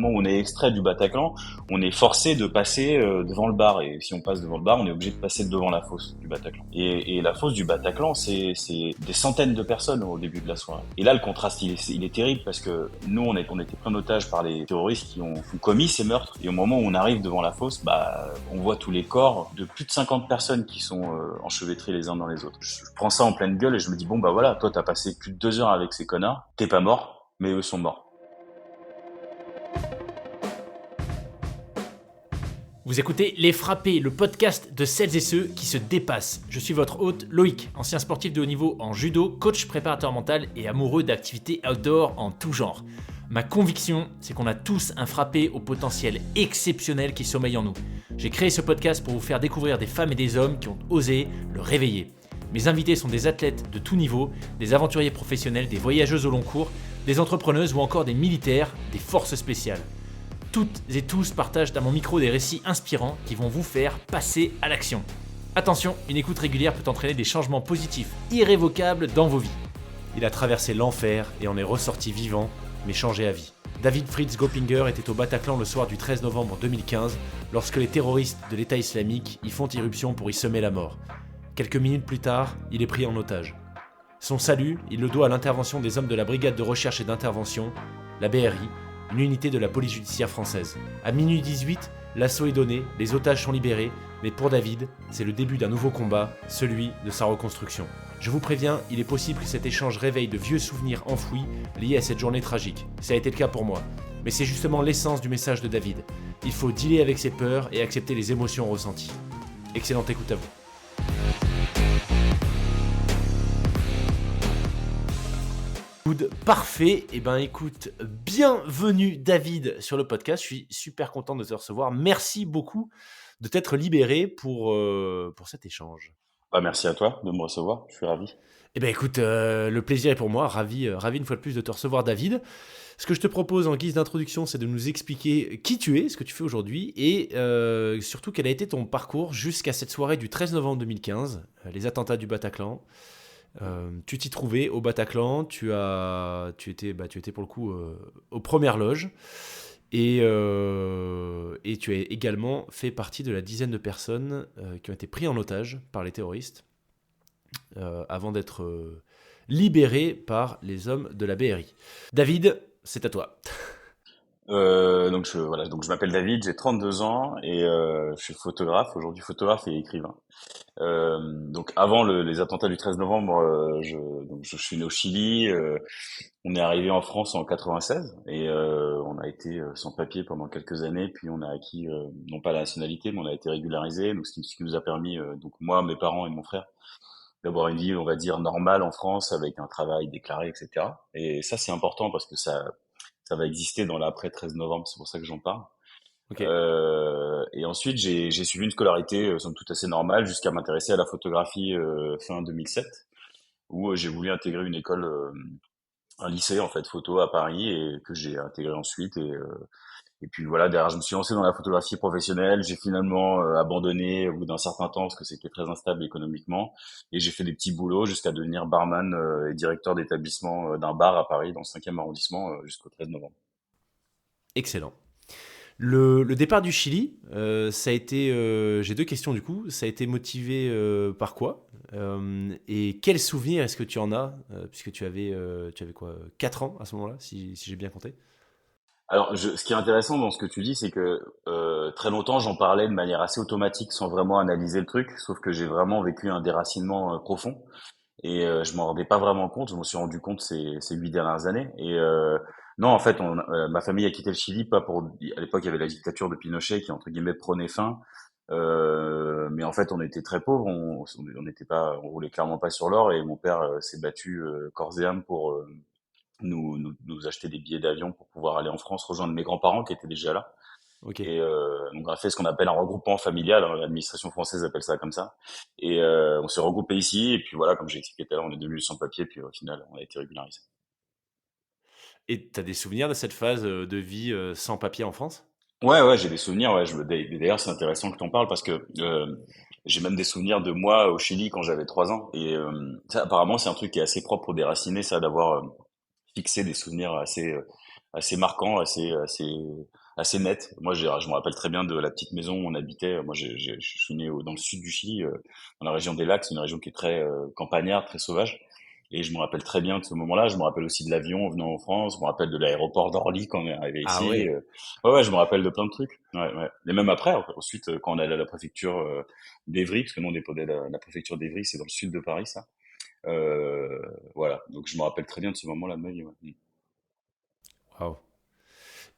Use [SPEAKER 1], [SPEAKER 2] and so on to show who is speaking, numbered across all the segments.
[SPEAKER 1] moment où on est extrait du Bataclan, on est forcé de passer devant le bar. Et si on passe devant le bar, on est obligé de passer devant la fosse du Bataclan. Et la fosse du Bataclan, c'est des centaines de personnes au début de la soirée. Et là, le contraste, il est terrible parce que nous, on était pris en otage par les terroristes qui ont commis ces meurtres. Et au moment où on arrive devant la fosse, on voit tous les corps de plus de 50 personnes qui sont enchevêtrés les uns dans les autres. Je prends ça en pleine gueule et je me dis, bon, bah voilà, toi, t'as passé plus de 2 heures avec ces connards, t'es pas mort, mais eux sont morts.
[SPEAKER 2] Vous écoutez Les Frappés, le podcast de celles et ceux qui se dépassent. Je suis votre hôte Loïc, ancien sportif de haut niveau en judo, coach préparateur mental et amoureux d'activités outdoor en tout genre. Ma conviction, c'est qu'on a tous un frappé au potentiel exceptionnel qui sommeille en nous. J'ai créé ce podcast pour vous faire découvrir des femmes et des hommes qui ont osé le réveiller. Mes invités sont des athlètes de tout niveau, des aventuriers professionnels, des voyageuses au long cours, des entrepreneuses ou encore des militaires, des forces spéciales. Toutes et tous partagent à mon micro des récits inspirants qui vont vous faire passer à l'action. Attention, une écoute régulière peut entraîner des changements positifs irrévocables dans vos vies. Il a traversé l'enfer et en est ressorti vivant, mais changé à vie. David Fritz Goppinger était au Bataclan le soir du 13 novembre 2015, lorsque les terroristes de l'État islamique y font irruption pour y semer la mort. Quelques minutes plus tard, il est pris en otage. Son salut, il le doit à l'intervention des hommes de la Brigade de recherche et d'intervention, la BRI, une unité de la police judiciaire française. À minuit 18, l'assaut est donné, les otages sont libérés, mais pour David, c'est le début d'un nouveau combat, celui de sa reconstruction. Je vous préviens, il est possible que cet échange réveille de vieux souvenirs enfouis liés à cette journée tragique. Ça a été le cas pour moi. Mais c'est justement l'essence du message de David. Il faut dealer avec ses peurs et accepter les émotions ressenties. Excellente écoute à vous. Parfait, et écoute, bienvenue David sur le podcast, je suis super content de te recevoir, merci beaucoup de t'être libéré pour cet échange.
[SPEAKER 1] Merci à toi de me recevoir, je suis ravi.
[SPEAKER 2] Écoute, le plaisir est pour moi, ravi une fois de plus de te recevoir David. Ce que je te propose en guise d'introduction, c'est de nous expliquer qui tu es, ce que tu fais aujourd'hui et surtout quel a été ton parcours jusqu'à cette soirée du 13 novembre 2015, les attentats du Bataclan. Tu t'y trouvais au Bataclan, tu étais pour le coup aux premières loges et tu as également fait partie de la dizaine de personnes qui ont été pris en otage par les terroristes avant d'être libérés par les hommes de la BRI. David, c'est à toi.
[SPEAKER 1] Donc je m'appelle David, j'ai 32 ans et je suis photographe, aujourd'hui photographe et écrivain. Donc avant les attentats du 13 novembre, je suis né au Chili. On est arrivé en France en 96 et on a été sans papier pendant quelques années, puis on a acquis non pas la nationalité, mais on a été régularisé. Donc ce qui nous a permis, donc moi, mes parents et mon frère, d'avoir une vie, on va dire normale en France avec un travail déclaré, etc. Et ça c'est important parce que ça va exister dans l'après 13 novembre. C'est pour ça que j'en parle.
[SPEAKER 2] Okay.
[SPEAKER 1] Et ensuite, j'ai suivi une scolarité somme toute assez normale jusqu'à m'intéresser à la photographie fin 2007, où j'ai voulu intégrer une école, un lycée en fait photo à Paris et que j'ai intégré ensuite. Et puis voilà, derrière, je me suis lancé dans la photographie professionnelle. J'ai finalement abandonné au bout d'un certain temps parce que c'était très instable économiquement. Et j'ai fait des petits boulots jusqu'à devenir barman et directeur d'établissement d'un bar à Paris dans le 5e arrondissement jusqu'au 13 novembre.
[SPEAKER 2] Excellent. Le départ du Chili, ça a été. J'ai deux questions du coup. Ça a été motivé par quoi et quels souvenirs est-ce que tu en as puisque tu avais quoi 4 ans à ce moment-là, si j'ai bien compté.
[SPEAKER 1] Alors, ce qui est intéressant dans ce que tu dis, c'est que très longtemps, j'en parlais de manière assez automatique, sans vraiment analyser le truc. Sauf que j'ai vraiment vécu un déracinement profond et je m'en rendais pas vraiment compte. Je m'en suis rendu compte ces 8 dernières années. Et non, en fait, ma famille a quitté le Chili pas pour. À l'époque, il y avait la dictature de Pinochet qui entre guillemets prenait fin. Mais en fait, on était très pauvres. On n'était pas, on roulait clairement pas sur l'or. Et mon père s'est battu corps et âme pour nous acheter des billets d'avion pour pouvoir aller en France rejoindre mes grands-parents qui étaient déjà là.
[SPEAKER 2] Okay.
[SPEAKER 1] Et donc on a fait ce qu'on appelle un regroupement familial, hein, l'administration française appelle ça comme ça. Et on s'est regroupé ici et puis voilà, comme j'ai expliqué tout à l'heure, on est devenus sans papier puis au final on a été régularisé.
[SPEAKER 2] Et tu as des souvenirs de cette phase de vie sans papier en France?
[SPEAKER 1] Ouais, j'ai des souvenirs. Ouais, d'ailleurs c'est intéressant que t'en parles parce que j'ai même des souvenirs de moi au Chili quand j'avais 3 ans. Et ça, apparemment c'est un truc qui est assez propre aux déracinés, ça d'avoir fixé des souvenirs assez marquants, assez nets. Moi, je me rappelle très bien de la petite maison où on habitait. Moi, je suis né dans le sud du Chili, dans la région des lacs. C'est une région qui est très campagnarde, très sauvage. Et je me rappelle très bien de ce moment-là. Je me rappelle aussi de l'avion en venant en France. Je me rappelle de l'aéroport d'Orly quand on est arrivé
[SPEAKER 2] Ah
[SPEAKER 1] ici.
[SPEAKER 2] ouais.
[SPEAKER 1] Ouais, ouais, je me rappelle de plein de trucs. Ouais, ouais. Et même après, ensuite, quand on allait à la préfecture d'Evry, parce que nous on dépendait de la préfecture d'Evry, c'est dans le sud de Paris, ça. Euh, voilà. Donc je me rappelle très bien de ce moment-là de ma vie. Ouais.
[SPEAKER 2] Waouh.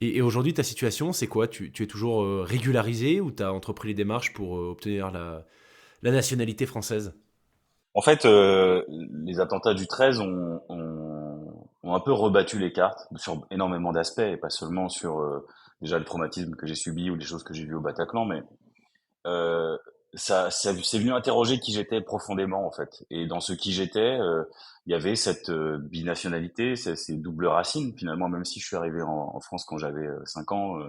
[SPEAKER 2] Et aujourd'hui, ta situation, c'est quoi? Tu es toujours régularisé ou tu as entrepris les démarches pour obtenir la nationalité française?
[SPEAKER 1] En fait, les attentats du 13 ont un peu rebattu les cartes sur énormément d'aspects, et pas seulement sur déjà le traumatisme que j'ai subi ou les choses que j'ai vues au Bataclan, mais euh, ça c'est venu interroger qui j'étais profondément en fait. Et dans ce qui j'étais, il y avait cette binationalité, ces doubles racines finalement. Même si je suis arrivé en France quand j'avais 5 ans,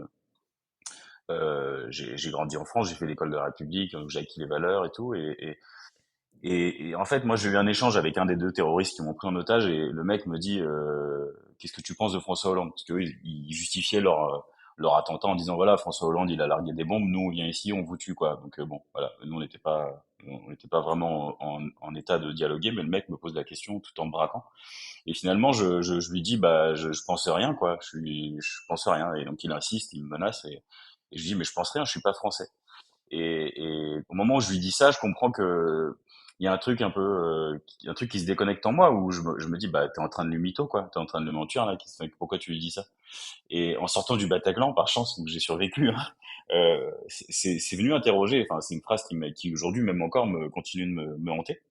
[SPEAKER 1] j'ai grandi en France, j'ai fait l'école de la République, donc j'ai acquis les valeurs et tout, et en fait, moi, j'ai eu un échange avec un des deux terroristes qui m'ont pris en otage, et le mec me dit qu'est-ce que tu penses de François Hollande? Parce qu'eux, ils justifiaient leur attentat en disant voilà, François Hollande, il a largué des bombes, nous on vient ici, on vous tue quoi. Donc bon, voilà, nous on n'était pas vraiment en état de dialoguer, mais le mec me pose la question tout en me braquant. Et finalement, je lui dis bah je pense rien quoi, je pense rien. Et donc il insiste, il me menace, et je dis mais je pense rien, je suis pas français. Et au moment où je lui dis ça, je comprends que il y a un truc un peu, un truc qui se déconnecte en moi, où je me dis, bah, t'es en train de lui mytho, quoi. T'es en train de le mentir, là. Pourquoi tu lui dis ça? Et en sortant du Bataclan, par chance, donc j'ai survécu, hein, c'est venu interroger. Enfin, c'est une phrase qui aujourd'hui, même encore, me continue de me hanter.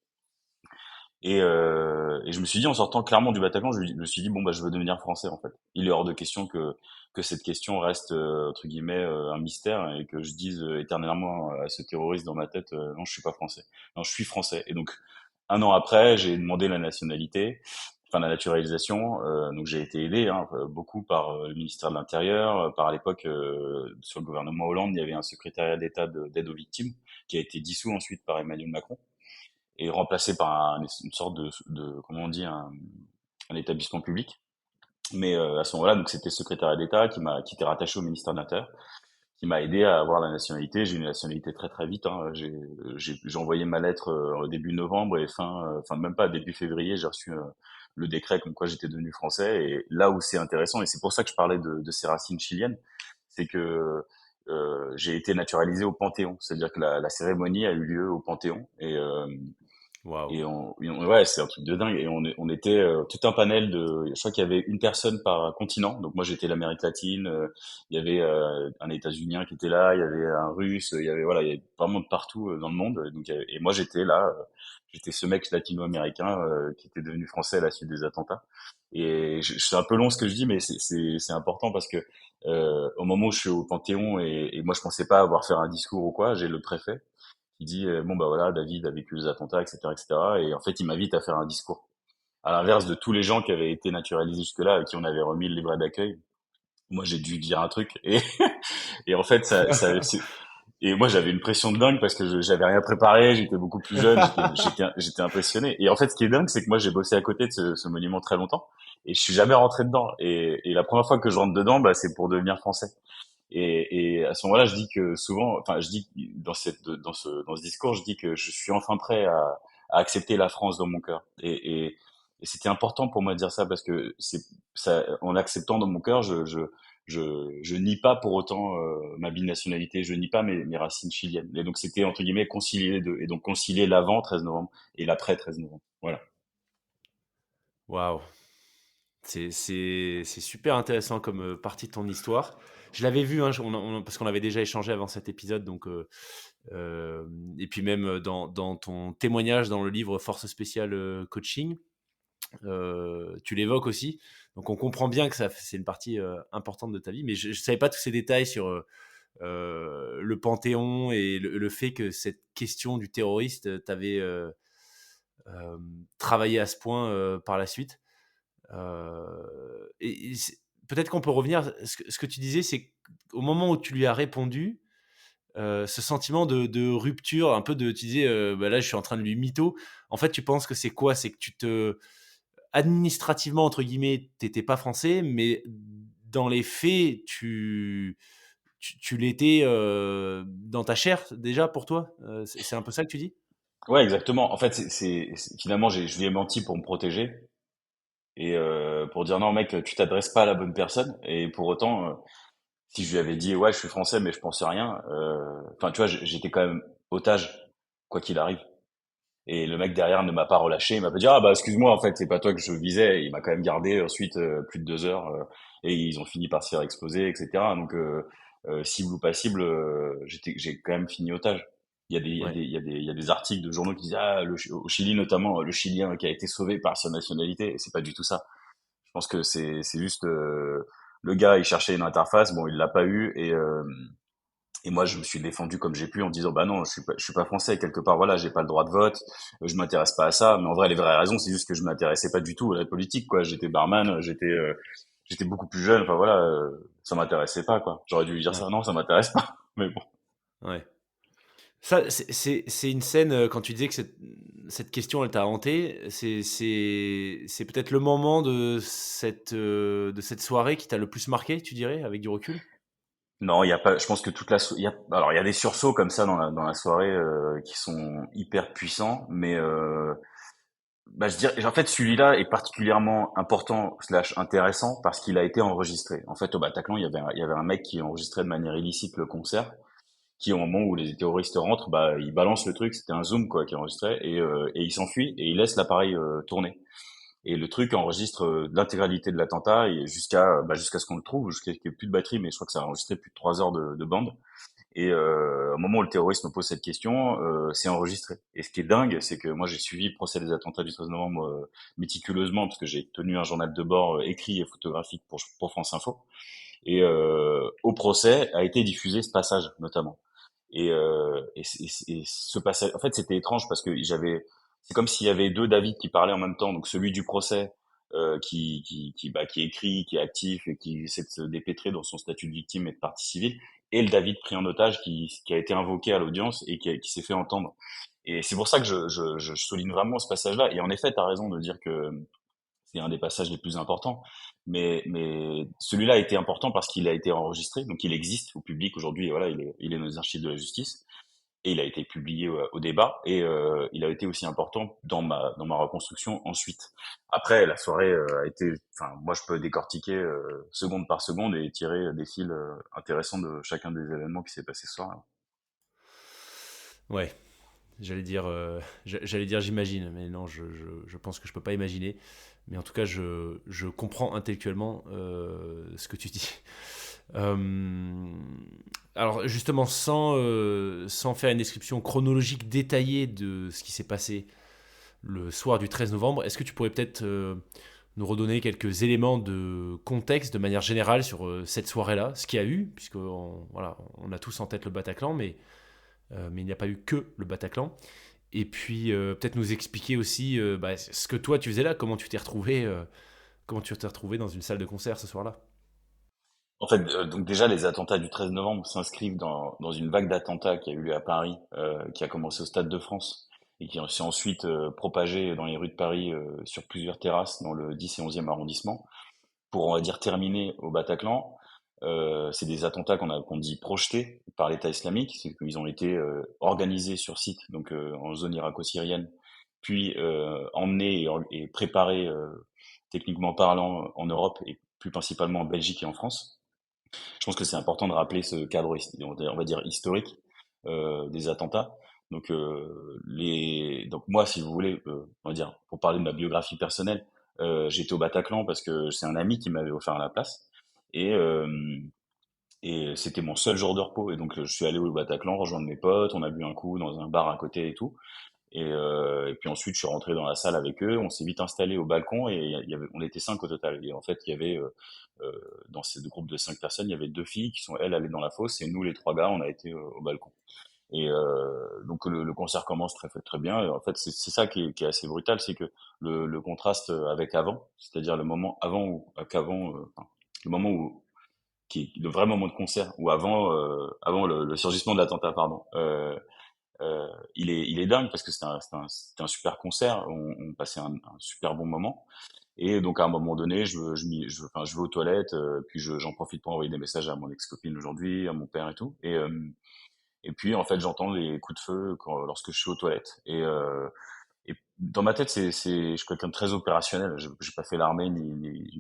[SPEAKER 1] Et je me suis dit, en sortant clairement du Bataclan, je me suis dit, bon, bah, je veux devenir français, en fait. Il est hors de question que cette question reste, entre guillemets, un mystère, et que je dise éternellement à ce terroriste dans ma tête, non, je suis pas français. Non, je suis français. Et donc, un an après, j'ai demandé la nationalité, enfin la naturalisation. Donc, j'ai été aidé, hein, beaucoup par le ministère de l'Intérieur. Par à l'époque, sur le gouvernement Hollande, il y avait un secrétariat d'État d'aide aux victimes qui a été dissous ensuite par Emmanuel Macron et remplacé par une sorte de comment on dit, un établissement public. Mais à ce moment-là, donc c'était le secrétariat d'État qui était rattaché au ministère de l'Intérieur, qui m'a aidé à avoir la nationalité. J'ai eu une nationalité très très vite, hein. J'ai envoyé ma lettre au début novembre, et enfin même pas début février, j'ai reçu le décret comme quoi j'étais devenu français. Et là où c'est intéressant, et c'est pour ça que je parlais de ces racines chiliennes, c'est que j'ai été naturalisé au Panthéon. C'est-à-dire que la cérémonie a eu lieu au Panthéon,
[SPEAKER 2] Waouh.
[SPEAKER 1] ouais, c'est un truc de dingue. Et on était tout un panel de, je crois qu'il y avait une personne par continent. Donc moi j'étais l'Amérique latine, il y avait un États-Unien qui était là, il y avait un Russe, il y avait voilà, il y avait vraiment de partout dans le monde. Donc et moi j'étais là, j'étais ce mec latino-américain qui était devenu français à la suite des attentats. Et c'est un peu long ce que je dis, mais c'est important parce que au moment où je suis au Panthéon, et moi je pensais pas avoir faire un discours ou quoi, j'ai le préfet qui dit bon bah voilà, David a vécu les attentats, etc., etc. Et en fait il m'invite à faire un discours, à l'inverse de tous les gens qui avaient été naturalisés jusque-là et qui on avait remis le livret d'accueil. Moi j'ai dû dire un truc, et en fait et moi j'avais une pression de dingue parce que j'avais rien préparé, j'étais beaucoup plus jeune, j'étais impressionné. Et en fait ce qui est dingue, c'est que moi j'ai bossé à côté de ce monument très longtemps, et je suis jamais rentré dedans. Et la première fois que je rentre dedans, bah c'est pour devenir français. Et à ce moment-là, je dis que souvent, enfin, je dis dans ce discours, je dis que je suis enfin prêt à accepter la France dans mon cœur. Et c'était important pour moi de dire ça parce que c'est ça, en l'acceptant dans mon cœur, je nie pas pour autant ma binationalité, je nie pas mes racines chiliennes. Et donc c'était entre guillemets concilier les deux, et donc concilier l'avant 13 novembre et l'après 13 novembre. Voilà.
[SPEAKER 2] Waouh. C'est super intéressant comme partie de ton histoire. Je l'avais vu, hein, parce qu'on avait déjà échangé avant cet épisode, donc et puis même dans ton témoignage dans le livre Force spéciale coaching, tu l'évoques aussi. Donc on comprend bien que c'est une partie importante de ta vie, mais je ne savais pas tous ces détails sur le Panthéon et le fait que cette question du terroriste t'avait travaillé à ce point par la suite. Et peut-être qu'on peut revenir. Ce que tu disais, c'est qu'au moment où tu lui as répondu, ce sentiment de rupture, un peu de, tu disais, bah là, je suis en train de lui mytho. En fait, tu penses que c'est quoi? C'est que administrativement, entre guillemets, t'étais pas français, mais dans les faits, tu l'étais dans ta chair déjà pour toi. C'est un peu ça que tu dis?
[SPEAKER 1] Ouais, exactement. En fait, finalement, je lui ai menti pour me protéger et pour dire non, mec, tu t'adresses pas à la bonne personne. Et pour autant, si je lui avais dit ouais, je suis français, mais je pensais rien, enfin, tu vois, j'étais quand même otage, quoi qu'il arrive. Et le mec derrière ne m'a pas relâché. Il m'a pas dit ah bah excuse-moi, en fait, c'est pas toi que je visais. Il m'a quand même gardé ensuite plus de 2 heures et ils ont fini par se faire exploser, etc. Donc cible ou pas cible, j'ai quand même fini otage.
[SPEAKER 2] Ouais,
[SPEAKER 1] Il y a des articles de journaux qui disent ah au Chili notamment le Chilien qui a été sauvé par sa nationalité. Et c'est pas du tout ça. Je pense que c'est juste le gars il cherchait une interface, bon il l'a pas eu et moi, je me suis défendu comme j'ai pu en disant, bah non, je suis pas français. Quelque part, voilà, j'ai pas le droit de vote. Je m'intéresse pas à ça. Mais en vrai, les vraies raisons, c'est juste que je m'intéressais pas du tout à la politique, quoi. J'étais barman, j'étais beaucoup plus jeune. Enfin voilà, ça m'intéressait pas, quoi. J'aurais dû lui dire
[SPEAKER 2] ouais,
[SPEAKER 1] ça. Non, ça m'intéresse pas. Mais bon.
[SPEAKER 2] ouais. Ça, c'est une scène, quand tu disais que cette question, elle t'a hanté, c'est peut-être le moment de cette soirée qui t'a le plus marqué, tu dirais, avec du recul?
[SPEAKER 1] Non, il y a pas. Je pense que alors il y a des sursauts comme ça dans la soirée qui sont hyper puissants, mais bah, je dirais, en fait, celui-là est particulièrement important slash intéressant parce qu'il a été enregistré. En fait, au Bataclan, il y avait un mec qui enregistrait de manière illicite le concert, qui au moment où les terroristes rentrent, bah, il balance le truc, c'était un zoom quoi, qui enregistrait, et il s'enfuit et il laisse l'appareil tourner. Et le truc enregistre l'intégralité de l'attentat et jusqu'à ce qu'on le trouve, jusqu'à ce qu'il n'y ait plus de batterie, mais je crois que ça a enregistré plus de 3 heures de bande. Et au moment où le terroriste me pose cette question, c'est enregistré. Et ce qui est dingue, c'est que moi j'ai suivi le procès des attentats du 13 novembre méticuleusement parce que j'ai tenu un journal de bord écrit et photographique pour France Info. Et au procès a été diffusé ce passage notamment. Et ce passage, en fait, c'était étrange parce que c'est comme s'il y avait deux David qui parlaient en même temps. Donc celui du procès qui écrit, qui est actif et qui essaie de se dépêtrer dans son statut de victime et de partie civile, et le David pris en otage qui a été invoqué à l'audience et qui s'est fait entendre. Et c'est pour ça que je souligne vraiment ce passage-là. Et en effet, tu as raison de dire que c'est un des passages les plus importants. Mais celui-là a été important parce qu'il a été enregistré, donc il existe au public aujourd'hui. Et voilà, il est dans les archives de la justice et il a été publié au débat. Et il a été aussi important dans ma reconstruction ensuite. Après, la soirée a été, enfin, moi je peux décortiquer seconde par seconde et tirer des fils intéressants de chacun des événements qui s'est passé ce soir-là.
[SPEAKER 2] Ouais, j'allais dire j'imagine, mais non, je pense que je peux pas imaginer. Mais en tout cas, je comprends intellectuellement ce que tu dis. Euh, alors justement, sans faire une description chronologique détaillée de ce qui s'est passé le soir du 13 novembre, est-ce que tu pourrais peut-être nous redonner quelques éléments de contexte de manière générale sur cette soirée-là, ce qu'il y a eu, puisque voilà, on a tous en tête le Bataclan, mais il n'y a pas eu que le Bataclan. Et puis peut-être nous expliquer aussi bah, ce que toi tu faisais là, comment tu t'es retrouvé dans une salle de concert ce soir-là.
[SPEAKER 1] En fait, donc déjà, les attentats du 13 novembre s'inscrivent dans une vague d'attentats qui a eu lieu à Paris, qui a commencé au Stade de France et qui s'est ensuite propagé dans les rues de Paris sur plusieurs terrasses dans le 10 et 11e arrondissement pour, on va dire, terminer au Bataclan. C'est des attentats qu'on dit projetés par l'État islamique, c'est qu'ils ont été organisés sur site, donc en zone irako-syrienne, puis emmenés et préparés techniquement parlant en Europe et plus principalement en Belgique et en France. Je pense que c'est important de rappeler ce cadre, on va dire historique des attentats. Donc, donc moi, si vous voulez, on va dire, pour parler de ma biographie personnelle, j'étais au Bataclan parce que c'est un ami qui m'avait offert la place et c'était mon seul jour de repos. Et donc, je suis allé au Bataclan rejoindre mes potes. On a bu un coup dans un bar à côté et tout. Et puis ensuite, je suis rentré dans la salle avec eux. On s'est vite installé au balcon et on était 5 au total. Et en fait, il y avait dans ces deux groupes de 5 personnes, il y avait deux filles qui sont elles allées dans la fosse et nous les trois gars, on a été au balcon. Et donc le concert commence très bien. Et en fait, c'est ça qui est assez brutal, c'est que le contraste avec avant, c'est-à-dire le moment avant enfin, le moment où qui est le vrai moment de concert ou avant le surgissement de l'attentat, pardon. Il est dingue parce que c'était un super concert, on passait un super bon moment. Et donc à un moment donné, enfin, je vais aux toilettes, puis j'en profite pour envoyer des messages à mon ex-copine aujourd'hui, à mon père et tout. Et puis en fait, j'entends les coups de feu lorsque je suis aux toilettes. Et dans ma tête, je suis quelqu'un de très opérationnel. J'ai pas fait l'armée,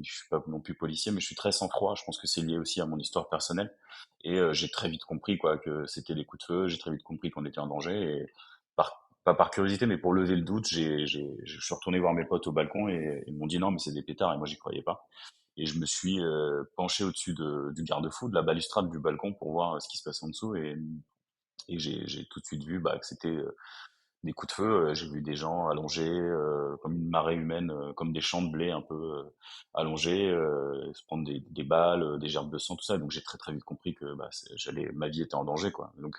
[SPEAKER 1] je suis pas non plus policier, mais je suis très sang-froid. Je pense que c'est lié aussi à mon histoire personnelle. Et j'ai très vite compris quoi que c'était des coups de feu. J'ai très vite compris qu'on était en danger. Et pas par curiosité, mais pour lever le doute, je suis retourné voir mes potes au balcon et ils m'ont dit non, mais c'est des pétards. Et moi, j'y croyais pas. Et je me suis penché au-dessus du garde-fou, de la balustrade du balcon pour voir ce qui se passait en dessous. Et j'ai tout de suite vu bah, que c'était des coups de feu. J'ai vu des gens allongés comme une marée humaine, comme des champs de blé un peu allongés, se prendre des balles, des gerbes de sang, tout ça. Donc j'ai très très vite compris que bah, ma vie était en danger, quoi. Donc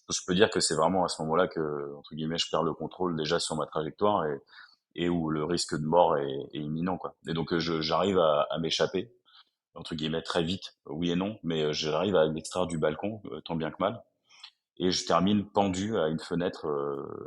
[SPEAKER 1] je peux dire que c'est vraiment à ce moment-là que entre guillemets je perds le contrôle déjà sur ma trajectoire et où le risque de mort est imminent, quoi. Et donc j'arrive à m'échapper entre guillemets très vite, oui et non, mais j'arrive à m'extraire du balcon tant bien que mal et je termine pendu à une fenêtre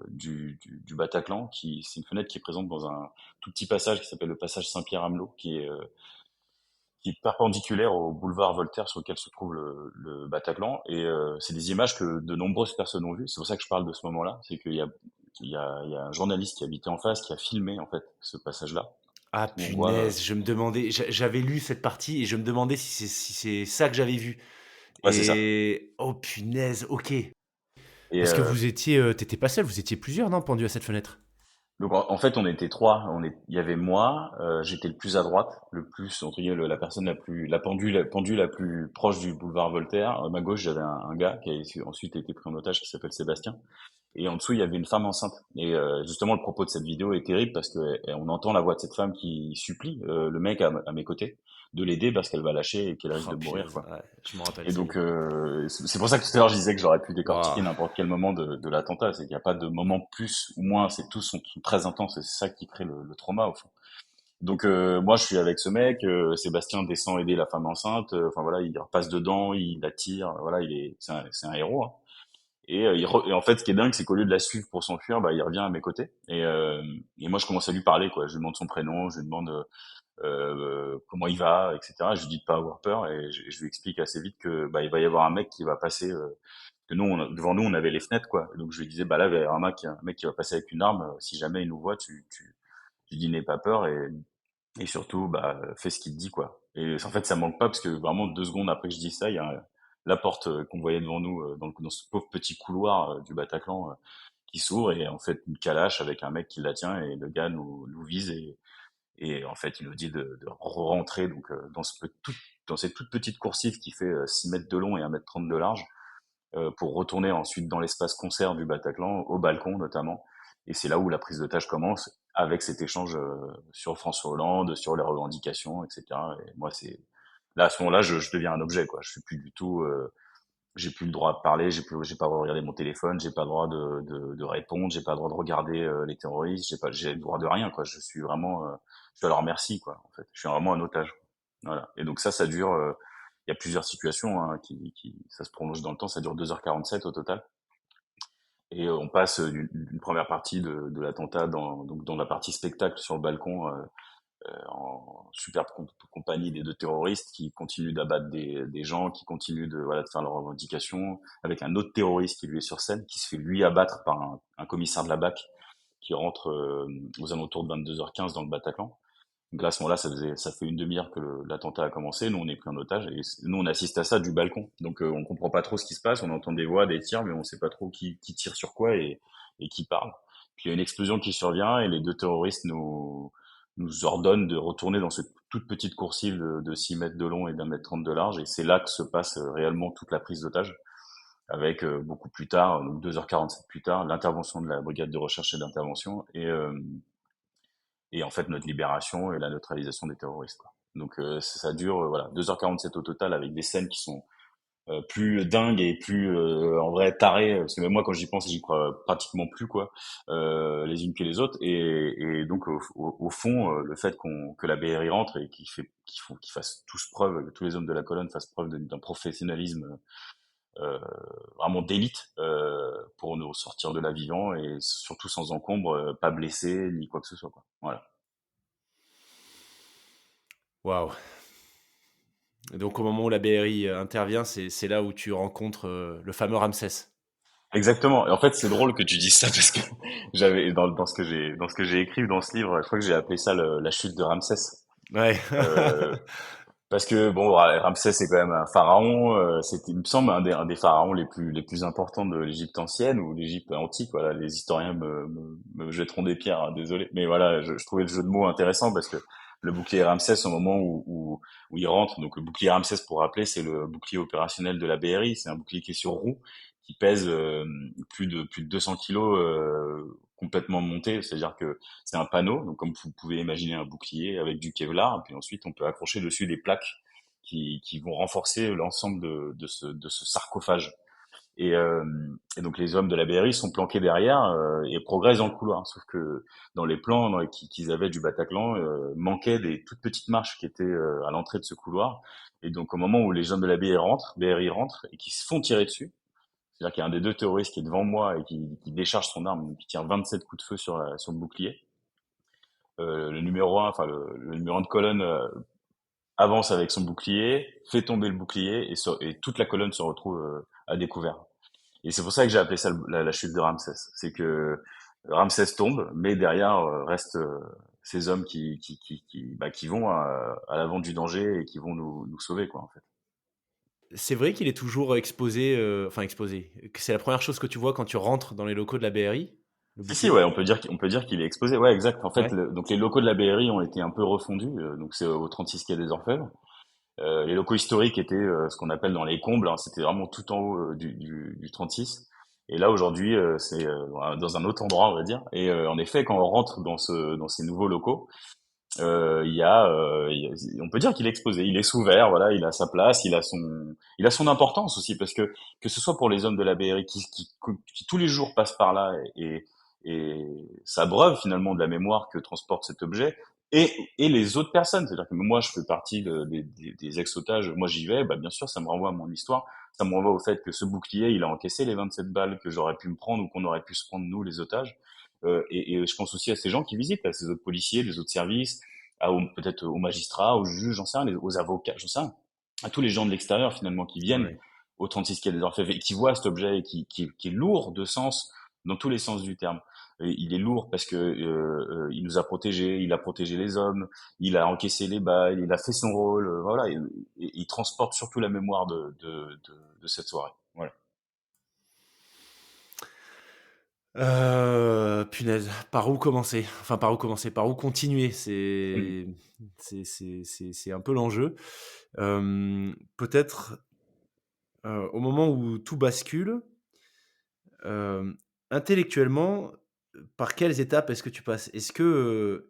[SPEAKER 1] du Bataclan, c'est une fenêtre qui est présente dans un tout petit passage qui s'appelle le passage Saint-Pierre-Amelot, qui est perpendiculaire au boulevard Voltaire sur lequel se trouve le Bataclan. Et c'est des images que de nombreuses personnes ont vues. C'est pour ça que je parle de ce moment-là. C'est qu'il y a un journaliste qui habitait en face qui a filmé en fait ce passage-là,
[SPEAKER 2] Ah
[SPEAKER 1] où on voit.
[SPEAKER 2] punaise, je me demandais, j'avais lu cette partie et je me demandais si c'est ça que j'avais vu.
[SPEAKER 1] Ouais, c'est ça.
[SPEAKER 2] Et oh punaise, ok.
[SPEAKER 1] Et
[SPEAKER 2] Parce que vous étiez, t'étais pas seul, vous étiez plusieurs, non, pendus à cette fenêtre?
[SPEAKER 1] donc en fait, on était trois. Il y avait moi, j'étais le plus à droite, le plus entre guillemets la personne la pendule la plus proche du boulevard Voltaire. À ma gauche, j'avais un gars qui a ensuite été pris en otage, qui s'appelle Sébastien. Et en dessous, il y avait une femme enceinte. Et justement, le propos de cette vidéo est terrible parce que on entend la voix de cette femme qui supplie le mec à mes côtés de l'aider parce qu'elle va lâcher et qu'elle risque
[SPEAKER 2] Oh
[SPEAKER 1] de mourir,
[SPEAKER 2] punaise,
[SPEAKER 1] quoi.
[SPEAKER 2] ouais, je me rappelle,
[SPEAKER 1] Et
[SPEAKER 2] ça y
[SPEAKER 1] donc,
[SPEAKER 2] est.
[SPEAKER 1] c'est pour ça que tout à l'heure je disais que j'aurais pu décortiquer
[SPEAKER 2] Waouh.
[SPEAKER 1] n'importe quel moment de l'attentat. C'est qu'il n'y a pas de moment plus ou moins, tous sont très intenses et c'est ça qui crée le trauma au fond. Donc moi je suis avec ce mec, Sébastien descend aider la femme enceinte, enfin voilà, il repasse dedans, il la tire, voilà, c'est un héros, hein. Et en fait ce qui est dingue c'est qu'au lieu de la suivre pour s'enfuir, bah il revient à mes côtés et moi je commence à lui parler quoi, je lui demande son prénom, je lui demande comment il va, etc. Je lui dis de pas avoir peur et je lui explique assez vite que bah il va y avoir un mec qui va passer, que nous devant nous on avait les fenêtres quoi. Donc je lui disais bah là il va y avoir un mec qui va passer avec une arme, si jamais il nous voit, tu dis n'aie pas peur et surtout bah fais ce qu'il te dit quoi. Et en fait ça manque pas parce que vraiment 2 secondes après que je dis ça, il y a la porte qu'on voyait devant nous dans ce pauvre petit couloir du Bataclan qui s'ouvre et en fait une calache avec un mec qui la tient et le gars nous vise et en fait, il nous dit de rentrer donc dans cette toute petite coursive qui fait 6 mètres de long et 1,30 m de large, pour retourner ensuite dans l'espace concert du Bataclan, au balcon notamment. Et c'est là où la prise d'otage commence, avec cet échange sur François Hollande, sur les revendications, etc. Et moi, c'est là à ce moment-là, je deviens un objet, quoi. Je suis plus du tout, j'ai plus le droit de parler, j'ai pas le droit de regarder mon téléphone, j'ai pas le droit de répondre, j'ai pas le droit de regarder les terroristes, j'ai le droit de rien, quoi. Je suis vraiment, je suis à leur merci, quoi. En fait, je suis vraiment un otage. Voilà. Et donc ça dure. Il y a plusieurs situations hein, ça se prolonge dans le temps. Ça dure 2h47 au total. Et on passe d'une première partie de l'attentat donc dans la partie spectacle sur le balcon en superbe compagnie des deux terroristes qui continuent d'abattre des gens, qui continuent voilà, de faire leurs revendications, avec un autre terroriste qui lui est sur scène, qui se fait lui abattre par un commissaire de la BAC qui rentre aux alentours de 22h15 dans le Bataclan. Donc là, à ce moment-là, ça fait une demi-heure que l'attentat a commencé. Nous, on est pris en otage et nous, on assiste à ça du balcon. Donc, on comprend pas trop ce qui se passe. On entend des voix, des tirs, mais on sait pas trop qui tire sur quoi et qui parle. Puis il y a une explosion qui survient et les deux terroristes nous ordonnent de retourner dans cette toute petite coursive de 6 mètres de long et d'1,30 m de large. Et c'est là que se passe réellement toute la prise d'otage, avec beaucoup plus tard, donc 2h47 plus tard, l'intervention de la brigade de recherche et d'intervention et en fait notre libération et la neutralisation des terroristes, quoi. Donc ça dure voilà 2h47 au total avec des scènes qui sont plus dingues et plus en vrai tarées parce que même moi quand j'y pense j'y crois pratiquement plus quoi les unes que les autres et donc au fond le fait que la BRI rentre et qu'ils fassent tous preuve que tous les hommes de la colonne fassent preuve d'un professionnalisme euh, vraiment d'élite pour nous sortir de là vivant et surtout sans encombre pas blessés ni quoi que ce soit quoi. Voilà.
[SPEAKER 2] Waouh. Et donc, au moment où la BRI intervient, c'est là où tu rencontres le fameux Ramsès.
[SPEAKER 1] Exactement. Et en fait, c'est drôle que tu dises ça parce que j'avais dans ce que j'ai écrit dans ce livre, je crois que j'ai appelé ça la chute de Ramsès.
[SPEAKER 2] Ouais.
[SPEAKER 1] Euh, Parce que bon, Ramsès c'est quand même un pharaon. C'était, il me semble, un des pharaons les plus importants de l'Égypte ancienne ou l'Égypte antique. Voilà, les historiens me jetteront des pierres, hein, désolé. Mais voilà, je trouvais le jeu de mots intéressant parce que le bouclier Ramsès, au moment où il rentre, donc le bouclier Ramsès, pour rappeler, c'est le bouclier opérationnel de la BRI. C'est un bouclier qui est sur roue, qui pèse plus de 200 kilos, complètement monté. C'est-à-dire que c'est un panneau, donc comme vous pouvez imaginer un bouclier avec du Kevlar, et puis ensuite on peut accrocher dessus des plaques qui vont renforcer l'ensemble de ce sarcophage. Et, euh, et donc les hommes de la BRI sont planqués derrière et progressent dans le couloir. Sauf que dans les plans qu'ils avaient du Bataclan, manquaient des toutes petites marches qui étaient à l'entrée de ce couloir. Et donc au moment où les hommes de la BRI rentrent et qui se font tirer dessus, c'est-à-dire qu'il y a un des deux terroristes qui est devant moi et qui décharge son arme, donc qui tire 27 coups de feu sur le bouclier. Le numéro un, enfin le numéro un de colonne avance avec son bouclier, fait tomber le bouclier et toute la colonne se retrouve à découvert. Et c'est pour ça que j'ai appelé ça la chute de Ramsès. C'est que Ramsès tombe, mais derrière restent ces hommes qui vont à l'avant du danger et qui vont nous sauver, quoi, en fait.
[SPEAKER 2] C'est vrai qu'il est toujours exposé, enfin exposé, que c'est la première chose que tu vois quand tu rentres dans les locaux de la BRI, le
[SPEAKER 1] Si,
[SPEAKER 2] bouclier?
[SPEAKER 1] ouais, on peut dire qu'il est exposé. Ouais, exact. En fait,
[SPEAKER 2] Ouais.
[SPEAKER 1] donc les locaux de la BRI ont été un peu refondus. Donc c'est au 36 quai des Orfèvres. Les locaux historiques étaient ce qu'on appelle dans les combles, hein, c'était vraiment tout en haut du 36. Et là aujourd'hui, c'est dans un autre endroit, on va dire. Et en effet, quand on rentre dans ces nouveaux locaux, on peut dire qu'il est exposé, il est sous verre, voilà, il a sa place, il a son importance aussi parce que ce soit pour les hommes de la BRI qui tous les jours passent par là et s'abreuvent finalement de la mémoire que transporte cet objet et les autres personnes, c'est-à-dire que moi je fais partie des ex-otages, moi j'y vais, bah bien sûr ça me renvoie à mon histoire, ça me renvoie au fait que ce bouclier il a encaissé les 27 balles que j'aurais pu me prendre ou qu'on aurait pu se prendre nous les otages. Et je pense aussi à ces gens qui visitent, à ces autres policiers, les autres services, peut-être aux magistrats, aux juges, j'en sais rien, aux avocats, j'en sais rien, à tous les gens de l'extérieur finalement qui viennent
[SPEAKER 2] Ouais.
[SPEAKER 1] au 36 quai des Orfèvres et qui voient cet objet qui est lourd de sens dans tous les sens du terme. Et il est lourd parce que il nous a protégés, il a protégé les hommes, il a encaissé les balles, il a fait son rôle, voilà. Et il transporte surtout la mémoire de cette soirée. Voilà.
[SPEAKER 2] Punaise, par où commencer? Enfin, par où commencer? Par où continuer?
[SPEAKER 1] Mm.
[SPEAKER 2] C'est un peu l'enjeu. Peut-être, au moment où tout bascule, hem, intellectuellement, par quelles étapes est-ce que tu passes? Est-ce que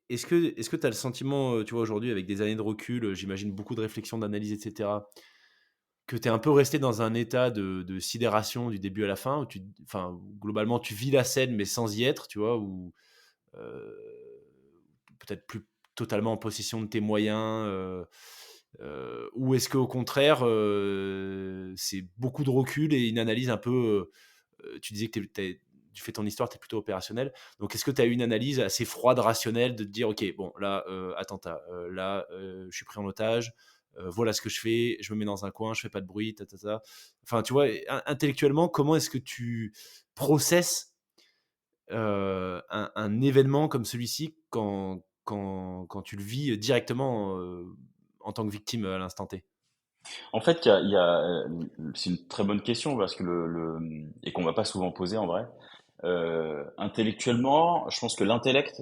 [SPEAKER 2] tu as le sentiment, tu vois, aujourd'hui, avec des années de recul, j'imagine beaucoup de réflexions, d'analyse et cetera, que tu es un peu resté dans un état de sidération du début à la fin, où enfin, globalement, tu vis la scène, mais sans y être, tu vois? Ou, heu, peut-être plus totalement en possession de tes moyens, ou est-ce qu'au contraire, c'est beaucoup de recul et une analyse un peu, tu disais que tu fais ton histoire, tu es plutôt opérationnel. Donc est-ce que tu as eu une analyse assez froide, rationnelle de te dire: «OK, bon là, attentat, là, je suis pris en otage, voilà ce que je fais, je me mets dans un coin, je fais pas de bruit, ta ta ta». Enfin, tu vois, intellectuellement, comment est-ce que tu processes, un événement comme celui-ci quand tu le vis directement, en tant que victime, à l'instant T?
[SPEAKER 1] En fait, c'est une très bonne question parce que et qu'on va pas souvent poser en vrai. Intellectuellement, je pense que l'intellect,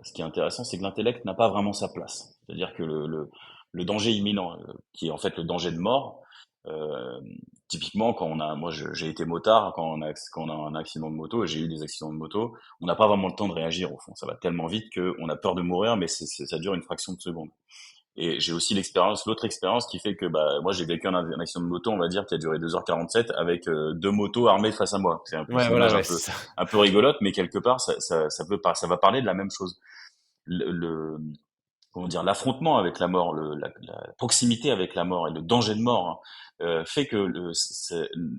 [SPEAKER 1] ce qui est intéressant, c'est que l'intellect n'a pas vraiment sa place. C'est-à-dire que le danger imminent, qui est en fait le danger de mort, euh, typiquement quand j'ai été motard, quand on a un accident de moto, et j'ai eu des accidents de moto, on n'a pas vraiment le temps de réagir au fond. Ça va tellement vite qu'on a peur de mourir, mais ça dure une fraction de seconde. Et j'ai aussi l'autre expérience qui fait que bah moi j'ai vécu un accident de moto, on va dire, qui a duré 2h47 avec deux motos armées face à moi.
[SPEAKER 2] Ouais,
[SPEAKER 1] C'est une
[SPEAKER 2] voilà,
[SPEAKER 1] image
[SPEAKER 2] ouais, c'est ça.
[SPEAKER 1] un peu rigolote, mais quelque part ça va parler de la même chose. Le comment dire, l'affrontement avec la mort, la proximité avec la mort et le danger de mort, hein, fait que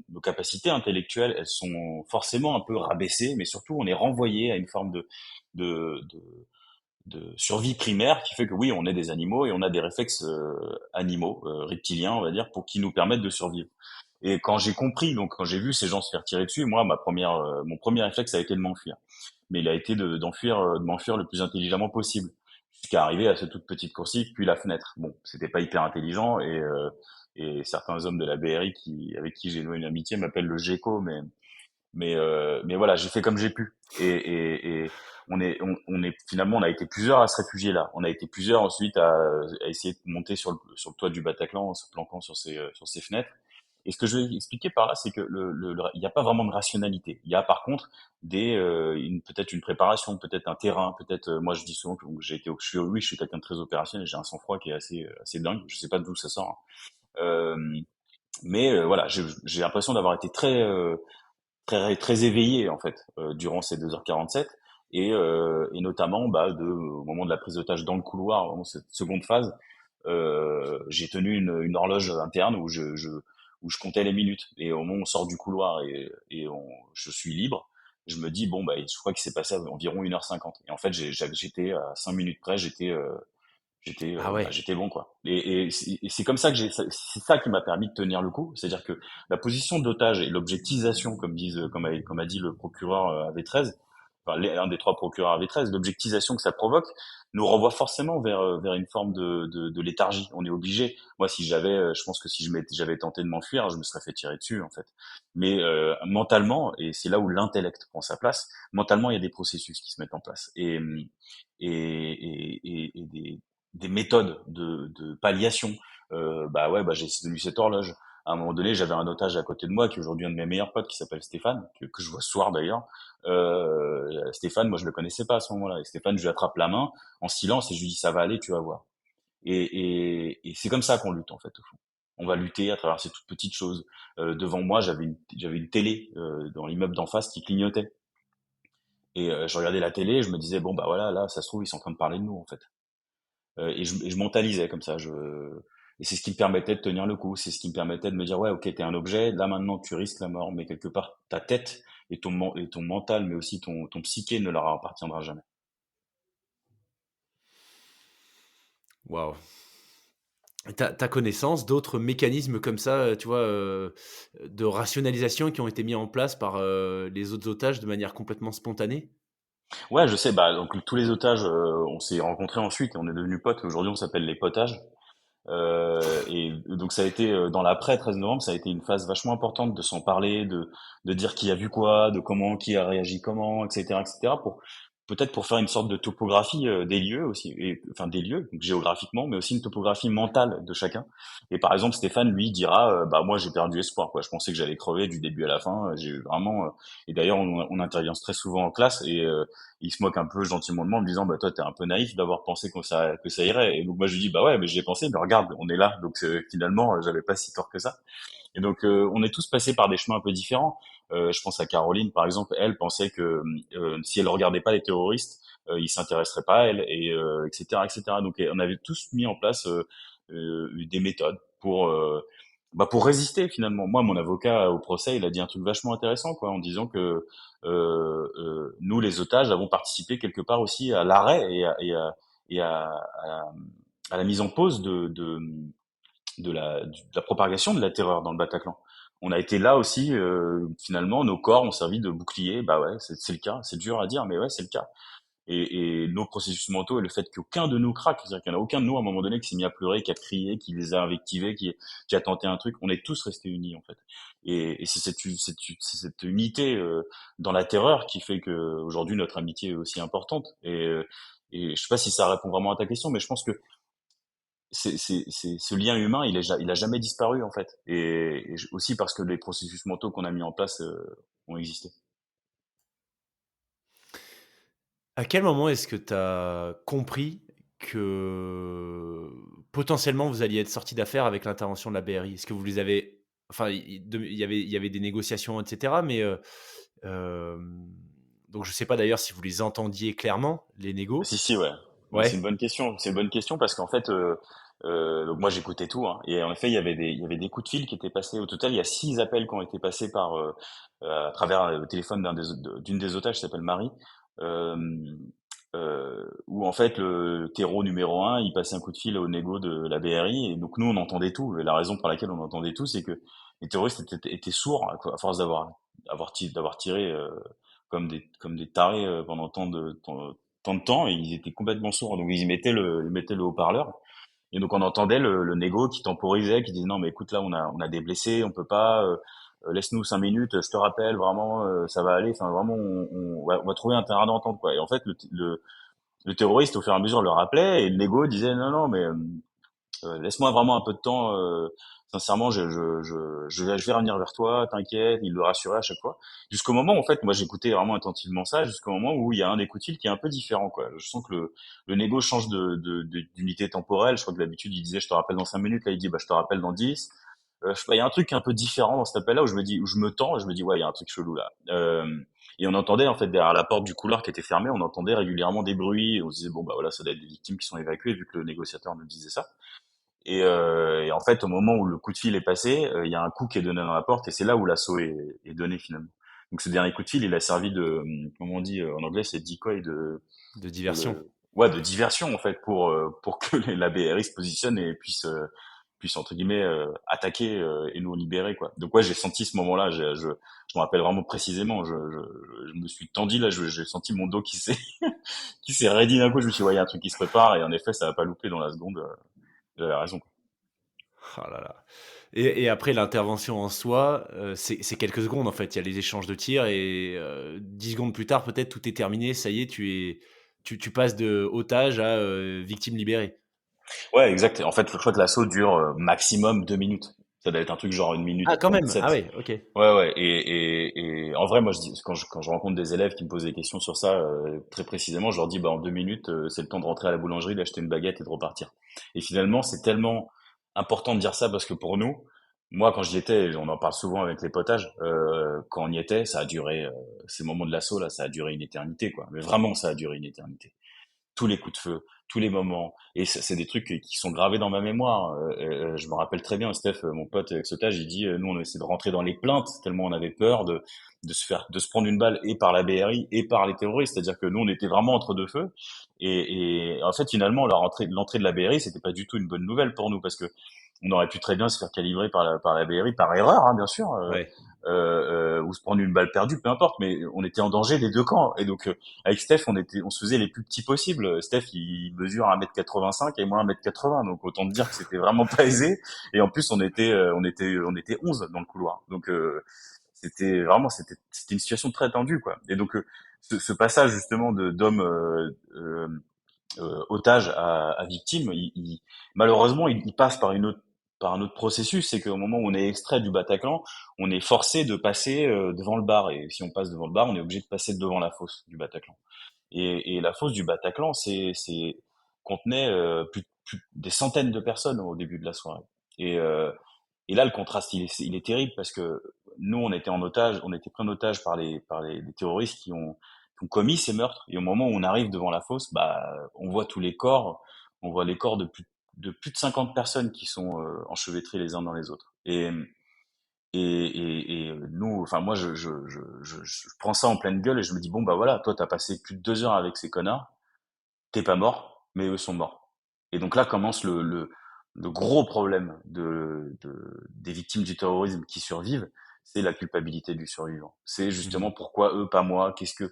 [SPEAKER 1] nos capacités intellectuelles, elles sont forcément un peu rabaissées, mais surtout on est renvoyé à une forme de de survie primaire qui fait que oui, on est des animaux et on a des réflexes animaux, reptiliens, on va dire, pour qui nous permettent de survivre. Et quand j'ai compris, donc quand j'ai vu ces gens se faire tirer dessus, moi, mon premier réflexe a été de m'enfuir. Mais il a été de m'enfuir le plus intelligemment possible, jusqu'à arriver à cette toute petite coursive, puis la fenêtre. Bon, c'était pas hyper intelligent et certains hommes de la BRI avec qui j'ai noué une amitié m'appellent le GECO, mais voilà, j'ai fait comme j'ai pu. Et on est finalement, on a été plusieurs à se réfugier là. On a été plusieurs ensuite à essayer de monter sur le toit du Bataclan en se planquant sur ces fenêtres. Et ce que je vais expliquer par là, c'est que il n'y a pas vraiment de rationalité. Il y a par contre peut-être une préparation, peut-être un terrain, peut-être. Moi, je dis souvent que oui, je suis quelqu'un de très opérationnel. J'ai un sang-froid qui est assez dingue. Je sais pas d'où ça sort, hein. Mais voilà, j'ai l'impression d'avoir été très éveillé en fait durant ces 2h47 et notamment au moment de la prise d'otage dans le couloir, vraiment cette seconde phase, j'ai tenu une horloge interne où je comptais les minutes et au moment où on sort du couloir je suis libre, je me dis bon bah je crois qu'il s'est passé environ 1h50 et en fait j'étais à 5 minutes près,
[SPEAKER 2] Ah ouais.
[SPEAKER 1] j'étais bon quoi. Et c'est comme ça que c'est ça qui m'a permis de tenir le coup, c'est-à-dire que la position d'otage et l'objectisation, comme a dit le procureur à V13, enfin un des trois procureurs à V13, l'objectisation que ça provoque nous renvoie forcément vers une forme de léthargie. On est obligé. Moi, je pense que si j'avais tenté de m'enfuir, je me serais fait tirer dessus en fait. Mais mentalement, et c'est là où l'intellect prend sa place. Mentalement, il y a des processus qui se mettent en place et des méthodes de palliation. Bah ouais, bah j'ai tenu cette horloge. À un moment donné, j'avais un otage à côté de moi qui est aujourd'hui un de mes meilleurs potes qui s'appelle Stéphane, que je vois ce soir d'ailleurs. Stéphane, moi je le connaissais pas à ce moment-là. Et Stéphane, je lui attrape la main en silence et je lui dis ça va aller, tu vas voir. Et c'est comme ça qu'on lutte en fait au fond. On va lutter à travers ces toutes petites choses. Devant moi, j'avais une télé dans l'immeuble d'en face qui clignotait. Et je regardais la télé et je me disais bon bah voilà, là ça se trouve ils sont en train de parler de nous en fait. Et je mentalisais comme ça. Et c'est ce qui me permettait de tenir le coup. C'est ce qui me permettait de me dire, ouais, ok, t'es un objet. Là maintenant, tu risques la mort, mais quelque part, ta tête et ton mental, mais aussi ton psyché ne leur appartiendra jamais.
[SPEAKER 2] Waouh. T'as connaissance d'autres mécanismes comme ça, tu vois, de rationalisation qui ont été mis en place par les autres otages de manière complètement spontanée?
[SPEAKER 1] Ouais, je sais. Bah donc tous les otages, on s'est rencontrés ensuite et on est devenus potes. Aujourd'hui, on s'appelle les potages. Et donc ça a été dans l'après 13 novembre, ça a été une phase vachement importante de s'en parler, de dire qui a vu quoi, de comment, qui a réagi comment, etc., etc. Pour peut-être pour faire une sorte de topographie des lieux aussi, enfin des lieux donc géographiquement, mais aussi une topographie mentale de chacun. Et par exemple, Stéphane lui dira, bah moi j'ai perdu espoir, quoi. Je pensais que j'allais crever du début à la fin. J'ai vraiment et d'ailleurs on intervient très souvent en classe et il se moque un peu gentiment de moi en me disant bah toi t'es un peu naïf d'avoir pensé que ça irait et donc moi je lui dis bah ouais mais j'y ai pensé mais regarde on est là donc finalement j'avais pas si tort que ça et donc on est tous passés par des chemins un peu différents. Je pense à Caroline par exemple, elle pensait que si elle regardait pas les terroristes ils s'intéresseraient pas à elle et etc donc on avait tous mis en place des méthodes pour résister finalement. Moi, mon avocat au procès, il a dit un truc vachement intéressant, quoi, en disant que nous, les otages, avons participé quelque part aussi à l'arrêt et à la mise en pause de la propagation de la terreur dans le Bataclan. On a été là aussi, finalement, nos corps ont servi de bouclier. Bah ouais, c'est le cas. C'est dur à dire, mais ouais, c'est le cas et nos processus mentaux et le fait qu'aucun de nous craque, c'est-à-dire qu'il n'y en a aucun de nous à un moment donné qui s'est mis à pleurer, qui a crié, qui les a invectivés, qui a tenté un truc, on est tous restés unis en fait. Et c'est c'est cette unité dans la terreur qui fait que aujourd'hui notre amitié est aussi importante. Et je sais pas si ça répond vraiment à ta question, mais je pense que ce lien humain, il a jamais disparu en fait. Et aussi parce que les processus mentaux qu'on a mis en place ont existé.
[SPEAKER 2] À quel moment est-ce que tu as compris que potentiellement vous alliez être sorti d'affaire avec l'intervention de la BRI? Est-ce que vous les avez enfin il y avait des négociations et cetera, mais hem, donc je sais pas d'ailleurs si vous les entendiez clairement, les négos?
[SPEAKER 1] Si, si, ouais. Ouais, c'est une
[SPEAKER 2] Ouais?
[SPEAKER 1] bonne question. C'est une bonne question parce qu'en fait, donc moi j'écoutais tout, hein, et en effet il y avait des coups de fil qui étaient passés. Au total, il y a 6 appels qui ont été passés à travers le téléphone d'une des otages qui s'appelle Marie. Euh, où en fait le terreau numéro un, il passait un coup de fil au négo de la BRI, et donc nous on entendait tout. Et la raison pour laquelle on entendait tout, c'est que les terroristes étaient sourds à force d'avoir tiré comme des tarés pendant tant de temps, et ils étaient complètement sourds. Donc ils mettaient le haut-parleur. Et donc on entendait le négo qui temporisait, qui disait non mais écoute là on a des blessés, on peut pas, laisse-nous 5 minutes, je te rappelle vraiment, ça va aller, enfin vraiment on va trouver un terrain d'entente quoi. Et en fait le terroriste au fur et à mesure le rappelait, et le négo disait non non mais laisse-moi vraiment un peu de temps, sincèrement je vais revenir vers toi, t'inquiète, il le rassurait à chaque fois. Jusqu'au moment où, en fait moi j'écoutais vraiment attentivement ça, jusqu'au moment où il y a un des coups de fil qui est un peu différent quoi. Je sens que le négo change d'unité temporelle. Je crois que d'habitude il disait je te rappelle dans 5 minutes, là il dit bah je te rappelle dans 10. Je sais pas, il y a un truc un peu différent dans cet appel-là où je me dis, où je me tends, et je me dis ouais il y a un truc chelou là. Et on entendait en fait derrière la porte du couloir qui était fermée, on entendait régulièrement des bruits, et on se disait bon bah voilà ça doit être des victimes qui sont évacuées vu que le négociateur nous disait ça. Et en fait, au moment où le coup de fil est passé, il y a un coup qui est donné dans la porte, et c'est là où l'assaut est donné finalement. Donc ce dernier coup de fil, il a servi comment on dit en anglais, c'est decoy
[SPEAKER 2] De diversion.
[SPEAKER 1] ouais, de diversion en fait pour que la BRI se positionne et puisse entre guillemets attaquer et nous libérer quoi. Donc ouais, j'ai senti ce moment-là, je me rappelle vraiment précisément, je me suis tendu là, j'ai senti mon dos qui s'est qui s'est raidi d'un coup, je me suis dit ouais, il y a un truc qui se prépare, et en effet, ça va pas louper dans la seconde, j'avais raison.
[SPEAKER 2] Oh là là. Et après l'intervention en soi, c'est quelques secondes en fait. Il y a les échanges de tirs et 10 secondes plus tard, peut-être tout est terminé. Ça y est, tu passes de otage à victime libérée.
[SPEAKER 1] Ouais, exact. En fait, je crois que l'assaut dure maximum 2 minutes. Ça doit être un truc genre 1 minute
[SPEAKER 2] Ah, quand même. Ah
[SPEAKER 1] 37.
[SPEAKER 2] ouais, ok.
[SPEAKER 1] Ouais, ouais. Et en vrai, moi, quand je rencontre des élèves qui me posent des questions sur ça, très précisément, je leur dis, bah, en 2 minutes, c'est le temps de rentrer à la boulangerie, d'acheter une baguette et de repartir. Et finalement, c'est tellement important de dire ça parce que pour nous, moi, quand j'y étais, on en parle souvent avec les potages, quand on y était, ça a duré, ces moments de l'assaut, là, ça a duré une éternité, quoi. Mais vraiment, ça a duré une éternité, tous les coups de feu, tous les moments. Et c'est des trucs qui sont gravés dans ma mémoire. Je me rappelle très bien, Steph, mon pote avec ce il dit, nous on essaie de rentrer dans les plaintes tellement on avait peur de se prendre une balle et par la BRI et par les terroristes. C'est-à-dire que nous on était vraiment entre deux feux. Et en fait finalement l'entrée de la BRI c'était pas du tout une bonne nouvelle pour nous parce que on aurait pu très bien se faire calibrer par la BRI par erreur, hein, bien sûr.
[SPEAKER 2] Ouais.
[SPEAKER 1] Ou se prendre une balle perdue, peu importe, mais on était en danger des deux camps. Et donc, avec Steph, on se faisait les plus petits possibles. Steph, il mesure 1m85 et moi 1m80, donc autant te dire que c'était vraiment pas aisé. Et en plus, on était 11 dans le couloir. Donc, c'était une situation très tendue, quoi. Et donc, ce passage justement de d'homme otage à victime, malheureusement, il passe par un autre processus, c'est qu'au moment où on est extrait du Bataclan, on est forcé de passer devant le bar. Et si on passe devant le bar, on est obligé de passer devant la fosse du Bataclan. Et la fosse du Bataclan, contenait des centaines de personnes au début de la soirée. Et, euh, et là, le contraste, il est terrible parce que nous, on était en otage, on était pris en otage par les terroristes qui ont commis ces meurtres. Et au moment où on arrive devant la fosse, bah, on voit tous les corps, on voit les corps de plus de 50 personnes qui sont enchevêtrées les uns dans les autres. Et nous, enfin moi, je prends ça en pleine gueule et je me dis bon bah voilà, toi t'as passé plus de 2 heures avec ces connards, t'es pas mort, mais eux sont morts. Et donc là commence le gros problème des victimes du terrorisme qui survivent, c'est la culpabilité du survivant. C'est justement
[SPEAKER 2] Mhm.
[SPEAKER 1] pourquoi eux, pas moi, qu'est-ce que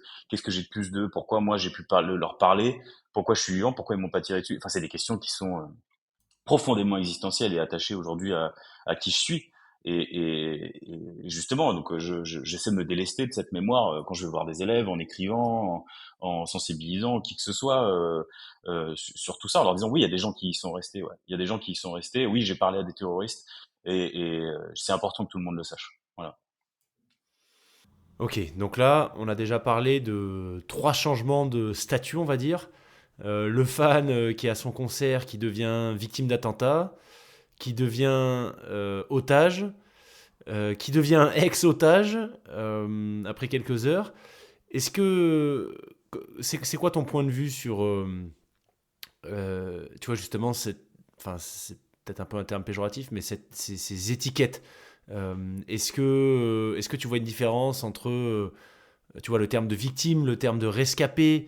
[SPEAKER 1] j'ai de plus d'eux, pourquoi moi j'ai pu leur parler, pourquoi je suis vivant, pourquoi ils m'ont pas tiré dessus. Enfin, c'est des questions qui sont profondément existentielles et attachées aujourd'hui à qui je suis. Et justement, donc j'essaie de me délester de cette mémoire quand je vais voir des élèves, en écrivant, en sensibilisant qui que ce soit sur tout ça, en leur disant oui, il y a des gens qui y sont restés, ouais, il y a des gens qui y sont restés. Oui, j'ai parlé à des terroristes c'est important que tout le monde le sache. Voilà.
[SPEAKER 2] Ok, donc là, on a déjà parlé de 3 changements de statut, on va dire. Le fan qui est à son concert, qui devient victime d'attentat, qui devient otage, qui devient ex-otage après quelques heures. Est-ce que c'est quoi ton point de vue sur tu vois justement enfin c'est peut-être un peu un terme péjoratif, mais ces étiquettes. Est-ce que tu vois une différence entre tu vois le terme de victime, le terme de rescapé,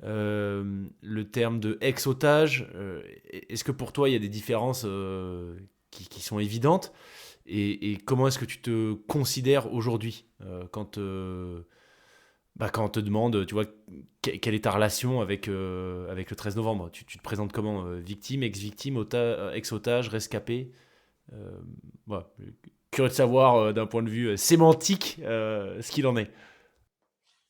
[SPEAKER 2] le terme de ex-otage. Est-ce que pour toi, il y a des différences qui sont évidentes? Et comment est-ce que tu te considères aujourd'hui quand on te demande, tu vois, quelle est ta relation avec le 13 novembre? Tu te présentes comment? Victime, ex-victime, ex-otage, rescapé? Euh, voilà. Curieux de savoir d'un point de vue sémantique ce qu'il en est.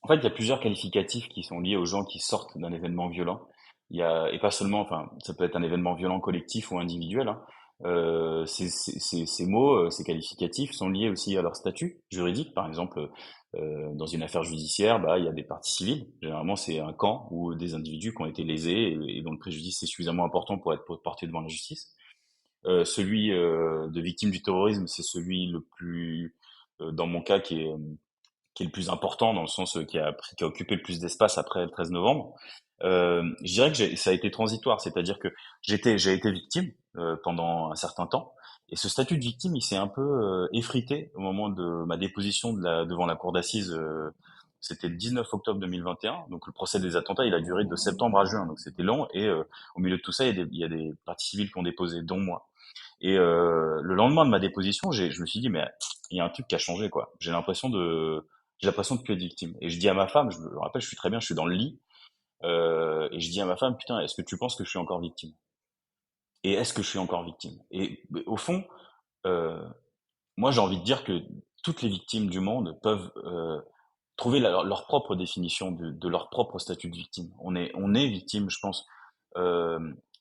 [SPEAKER 1] En fait, il y a plusieurs qualificatifs qui sont liés aux gens qui sortent d'un événement violent. Et pas seulement, enfin, ça peut être un événement violent collectif ou individuel, hein. Ces mots, ces qualificatifs sont liés aussi à leur statut juridique. Par exemple, dans une affaire judiciaire, bah, il y a des parties civiles. Généralement, c'est un camp ou des individus qui ont été lésés et dont le préjudice est suffisamment important pour être porté devant la justice. Celui de victime du terrorisme, c'est celui le plus, dans mon cas, qui est le plus important dans le sens qui a occupé le plus d'espace après le 13 novembre. Je dirais que ça a été transitoire, c'est-à-dire que j'ai été victime pendant un certain temps, et ce statut de victime, il s'est un peu effrité au moment de ma déposition devant la cour d'assises. C'était le 19 octobre 2021, donc le procès des attentats, il a duré de septembre à juin, donc c'était long, et au milieu de tout ça, il y a des parties civiles qui ont déposé, dont moi. Et le lendemain de ma déposition, je me suis dit, mais il y a un truc qui a changé, quoi. J'ai l'impression de plus être victime. Et je dis à ma femme, je me rappelle, je suis très bien, je suis dans le lit, et je dis à ma femme, putain, est-ce que tu penses que je suis encore victime? Et est-ce que je suis encore victime? Et au fond, euh, moi, j'ai envie de dire que toutes les victimes du monde peuvent trouver leur propre définition de leur propre statut de victime. On est victime, je pense, euh,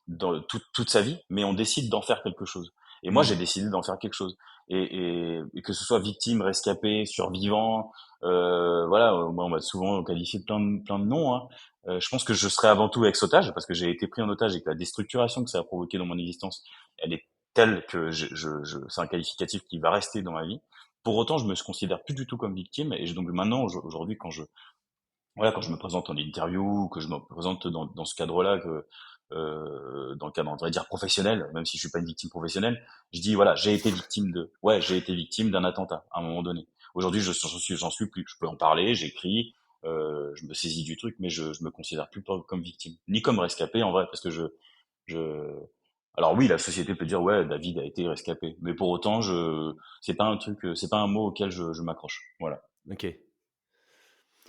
[SPEAKER 1] dans toute sa vie, mais on décide d'en faire quelque chose. Et moi, j'ai
[SPEAKER 2] Hmm.
[SPEAKER 1] décidé d'en faire quelque chose. Et que ce soit victime, rescapé, survivant, voilà, moi, on m'a souvent qualifié de plein de noms, hein. Je pense que je serai avant tout ex-otage, parce que j'ai été pris en otage et que la déstructuration que ça a provoqué dans mon existence, elle est telle que c'est un qualificatif qui va rester dans ma vie. Pour autant, je me considère plus du tout comme victime, et donc maintenant, aujourd'hui, quand je me présente en interview, que je me présente dans ce cadre-là, dans le cadre, on va dire, professionnel, même si je suis pas une victime professionnelle, je dis, voilà, j'ai été victime d'un attentat, à un moment donné. Aujourd'hui, j'en suis plus. Je peux en parler, j'écris, je me saisis du truc, mais je me considère plus comme victime, ni comme rescapé, en vrai, parce que je, alors oui, la société peut dire, ouais, David a été rescapé, mais pour autant, c'est pas un truc, c'est pas un mot auquel je m'accroche. Voilà.
[SPEAKER 2] Ok.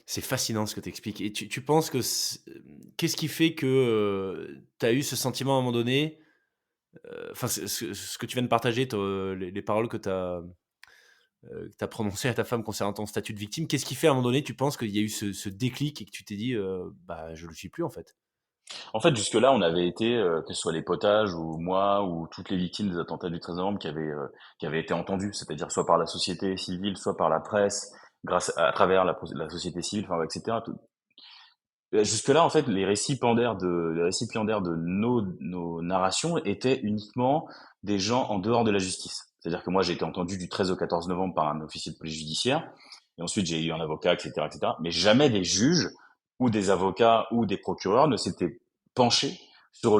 [SPEAKER 2] C'est fascinant ce que tu expliques. Et tu penses que qu'est-ce qui fait que tu as eu ce sentiment à un moment donné, enfin ce que tu viens de partager, les paroles que tu as prononcées à ta femme concernant ton statut de victime, qu'est-ce qui fait à un moment donné, tu penses qu'il y a eu ce déclic et que tu t'es dit, bah je le suis plus en fait?
[SPEAKER 1] En fait, jusque-là, on avait été, que ce soit les potages ou moi ou toutes les victimes des attentats du 13 novembre qui avaient été entendues, c'est-à-dire soit par la société civile, soit par la presse, à travers la société civile, enfin, etc. Jusque-là, en fait, les récipiendaires de nos narrations étaient uniquement des gens en dehors de la justice. C'est-à-dire que moi, j'ai été entendu du 13 au 14 novembre par un officier de police judiciaire, et ensuite j'ai eu un avocat, etc., etc. Mais jamais des juges ou des avocats ou des procureurs ne s'étaient penchés sur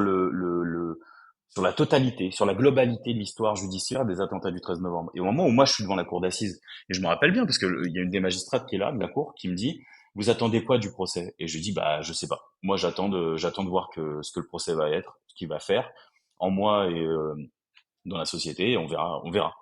[SPEAKER 1] sur la totalité, sur la globalité de l'histoire judiciaire des attentats du 13 novembre. Et au moment où moi je suis devant la cour d'assises, et je me rappelle bien parce que il y a une des magistrates qui est là de la cour qui me dit, vous attendez quoi du procès? Et je dis, bah, je sais pas. Moi, j'attends de voir ce que le procès va être, ce qu'il va faire en moi et dans la société, et on verra.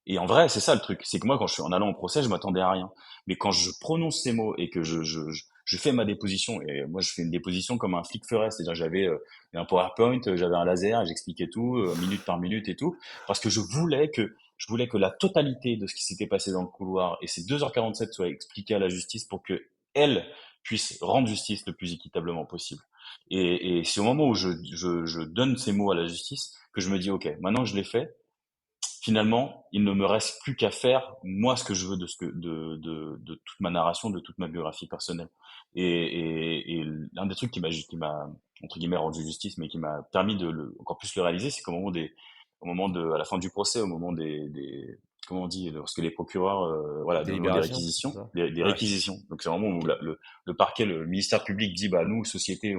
[SPEAKER 1] Et en vrai, c'est ça le truc, c'est que moi, quand je suis en allant au procès, je m'attendais à rien. Mais quand je prononce ces mots et que je fais ma déposition, et moi, je fais une déposition comme un flic ferait, c'est-à-dire j'avais un PowerPoint, j'avais un laser, et j'expliquais tout, minute par minute et tout, parce que je voulais que la totalité de ce qui s'était passé dans le couloir et ces 2h47 soit expliqué à la justice pour que elle puisse rendre justice le plus équitablement possible. Et c'est au moment où je donne ces mots à la justice que je me dis, ok, maintenant que je l'ai fait, finalement, il ne me reste plus qu'à faire moi ce que je veux de toute ma narration, de toute ma biographie personnelle. Et l'un des trucs qui m'a entre guillemets rendu justice, mais qui m'a permis encore plus le réaliser, c'est au moment à la fin du procès, au moment comment on dit, lorsque les procureurs, voilà, donnent des
[SPEAKER 2] Délibération, c'est
[SPEAKER 1] réquisitions,
[SPEAKER 2] ça?
[SPEAKER 1] des
[SPEAKER 2] Ouais.
[SPEAKER 1] réquisitions. Donc c'est vraiment où
[SPEAKER 2] Ok.
[SPEAKER 1] le parquet, le ministère public dit, bah nous, société,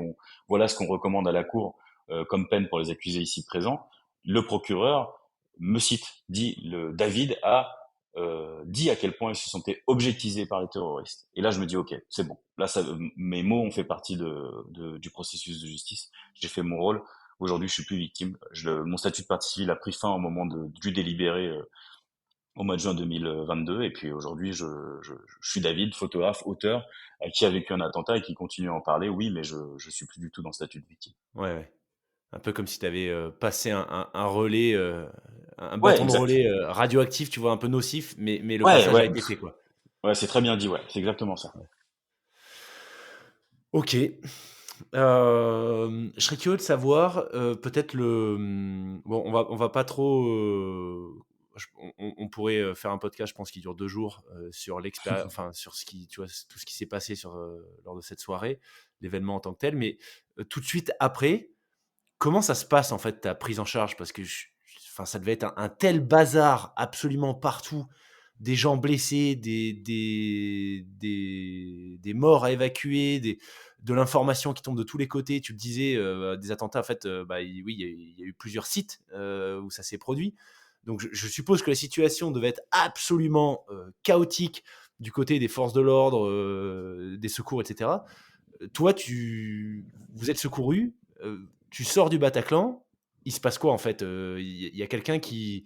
[SPEAKER 1] voilà ce qu'on recommande à la cour comme peine pour les accusés ici présents. Le procureur me cite, dit David a dit à quel point ils se sentaient objectisés par les terroristes. Et là, je me dis, ok, c'est bon. Là, mes mots ont fait partie du processus de justice. J'ai fait mon rôle. Aujourd'hui, je suis plus victime. Mon statut de partie civile a pris fin au moment du délibéré au mois de juin 2022. Et puis aujourd'hui, je suis David, photographe, auteur, qui a vécu un attentat et qui continue à en parler. Oui, mais je suis plus du tout dans le statut de victime.
[SPEAKER 2] Ouais, ouais. Un peu comme si tu avais passé un relais, un
[SPEAKER 1] Ouais,
[SPEAKER 2] bâton de
[SPEAKER 1] exact.
[SPEAKER 2] relais radioactif, tu vois, un peu nocif, mais le
[SPEAKER 1] Ouais,
[SPEAKER 2] passage a
[SPEAKER 1] ouais,
[SPEAKER 2] été fait, quoi.
[SPEAKER 1] ouais, c'est très bien dit. Ouais, c'est exactement ça.
[SPEAKER 2] Ok. Je serais curieux de savoir, peut-être bon, on va pas trop, on pourrait faire un podcast, je pense, qui dure 2 jours, sur l'expérience, enfin, sur ce qui, tu vois, tout ce qui s'est passé lors de cette soirée, l'événement en tant que tel, mais tout de suite après, comment ça se passe, en fait, ta prise en charge? Parce que enfin, ça devait être un tel bazar absolument partout, des gens blessés, des morts à évacuer, de l'information qui tombe de tous les côtés. Tu le disais, des attentats, en fait, bah, oui, il y a eu plusieurs sites où ça s'est produit. Donc, je suppose que la situation devait être absolument chaotique du côté des forces de l'ordre, des secours, etc. Toi, vous êtes secouru, tu sors du Bataclan, il se passe quoi en fait? Il y a quelqu'un qui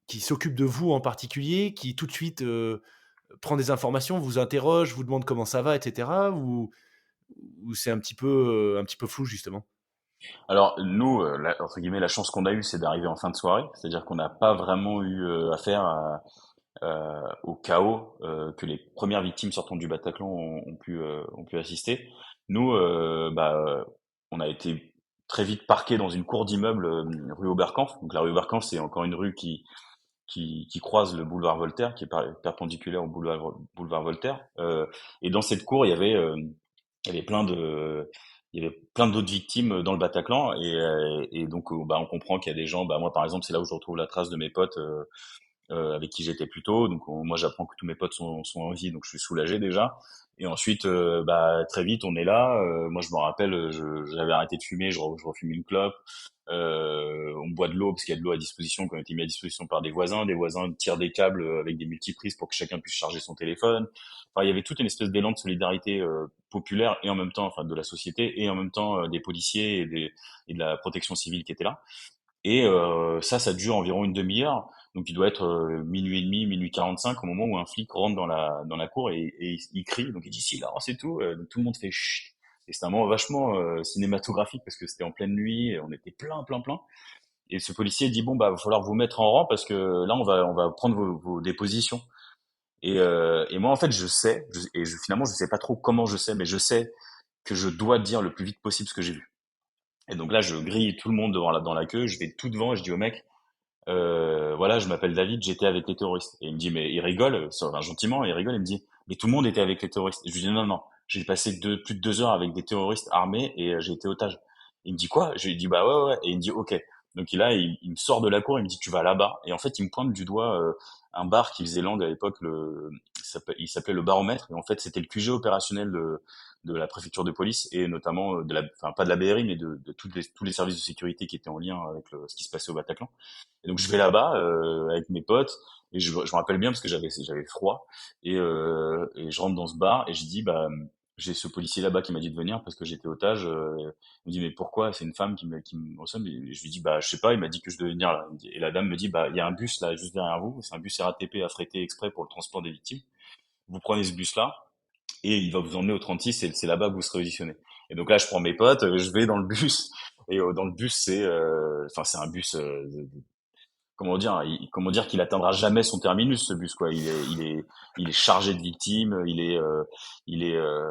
[SPEAKER 2] s'occupe de vous en particulier, qui tout de suite, prend des informations, vous interroge, vous demande comment ça va et cetera? Ou c'est un petit peu flou justement?
[SPEAKER 1] Alors nous, entre guillemets, la chance qu'on a eue, c'est d'arriver en fin de soirée, c'est-à-dire qu'on n'a pas vraiment eu affaire au chaos que les premières victimes sortant du Bataclan ont pu assister. Nous, on a été très vite parqués dans une cour d'immeuble rue Oberkampf. Donc la rue Oberkampf, c'est encore une rue qui croise le boulevard Voltaire, qui est perpendiculaire au boulevard Voltaire. Et dans cette cour, il y avait il y avait plein d'autres victimes dans le Bataclan et donc bah on comprend qu'il y a des gens, bah moi par exemple c'est là où je retrouve la trace de mes potes avec qui j'étais plus tôt. Donc moi j'apprends que tous mes potes sont en vie, donc je suis soulagé déjà. Et ensuite, bah très vite on est là. Moi je me rappelle, j'avais arrêté de fumer, je refume une clope. On boit de l'eau parce qu'il y a de l'eau à disposition qui a été mis à disposition par des voisins. Des voisins tirent des câbles avec des multiprises pour que chacun puisse charger son téléphone. Enfin, il y avait toute une espèce d'élan de solidarité populaire et en même temps, enfin de la société et en même temps des policiers et de la protection civile qui étaient là. Et ça dure environ une demi-heure. Donc il doit être minuit et demi, minuit 45 au moment où un flic rentre dans la cour et il crie. Donc il dit silence et tout. Donc tout le monde fait chut. Et c'était un moment vachement cinématographique parce que c'était en pleine nuit, et on était plein. Et ce policier dit bon bah va falloir vous mettre en rang parce que là on va prendre vos dépositions. Et moi en fait finalement je sais pas trop comment je sais, mais je sais que je dois dire le plus vite possible ce que j'ai vu. Et donc là je grille tout le monde dans la queue, je vais tout devant et je dis au mec voilà, je m'appelle David, j'étais avec les terroristes. Et il me dit, mais il rigole, enfin, gentiment, il rigole, il me dit, mais tout le monde était avec les terroristes. Et je lui dis, non, j'ai passé plus de 2 heures avec des terroristes armés et j'ai été otage. Il me dit quoi? Je lui dis, bah ouais. Et il me dit, ok. Donc il me sort de la cour, il me dit, tu vas là-bas. Et en fait, il me pointe du doigt un bar qui faisait langue à l'époque, il s'appelait le Baromètre. Et en fait, c'était le QG opérationnel de la préfecture de police et notamment enfin pas de la BRI, mais de tous les services de sécurité qui étaient en lien avec ce qui se passait au Bataclan. Et donc je vais là-bas avec mes potes et je me rappelle bien parce que j'avais froid et je rentre dans ce bar et je dis bah j'ai ce policier là-bas qui m'a dit de venir parce que j'étais otage. Il me dit mais pourquoi? C'est une femme qui me ressemble. Et je lui dis bah je sais pas. Il m'a dit que je devais venir là. Et la dame me dit bah il y a un bus là juste derrière vous. C'est un bus RATP affrété exprès pour le transport des victimes. Vous prenez ce bus là et il va vous emmener au 36 et c'est là-bas que vous serez auditionné. Et donc là je prends mes potes, je vais dans le bus et dans le bus enfin c'est un bus comment dire qu'il atteindra jamais son terminus ce bus quoi. Il est chargé de victimes,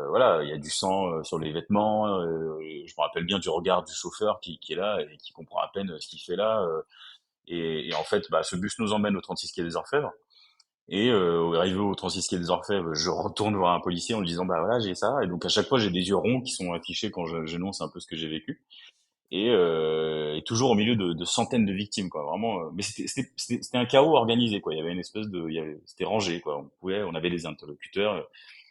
[SPEAKER 1] voilà, il y a du sang sur les vêtements. Je me rappelle bien du regard du chauffeur qui est là et qui comprend à peine ce qu'il fait là. Et en fait, bah, ce bus nous emmène au 36 quai des Orfèvres. Et arrivé au 36 quai des Orfèvres, je retourne voir un policier en lui disant bah voilà j'ai ça. Et donc à chaque fois j'ai des yeux ronds qui sont affichés quand j'énonce un peu ce que j'ai vécu et toujours au milieu de centaines de victimes quoi vraiment mais c'était un chaos organisé quoi il y avait une espèce de c'était rangé quoi on avait des interlocuteurs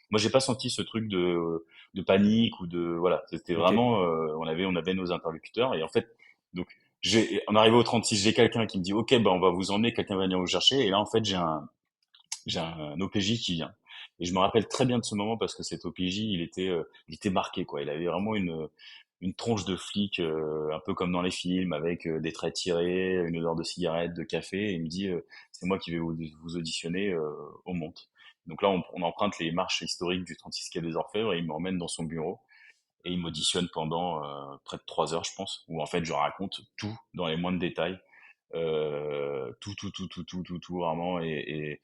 [SPEAKER 1] moi j'ai pas senti ce truc de panique ou de voilà c'était
[SPEAKER 2] Ok.
[SPEAKER 1] vraiment on avait nos interlocuteurs et en fait donc on arrivé au 36 j'ai quelqu'un qui me dit ok ben on va vous emmener quelqu'un va venir vous chercher et là en fait j'ai un OPJ qui vient. Et je me rappelle très bien de ce moment parce que cet OPJ, il était marqué, quoi. Il avait vraiment une tronche de flic, un peu comme dans les films, avec des traits tirés, une odeur de cigarette, de café. Et il me dit, c'est moi qui vais vous auditionner au Monte. Donc là, on emprunte les marches historiques du 36 quai des Orfèvres et il m'emmène dans son bureau et il m'auditionne pendant près de 3 heures, je pense, où en fait je raconte tout dans les moindres détails, tout, vraiment. Et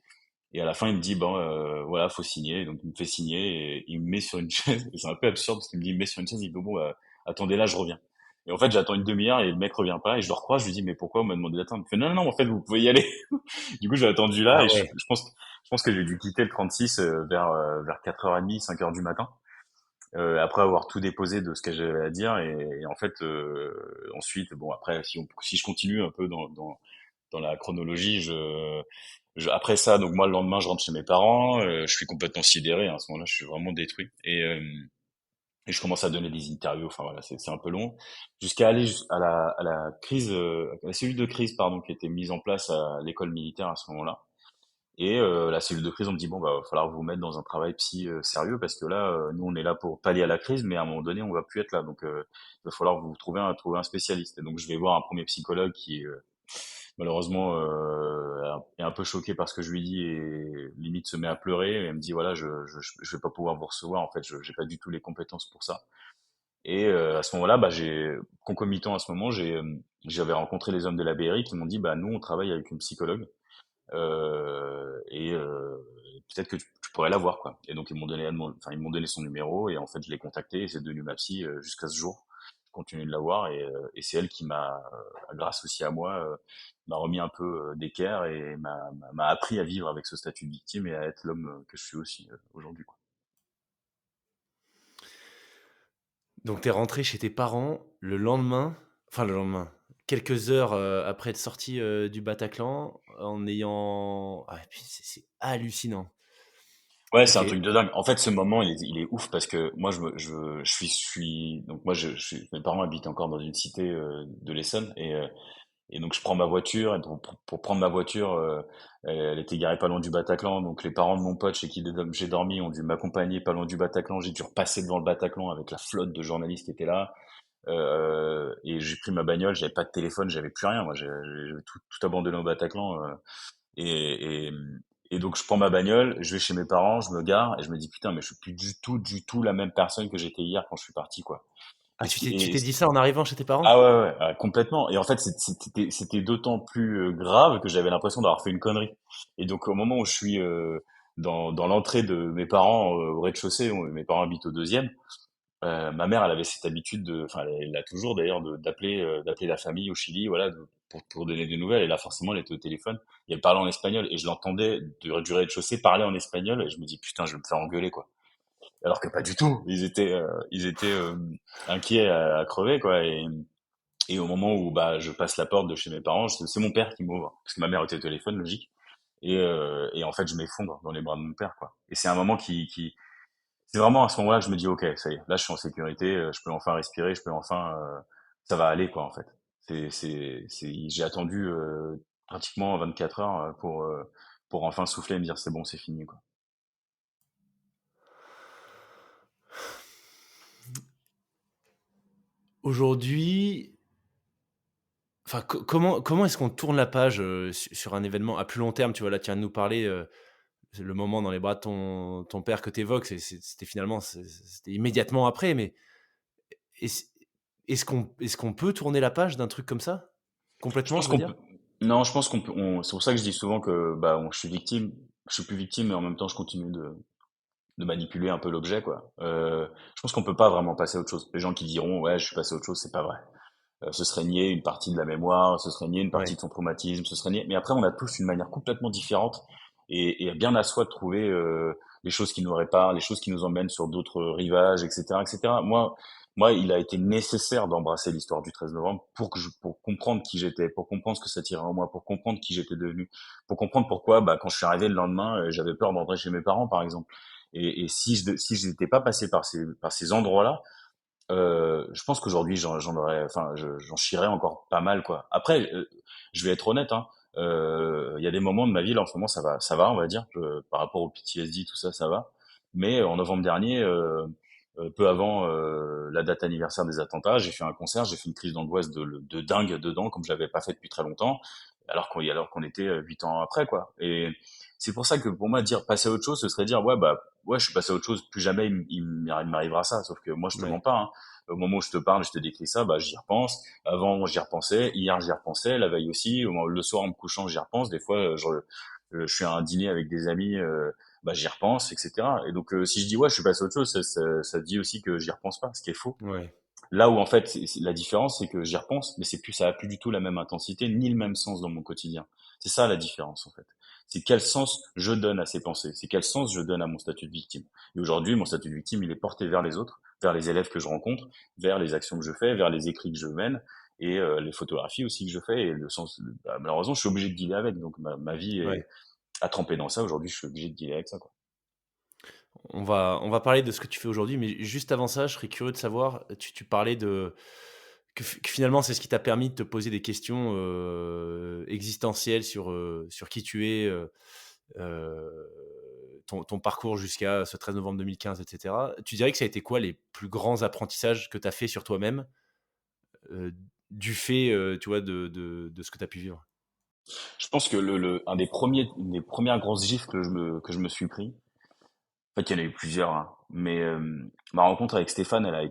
[SPEAKER 1] à la fin, il me dit, bon, voilà, faut signer. Donc, il me fait signer et il me met sur une chaise. Et c'est un peu absurde parce qu'il me dit, il me met sur une chaise, il dit, bon, attendez là, je reviens. Et en fait, j'attends une demi-heure et le mec revient pas. Et je le recrois, je lui dis, mais pourquoi on m'a demandé d'attendre? Il me fait, non, non, non, en fait, vous pouvez y aller. Du coup, j'ai attendu là
[SPEAKER 2] Ah
[SPEAKER 1] et
[SPEAKER 2] ouais.
[SPEAKER 1] je pense que j'ai dû quitter le 36 vers 4h30, 5 heures du matin. Après avoir tout déposé de ce que j'avais à dire et en fait ensuite bon après si je continue un peu dans la chronologie après ça donc moi le lendemain je rentre chez mes parents je suis complètement sidéré hein, à ce moment-là je suis vraiment détruit et je commence à donner des interviews enfin voilà c'est un peu long jusqu'à aller à la crise à la cellule de crise pardon qui était mise en place à l'école militaire à ce moment-là et la cellule de crise, on me dit bon bah va falloir vous mettre dans un travail psy sérieux parce que là nous on est là pour pallier à la crise mais à un moment donné on va plus être là donc il va falloir vous trouver un spécialiste. Et donc je vais voir un premier psychologue qui malheureusement est un peu choqué par ce que je lui dis et limite se met à pleurer et elle me dit voilà je vais pas pouvoir vous recevoir en fait j'ai pas du tout les compétences pour ça. Et à ce moment-là bah j'ai concomitant à ce moment j'avais rencontré les hommes de la BRI qui m'ont dit bah nous on travaille avec une psychologue et peut-être que tu pourrais l'avoir quoi. Et donc ils m'ont donné son numéro et en fait je l'ai contacté et c'est devenu ma psy jusqu'à ce jour. Je continue de l'avoir et c'est elle qui m'a, grâce aussi à moi, m'a remis un peu d'équerre et m'a appris à vivre avec ce statut de victime et à être l'homme que je suis aussi aujourd'hui quoi.
[SPEAKER 2] Donc, t'es rentré chez tes parents le lendemain, enfin le lendemain, quelques heures après être sorti du Bataclan, en ayant. Ah, et puis c'est hallucinant.
[SPEAKER 1] Ouais, c'est
[SPEAKER 2] Ok.
[SPEAKER 1] un truc de dingue. En fait, ce moment, il est ouf parce que moi, donc moi, mes parents habitent encore dans une cité de l'Essonne et donc je prends ma voiture et pour prendre ma voiture, elle était garée pas loin du Bataclan. Donc les parents de mon pote chez qui j'ai dormi ont dû m'accompagner pas loin du Bataclan. J'ai dû repasser devant le Bataclan avec la flotte de journalistes qui étaient là. Et j'ai pris ma bagnole, j'avais pas de téléphone, j'avais plus rien. Moi, j'avais tout abandonné au Bataclan. Et, et, et donc je prends ma bagnole, je vais chez mes parents, je me gare et je me dis putain mais je suis plus du tout la même personne que j'étais hier quand je suis parti quoi.
[SPEAKER 2] Ah, tu
[SPEAKER 1] Et
[SPEAKER 2] t'es dit ça en arrivant chez tes parents?
[SPEAKER 1] ah complètement. Et en fait c'était d'autant plus grave que j'avais l'impression d'avoir fait une connerie. Et donc au moment où je suis dans l'entrée de mes parents au rez-de-chaussée, mes parents habitent au deuxième. Ma mère, elle avait cette habitude enfin, elle l'a toujours d'ailleurs, d'appeler la famille au Chili, voilà, pour donner des nouvelles. Et là, forcément, elle était au téléphone. Et elle parlait en espagnol et je l'entendais du rez-de-chaussée parler en espagnol et je me dis putain, je vais me faire engueuler quoi. Alors que pas du tout. Ils étaient inquiets à crever quoi. Et au moment où bah je passe la porte de chez mes parents, c'est mon père qui m'ouvre parce que ma mère était au téléphone, logique. Et en fait, je m'effondre dans les bras de mon père quoi. Et c'est un moment qui c'est vraiment à ce moment-là que je me dis, ok, ça y est, là je suis en sécurité, je peux enfin respirer, je peux enfin, ça va aller quoi en fait. J'ai attendu pratiquement 24 heures pour enfin souffler et me dire c'est bon, c'est fini quoi.
[SPEAKER 2] Aujourd'hui, enfin, comment est-ce qu'on tourne la page sur un événement à plus long terme? Tu vois, là, tu viens de nous parler, le moment dans les bras de ton père que tu évoques, c'était finalement, c'était immédiatement après, mais est-ce est-ce qu'on peut tourner la page d'un truc comme ça?
[SPEAKER 1] Je
[SPEAKER 2] Complètement,
[SPEAKER 1] pense
[SPEAKER 2] je veux
[SPEAKER 1] qu'on peut,
[SPEAKER 2] dire?
[SPEAKER 1] non, je pense qu'on peut, c'est pour ça que je dis souvent que bah je suis victime, je suis plus victime, mais en même temps je continue de manipuler un peu l'objet quoi. Je pense qu'on peut pas vraiment passer à autre chose. Les gens qui diront ouais je suis passé à autre chose, c'est pas vrai. Ce serait nier une partie de la mémoire, ce serait nier une partie
[SPEAKER 2] Ouais.
[SPEAKER 1] de son traumatisme, ce serait nier. Mais après, on a tous une manière complètement différente et bien à soi de trouver les choses qui nous réparent, les choses qui nous emmènent sur d'autres rivages, etc., etc. Moi, il a été nécessaire d'embrasser l'histoire du 13 novembre pour comprendre qui j'étais, pour comprendre ce que ça tirait en moi, pour comprendre qui j'étais devenu, pour comprendre pourquoi, bah, quand je suis arrivé le lendemain, j'avais peur d'entrer chez mes parents, par exemple. Et si je n'étais pas passé par ces endroits-là, je pense qu'aujourd'hui j'en aurais, enfin j'en chierais encore pas mal quoi. Après, je vais être honnête, hein, Il y a des moments de ma vie là en ce moment ça va on va dire par rapport au PTSD tout ça ça va. Mais en novembre dernier, peu avant la date anniversaire des attentats, j'ai fait un concert, j'ai fait une crise d'angoisse de dingue dedans comme je l'avais pas fait depuis très longtemps, alors qu'on était 8 ans après quoi. Et c'est pour ça que pour moi dire passer à autre chose, ce serait dire ouais bah ouais je suis passé à autre chose, plus jamais il m'arrivera ça. Sauf que moi je te mens
[SPEAKER 2] Ouais.
[SPEAKER 1] pas. Hein. Au moment où je te parle, je te décris ça, bah j'y repense. Avant j'y repensais, hier j'y repensais, la veille aussi. Le soir en me couchant j'y repense. Des fois je suis à un dîner avec des amis. Bah, j'y repense, etc. Et donc, si je dis ouais, je suis passé à autre chose, ça dit aussi que j'y repense pas, ce qui est faux.
[SPEAKER 2] Ouais.
[SPEAKER 1] Là où en fait, la différence, c'est que j'y repense, mais ça a plus du tout la même intensité ni le même sens dans mon quotidien. C'est ça la différence en fait. C'est quel sens je donne à ces pensées, c'est quel sens je donne à mon statut de victime. Et aujourd'hui, mon statut de victime, il est porté vers les autres, vers les élèves que je rencontre, vers les actions que je fais, vers les écrits que je mène et les photographies aussi que je fais. Et le sens, bah, malheureusement, je suis obligé de dealer avec. Donc ma vie est
[SPEAKER 2] Ouais.
[SPEAKER 1] à tremper dans ça. Aujourd'hui, je suis obligé de dealer avec ça, quoi.
[SPEAKER 2] On va parler de ce que tu fais aujourd'hui, mais juste avant ça, je serais curieux de savoir, tu parlais que finalement, c'est ce qui t'a permis de te poser des questions, existentielles sur qui tu es, ton parcours jusqu'à ce 13 novembre 2015 et cetera. Tu dirais que ça a été quoi les plus grands apprentissages que tu as fait sur toi-même, du fait, tu vois, de ce que tu as pu vivre?
[SPEAKER 1] Je pense que une des premières grosses gifles que je me suis pris, en fait, il y en a eu plusieurs, hein, mais ma rencontre avec Stéphane, elle a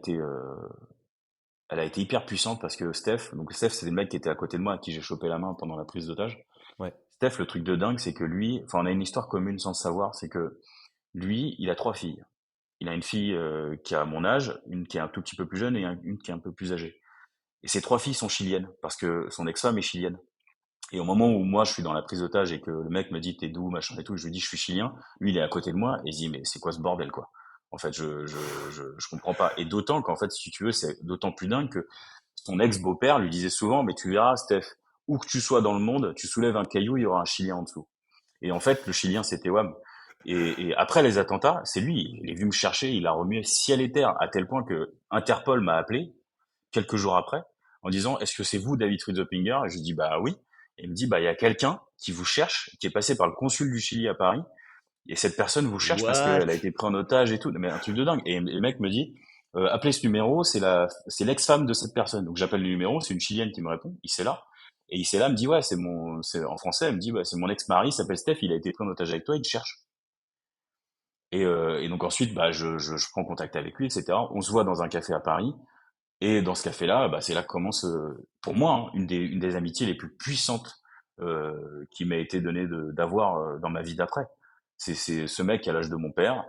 [SPEAKER 1] été hyper puissante parce que Steph, c'est le mec qui était à côté de moi, à qui j'ai chopé la main pendant la prise d'otage.
[SPEAKER 2] Ouais.
[SPEAKER 1] Steph, le truc de dingue, c'est que lui, enfin, on a une histoire commune sans le savoir, c'est que lui, il a 3 filles. Il a une fille qui a mon âge, une qui est un tout petit peu plus jeune et une qui est un peu plus âgée. Et ces 3 filles sont chiliennes parce que son ex-femme est chilienne. Et au moment où moi je suis dans la prise d'otage et que le mec me dit t'es d'où machin et tout, je lui dis je suis chilien. Lui il est à côté de moi et il se dit mais c'est quoi ce bordel quoi. En fait je comprends pas. Et d'autant qu'en fait si tu veux c'est d'autant plus dingue que son ex beau-père lui disait souvent mais tu verras Steph, où que tu sois dans le monde, tu soulèves un caillou il y aura un Chilien en dessous. Et en fait le Chilien c'était Wam. Et après les attentats c'est lui, il est venu me chercher, il a remué ciel et terre à tel point que Interpol m'a appelé quelques jours après, en disant est-ce que c'est vous David Ritzopinger? Et je lui dis bah oui. Et il me dit bah il y a quelqu'un qui vous cherche, qui est passé par le consul du Chili à Paris, et cette personne vous cherche parce qu'elle a
[SPEAKER 2] What?
[SPEAKER 1] été prise en otage et tout. Mais un truc de dingue. Et le mec me dit appelez ce numéro, c'est l'ex-femme de cette personne. Donc j'appelle le numéro, c'est une Chilienne qui me répond, il sait là. Et il sait là, me dit ouais c'est en français, elle me dit ouais c'est mon ex-mari, il s'appelle Steph, il a été pris en otage avec toi, il te cherche. Et donc ensuite bah je prends contact avec lui, etc. On se voit dans un café à Paris. Et dans ce café-là, bah, c'est là que commence, pour moi, hein, une des amitiés les plus puissantes qui m'a été donnée d'avoir dans ma vie d'après. C'est ce mec à l'âge de mon père,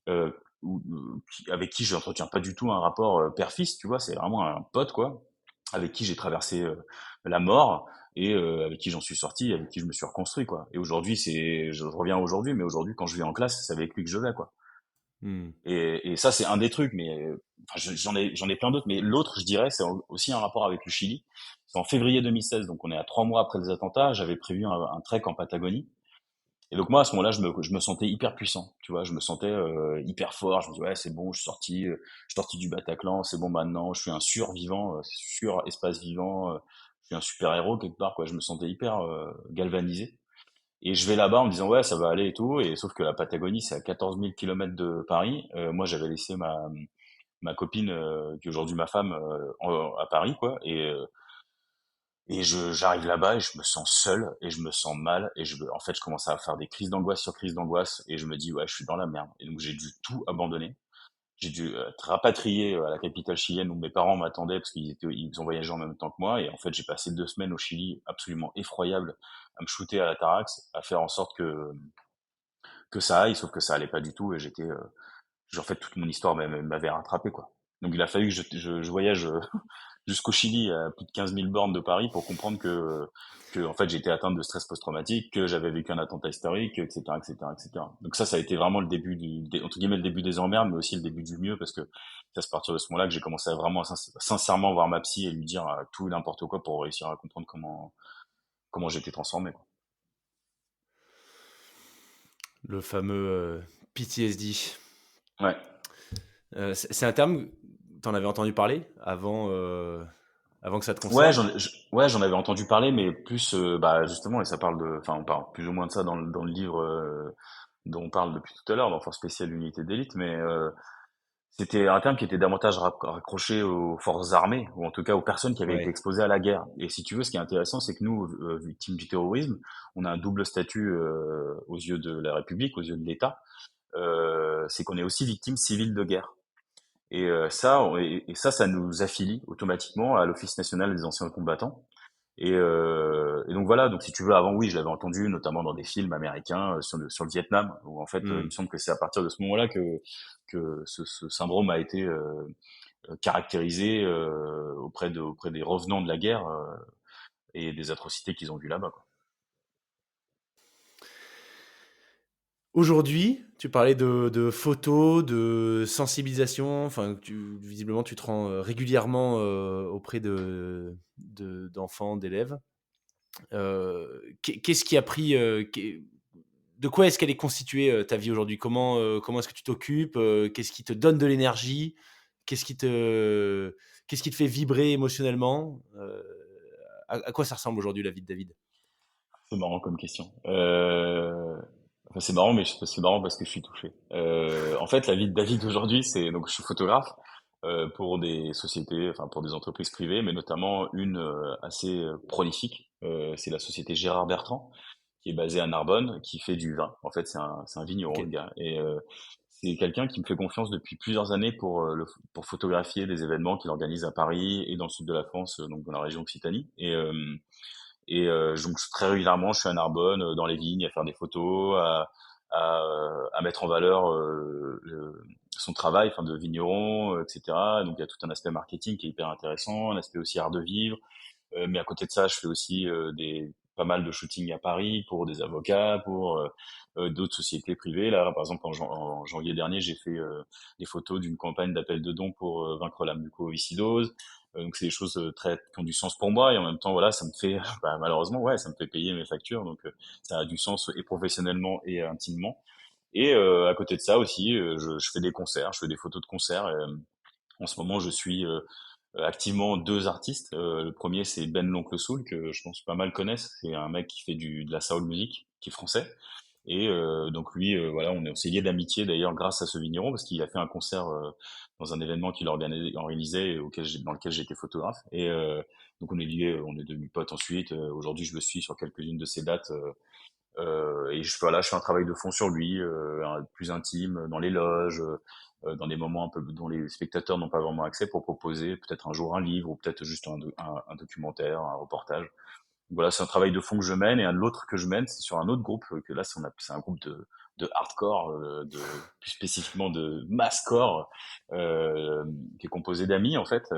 [SPEAKER 1] euh, avec qui je n'entretiens pas du tout un rapport père-fils, tu vois, c'est vraiment un pote, quoi, avec qui j'ai traversé la mort et avec qui j'en suis sorti, avec qui je me suis reconstruit, quoi. Et aujourd'hui, je reviens aujourd'hui, mais aujourd'hui, quand je vais en classe, c'est avec lui que je vais, quoi.
[SPEAKER 2] Mmh.
[SPEAKER 1] Et ça, c'est un des trucs, mais enfin, j'en ai plein d'autres. Mais l'autre, je dirais, c'est aussi un rapport avec le Chili. C'est en février 2016, donc on est à 3 mois après les attentats. J'avais prévu un trek en Patagonie. Et donc moi, à ce moment-là, je me sentais hyper puissant. Tu vois, je me sentais hyper fort. Je me dis ouais, c'est bon, je suis sorti du Bataclan, c'est bon maintenant. Je suis un survivant, sur espace vivant. Je suis un super héros quelque part, quoi. Je me sentais hyper galvanisé. Et je vais là-bas en me disant ouais ça va aller et tout, et sauf que la Patagonie c'est à 14 000 kilomètres de Paris. Moi j'avais laissé ma copine qui est aujourd'hui ma femme à Paris quoi, et j'arrive là-bas et je me sens seul et je me sens mal et en fait je commence à faire des crises d'angoisse sur crises d'angoisse et je me dis ouais je suis dans la merde, et donc j'ai dû tout abandonner. J'ai dû être rapatrié à la capitale chilienne où mes parents m'attendaient parce ils ont voyagé en même temps que moi. Et en fait, j'ai passé 2 semaines au Chili absolument effroyables à me shooter à la Tarax, à faire en sorte que ça aille, sauf que ça allait pas du tout et en fait, toute mon histoire m'avait rattrapé, quoi. Donc il a fallu que je voyage jusqu'au Chili à plus de 15 000 bornes de Paris pour comprendre que en fait j'étais atteint de stress post-traumatique, que j'avais vécu un attentat historique, etc., etc., etc. Donc ça a été vraiment le début entre guillemets le début des emmerdes, mais aussi le début du mieux parce que c'est à partir de ce moment-là que j'ai commencé à vraiment sincèrement voir ma psy et lui dire tout et n'importe quoi pour réussir à comprendre comment j'étais transformé, quoi.
[SPEAKER 2] Le fameux, PTSD.
[SPEAKER 1] Ouais.
[SPEAKER 2] C'est un terme, tu en avais entendu parler avant, avant que ça te
[SPEAKER 1] Ouais,
[SPEAKER 2] concerne?
[SPEAKER 1] ouais, j'en avais entendu parler, mais plus, bah, justement, et ça parle enfin, on parle plus ou moins de ça dans le livre dont on parle depuis tout à l'heure, dans Force spéciale unité d'élite, mais c'était un terme qui était davantage raccroché aux forces armées, ou en tout cas aux personnes qui avaient été
[SPEAKER 2] Ouais.
[SPEAKER 1] exposées à la guerre. Et si tu veux, ce qui est intéressant, c'est que nous, victimes du terrorisme, on a un double statut aux yeux de la République, aux yeux de l'État. C'est qu'on est aussi victime civile de guerre. Et ça nous affilie automatiquement à l'Office national des anciens combattants. Et donc voilà, donc si tu veux, avant, oui, je l'avais entendu, notamment dans des films américains sur le Vietnam, où en fait, il me
[SPEAKER 2] Hmm.
[SPEAKER 1] semble que c'est à partir de ce moment-là que ce syndrome a été caractérisé auprès des revenants de la guerre et des atrocités qu'ils ont vues là-bas, quoi.
[SPEAKER 2] Aujourd'hui, tu parlais de photos, de sensibilisation, enfin, visiblement, tu te rends régulièrement auprès d'enfants, d'élèves. Qu'est-ce qui a pris, de quoi est-ce qu'elle est constituée ta vie aujourd'hui? Comment est-ce que tu t'occupes? Qu'est-ce qui te donne de l'énergie? Qu'est-ce qui te, qu'est-ce qui te fait vibrer émotionnellement? À quoi ça ressemble aujourd'hui la vie de David?
[SPEAKER 1] C'est marrant comme question. Enfin, c'est marrant, mais c'est marrant parce que je suis touché. En fait, la vie de David aujourd'hui, c'est donc je suis photographe pour des sociétés, enfin pour des entreprises privées, mais notamment une assez prolifique. C'est la société Gérard Bertrand, qui est basée à Narbonne, qui fait du vin. En fait, c'est un vigneron,
[SPEAKER 2] Ok.
[SPEAKER 1] le gars, et c'est quelqu'un qui me fait confiance depuis plusieurs années pour photographier des événements qu'il organise à Paris et dans le sud de la France, donc dans la région Occitanie. Donc très régulièrement, je suis à Narbonne, dans les vignes, à faire des photos, à mettre en valeur son travail, enfin de vigneron, etc. Donc il y a tout un aspect marketing qui est hyper intéressant, un aspect aussi art de vivre. Mais à côté de ça, je fais aussi pas mal de shooting à Paris pour des avocats, pour d'autres sociétés privées. Là, par exemple, en janvier dernier, j'ai fait des photos d'une campagne d'appel de dons pour vaincre la mucoviscidose. Donc c'est des choses qui ont du sens pour moi et en même temps, voilà, ça me fait, bah, malheureusement, ouais, ça me fait payer mes factures. Donc ça a du sens et professionnellement et intimement. Et à côté de ça aussi, je fais des concerts, je fais des photos de concerts. En ce moment, je suis activement deux artistes. Le premier, c'est Ben l'Oncle Soul, que je pense pas mal connaissent. C'est un mec qui fait de la soul music, qui est français. Et donc lui, voilà, on s'est liés d'amitié d'ailleurs grâce à ce vigneron, parce qu'il a fait un concert dans un événement qu'il organisait et dans lequel j'étais photographe. Et donc on est liés, on est devenus potes ensuite. Aujourd'hui, je le suis sur quelques-unes de ses dates. Et voilà, je fais un travail de fond sur lui, plus intime, dans les loges, dans des moments un peu dont les spectateurs n'ont pas vraiment accès pour proposer peut-être un jour un livre ou peut-être juste un documentaire, un reportage. Voilà, c'est un travail de fond que je mène et un autre que je mène, c'est sur un autre groupe que là, c'est un groupe de hardcore, plus spécifiquement de masscore, qui est composé d'amis en fait.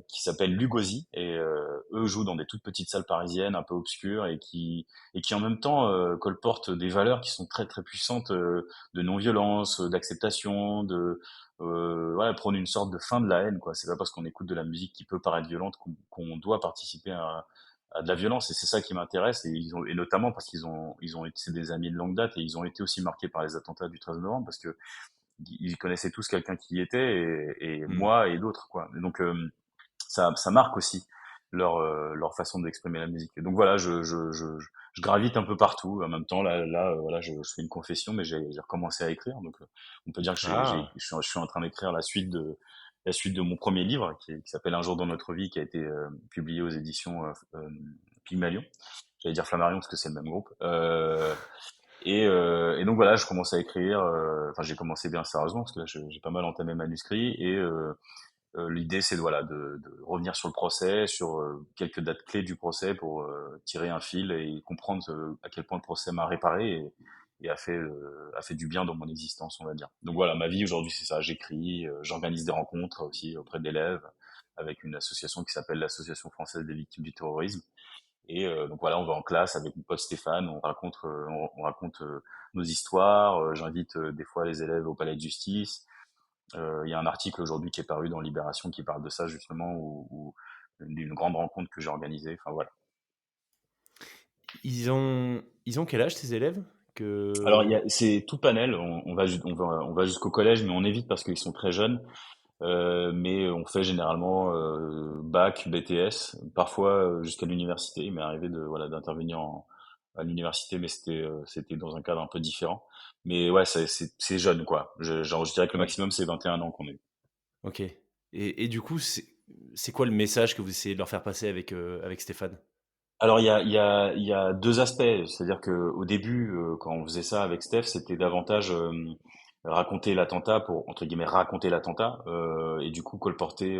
[SPEAKER 1] Qui s'appelle Lugosi et eux jouent dans des toutes petites salles parisiennes un peu obscures et qui en même temps colportent des valeurs qui sont très très puissantes de non-violence, d'acceptation, voilà, prônent une sorte de fin de la haine quoi. C'est pas parce qu'on écoute de la musique qui peut paraître violente qu'on doit participer à de la violence et c'est ça qui m'intéresse et notamment parce qu'ils ont été c'est des amis de longue date et ils ont été aussi marqués par les attentats du 13 novembre parce que ils connaissaient tous quelqu'un qui y était et
[SPEAKER 2] Hmm.
[SPEAKER 1] moi et d'autres quoi. Et donc ça marque aussi leur façon d'exprimer la musique. Et donc voilà, je gravite un peu partout. En même temps, voilà, je fais une confession, mais j'ai recommencé à écrire. Donc, on peut dire que
[SPEAKER 2] Ah,
[SPEAKER 1] je suis en train d'écrire la suite de mon premier livre, qui s'appelle Un jour dans notre vie, qui a été publié aux éditions Pygmalion. J'allais dire Flammarion parce que c'est le même groupe. Et donc voilà, je commence à écrire. Enfin, j'ai commencé bien sérieusement parce que là, j'ai pas mal entamé manuscrit et l'idée, c'est de revenir sur le procès, sur quelques dates clés du procès pour tirer un fil et comprendre à quel point le procès m'a réparé et a fait du bien dans mon existence, on va dire. Donc voilà, ma vie aujourd'hui, c'est ça. J'écris, j'organise des rencontres aussi auprès d'élèves avec une association qui s'appelle l'Association française des victimes du terrorisme. Et donc voilà, on va en classe avec mon pote Stéphane, on raconte nos histoires. J'invite des fois les élèves au palais de justice. Il y a un article aujourd'hui qui est paru dans Libération qui parle de ça justement, d'une grande rencontre que j'ai organisée. Enfin voilà.
[SPEAKER 2] ils ont quel âge ces élèves
[SPEAKER 1] Alors
[SPEAKER 2] que...
[SPEAKER 1] c'est tout panel. On va jusqu'au collège, mais on évite parce qu'ils sont très jeunes. mais on fait généralement bac, BTS, parfois jusqu'à l'université. Il m'est arrivé de voilà d'intervenir à l'université, mais c'était dans un cadre un peu différent. Mais ouais, c'est jeune quoi. Genre, je dirais que le
[SPEAKER 2] Ouais.
[SPEAKER 1] maximum c'est 21 ans qu'on est.
[SPEAKER 2] Ok. Et du coup, c'est quoi le message que vous essayez de leur faire passer avec Stéphane?
[SPEAKER 1] Alors il y a deux aspects, c'est-à-dire que au début, quand on faisait ça avec Steph, c'était davantage raconter l'attentat pour entre guillemets raconter l'attentat et du coup colporter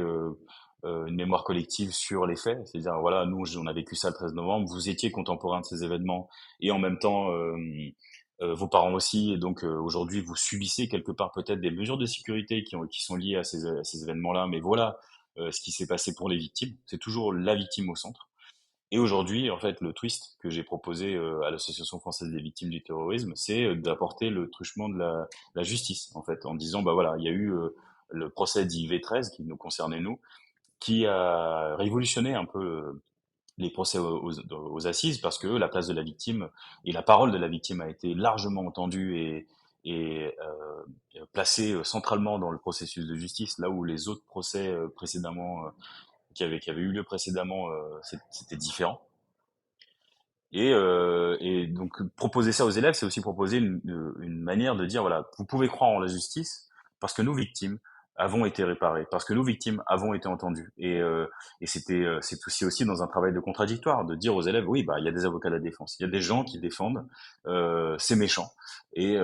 [SPEAKER 1] une mémoire collective sur les faits, c'est-à-dire voilà nous on a vécu ça le 13 novembre, vous étiez contemporain de ces événements et en même temps vos parents aussi et donc aujourd'hui vous subissez quelque part peut-être des mesures de sécurité qui sont liées à ces événements-là, mais voilà ce qui s'est passé pour les victimes, c'est toujours la victime au centre. Et aujourd'hui, en fait, le twist que j'ai proposé à l'Association française des victimes du terrorisme, c'est d'apporter le truchement de la justice, en fait, en disant, bah voilà, il y a eu le procès d'IV13 qui nous concernait nous, qui a révolutionné un peu les procès aux assises, parce que la place de la victime et la parole de la victime a été largement entendue et placée centralement dans le processus de justice, là où les autres procès précédemment qui avaient eu lieu précédemment, c'était différent. Et donc proposer ça aux élèves, c'est aussi proposer une manière de dire voilà, vous pouvez croire en la justice parce que nous victimes avons été réparées, parce que nous victimes avons été entendues. Et c'est aussi dans un travail de contradictoire de dire aux élèves oui bah il y a des avocats de la défense, il y a des gens qui défendent ces méchants et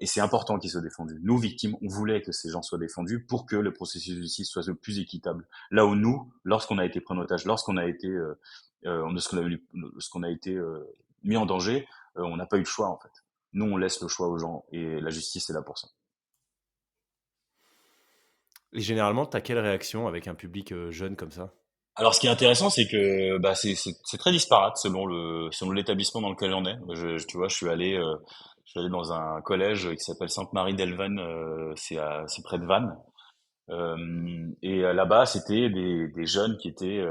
[SPEAKER 1] c'est important qu'ils soient défendus. Nous victimes, on voulait que ces gens soient défendus pour que le processus de justice soit le plus équitable. Là où nous, lorsqu'on a été pris en otage, lorsqu'on a été ce qu'on a été mis en danger, on n'a pas eu le choix en fait. Nous, on laisse le choix aux gens et la justice est là pour ça.
[SPEAKER 2] Et généralement, t'as quelle réaction avec un public jeune comme ça?
[SPEAKER 1] Alors, ce qui est intéressant, c'est que bah, c'est très disparate selon l'établissement dans lequel on est. Tu vois, je suis allé dans un collège qui s'appelle Sainte-Marie d'Elven, c'est près de Vannes. Là-bas, c'était des jeunes qui étaient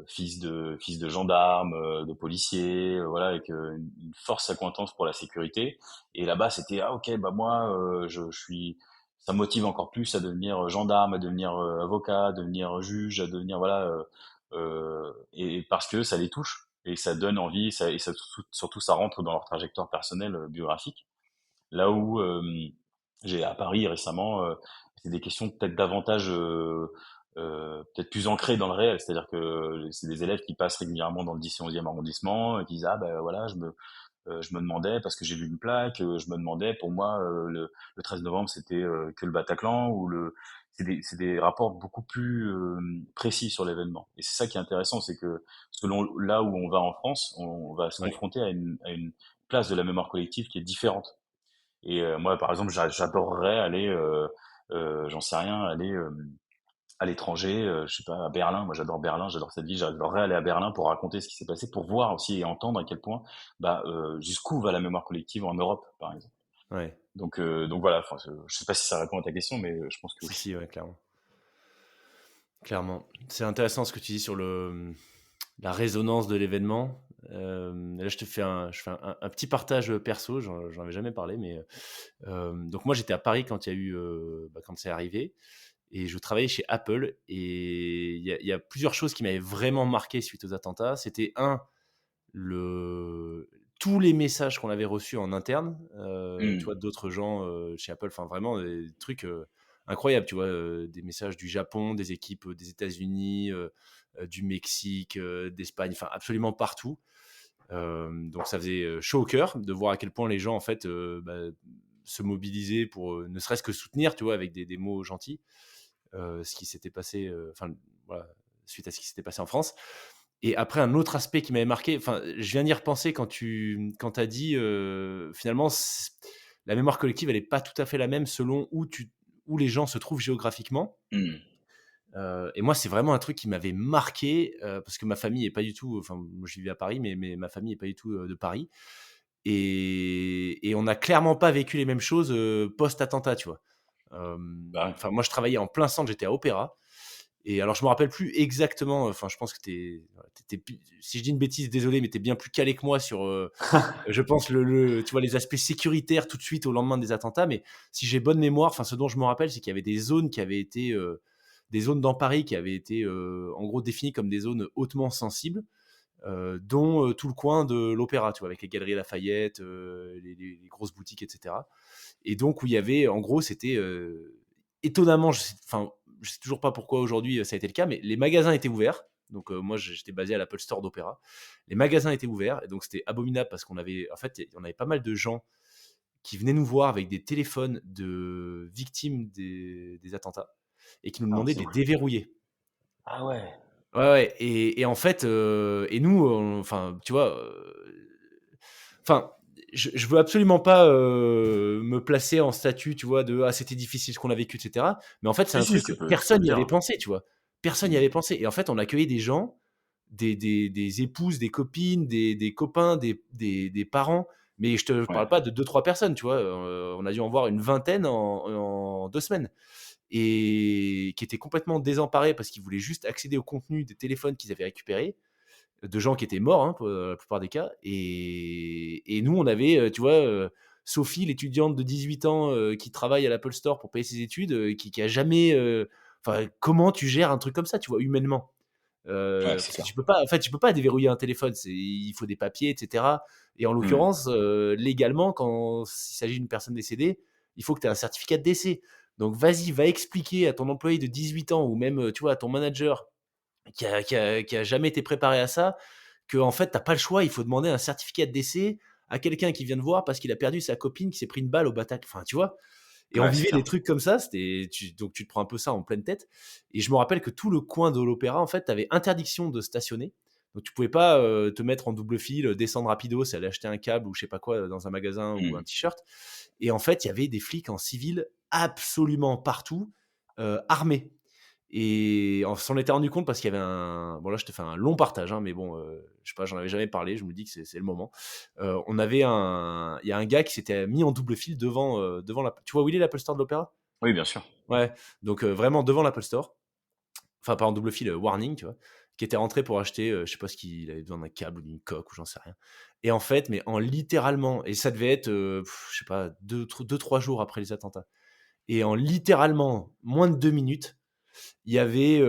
[SPEAKER 1] fils de gendarmes, de policiers, voilà, avec une force accointance pour la sécurité. Et là-bas, c'était ah ok, bah moi, je suis, ça me motive encore plus à devenir gendarme, à devenir avocat, à devenir juge, à devenir voilà, et parce que ça les touche et ça donne envie, surtout ça rentre dans leur trajectoire personnelle biographique. Là où j'ai à Paris récemment, c'est des questions peut-être davantage, peut-être plus ancrées dans le réel. C'est-à-dire que c'est des élèves qui passent régulièrement dans le 10e, 11e arrondissement, et qui disent ah ben voilà, je me demandais parce que j'ai vu une plaque, je me demandais pour moi le 13 novembre c'était que le Bataclan ou le c'est des rapports beaucoup plus précis sur l'événement. Et c'est ça qui est intéressant, c'est que selon là où on va en France, on va se
[SPEAKER 2] Ouais.
[SPEAKER 1] confronter à une place de la mémoire collective qui est différente. Et moi, par exemple, j'adorerais aller, j'en sais rien, aller à l'étranger, je sais pas, à Berlin. Moi, j'adore Berlin, j'adore cette ville. J'adorerais aller à Berlin pour raconter ce qui s'est passé, pour voir aussi et entendre à quel point, bah, jusqu'où va la mémoire collective en Europe, par exemple.
[SPEAKER 2] Ouais.
[SPEAKER 1] Donc voilà. Enfin, je sais pas si ça répond à ta question, mais je pense que
[SPEAKER 2] Si,
[SPEAKER 1] oui.
[SPEAKER 2] si, ouais, clairement. Clairement. C'est intéressant ce que tu dis sur la résonance de l'événement. Là, je fais un petit partage perso, j'en avais jamais parlé, mais donc moi j'étais à Paris quand il y a eu, quand c'est arrivé, et je travaillais chez Apple, et il y a plusieurs choses qui m'avaient vraiment marqué suite aux attentats. C'était un, tous les messages qu'on avait reçus en interne, tu vois,
[SPEAKER 1] Hmm.
[SPEAKER 2] d'autres gens chez Apple, enfin vraiment des trucs incroyables, tu vois, des messages du Japon, des équipes des États-Unis, du Mexique, d'Espagne, enfin absolument partout. Donc ça faisait chaud au cœur de voir à quel point les gens en fait se mobilisaient pour ne serait-ce que soutenir, tu vois, avec des mots gentils, ce qui s'était passé, enfin voilà, suite à ce qui s'était passé en France. Et après, un autre aspect qui m'avait marqué, enfin, je viens d'y repenser quand tu as dit, finalement, la mémoire collective, elle est pas tout à fait la même selon où les gens se trouvent géographiquement.
[SPEAKER 1] Hmm.
[SPEAKER 2] Et moi, c'est vraiment un truc qui m'avait marqué, parce que ma famille est pas du tout, enfin, moi, je vivais à Paris, mais ma famille est pas du tout de Paris. Et on n'a clairement pas vécu les mêmes choses post-attentat, tu vois.
[SPEAKER 1] Bah,
[SPEAKER 2] Enfin, moi, je travaillais en plein centre, j'étais à Opéra. Et alors, je me rappelle plus exactement. Enfin, je pense que si je dis une bêtise, désolé, mais t'es bien plus calé que moi sur, je pense tu vois, les aspects sécuritaires tout de suite au lendemain des attentats. Mais si j'ai bonne mémoire, enfin, ce dont je me rappelle, c'est qu'il y avait des zones qui avaient été, des zones dans Paris qui avaient été, en gros, définies comme des zones hautement sensibles, dont tout le coin de l'Opéra, tu vois, avec les galeries Lafayette, les grosses boutiques, etc. Et donc, où il y avait, en gros, c'était étonnamment, enfin, je sais toujours pas pourquoi aujourd'hui ça a été le cas, mais les magasins étaient ouverts. Donc, moi, j'étais basé à l'Apple Store d'Opéra. Les magasins étaient ouverts, et donc c'était abominable parce qu'on avait, en fait, on avait pas mal de gens qui venaient nous voir avec des téléphones de victimes des attentats et qui nous
[SPEAKER 1] Ah,
[SPEAKER 2] demandaient
[SPEAKER 1] c'est
[SPEAKER 2] de les
[SPEAKER 1] ouf.
[SPEAKER 2] déverrouiller.
[SPEAKER 1] Ah ouais.
[SPEAKER 2] Ouais, ouais. Et en fait, et nous, enfin, tu vois, enfin, je veux absolument pas me placer en statut, tu vois, de ah, c'était difficile ce qu'on a vécu, etc. Mais en fait, c'est
[SPEAKER 1] Si,
[SPEAKER 2] un
[SPEAKER 1] si,
[SPEAKER 2] truc,
[SPEAKER 1] tu peux
[SPEAKER 2] personne
[SPEAKER 1] le
[SPEAKER 2] n'y
[SPEAKER 1] dire,
[SPEAKER 2] avait
[SPEAKER 1] hein.
[SPEAKER 2] pensé, tu vois. Personne n'y
[SPEAKER 1] Mm.
[SPEAKER 2] avait pensé. Et en fait, on accueillait des gens, des épouses, des copines, des copains, des parents. Mais je te
[SPEAKER 1] Ouais,
[SPEAKER 2] parle pas de deux, trois personnes, tu vois. On a dû en voir une vingtaine en 2 semaines. Et qui étaient complètement désemparés parce qu'ils voulaient juste accéder au contenu des téléphones qu'ils avaient récupérés de gens qui étaient morts, hein, pour la plupart des cas. Et nous, on avait, tu vois, Sophie, l'étudiante de 18 ans qui travaille à l'Apple Store pour payer ses études, qui a jamais. Enfin, comment tu gères un truc comme ça, tu vois, humainement.
[SPEAKER 1] ouais, c'est
[SPEAKER 2] Parce que
[SPEAKER 1] clair.
[SPEAKER 2] tu peux pas, en fait, tu peux pas déverrouiller un téléphone. Il faut des papiers, etc. Et en
[SPEAKER 1] Mm.
[SPEAKER 2] l'occurrence, légalement, quand il s'agit d'une personne décédée, il faut que tu aies un certificat de décès. Donc, vas-y, va expliquer à ton employé de 18 ans ou même, tu vois, à ton manager qui a jamais été préparé à ça, que en fait, t'as pas le choix, il faut demander un certificat de décès à quelqu'un qui vient de voir parce qu'il a perdu sa copine qui s'est pris une balle au Bataclan. Enfin, tu vois. Et on
[SPEAKER 1] Ouais, c'est
[SPEAKER 2] vivait des
[SPEAKER 1] clair.
[SPEAKER 2] trucs comme ça, donc tu te prends un peu ça en pleine tête. Et je me rappelle que tout le coin de l'Opéra, en fait, t'avais interdiction de stationner. Donc tu pouvais pas te mettre en double fil, descendre rapidos, aller acheter un câble ou je sais pas quoi dans un magasin ou un
[SPEAKER 1] Mm.
[SPEAKER 2] t-shirt. Et en fait, il y avait des flics en civil absolument partout, armés. Et on s'en était rendu compte parce qu'il y avait un. Bon, là, je te fais un long partage, hein, mais bon, je sais pas, j'en avais jamais parlé. Je me dis que c'est le moment. On avait un. Il y a un gars qui s'était mis en double fil devant la. Tu vois où il est l'Apple Store de l'Opéra?
[SPEAKER 1] Oui, bien sûr.
[SPEAKER 2] Ouais. Donc, vraiment devant l'Apple Store. Enfin, pas en double fil, warning, tu vois. Qui était rentré pour acheter, je sais pas ce qu'il avait besoin d'un câble ou d'une coque ou j'en sais rien. Et en fait, mais en littéralement. Et ça devait être, je sais pas, 2-3 jours après les attentats. Et en littéralement moins de 2 minutes il y avait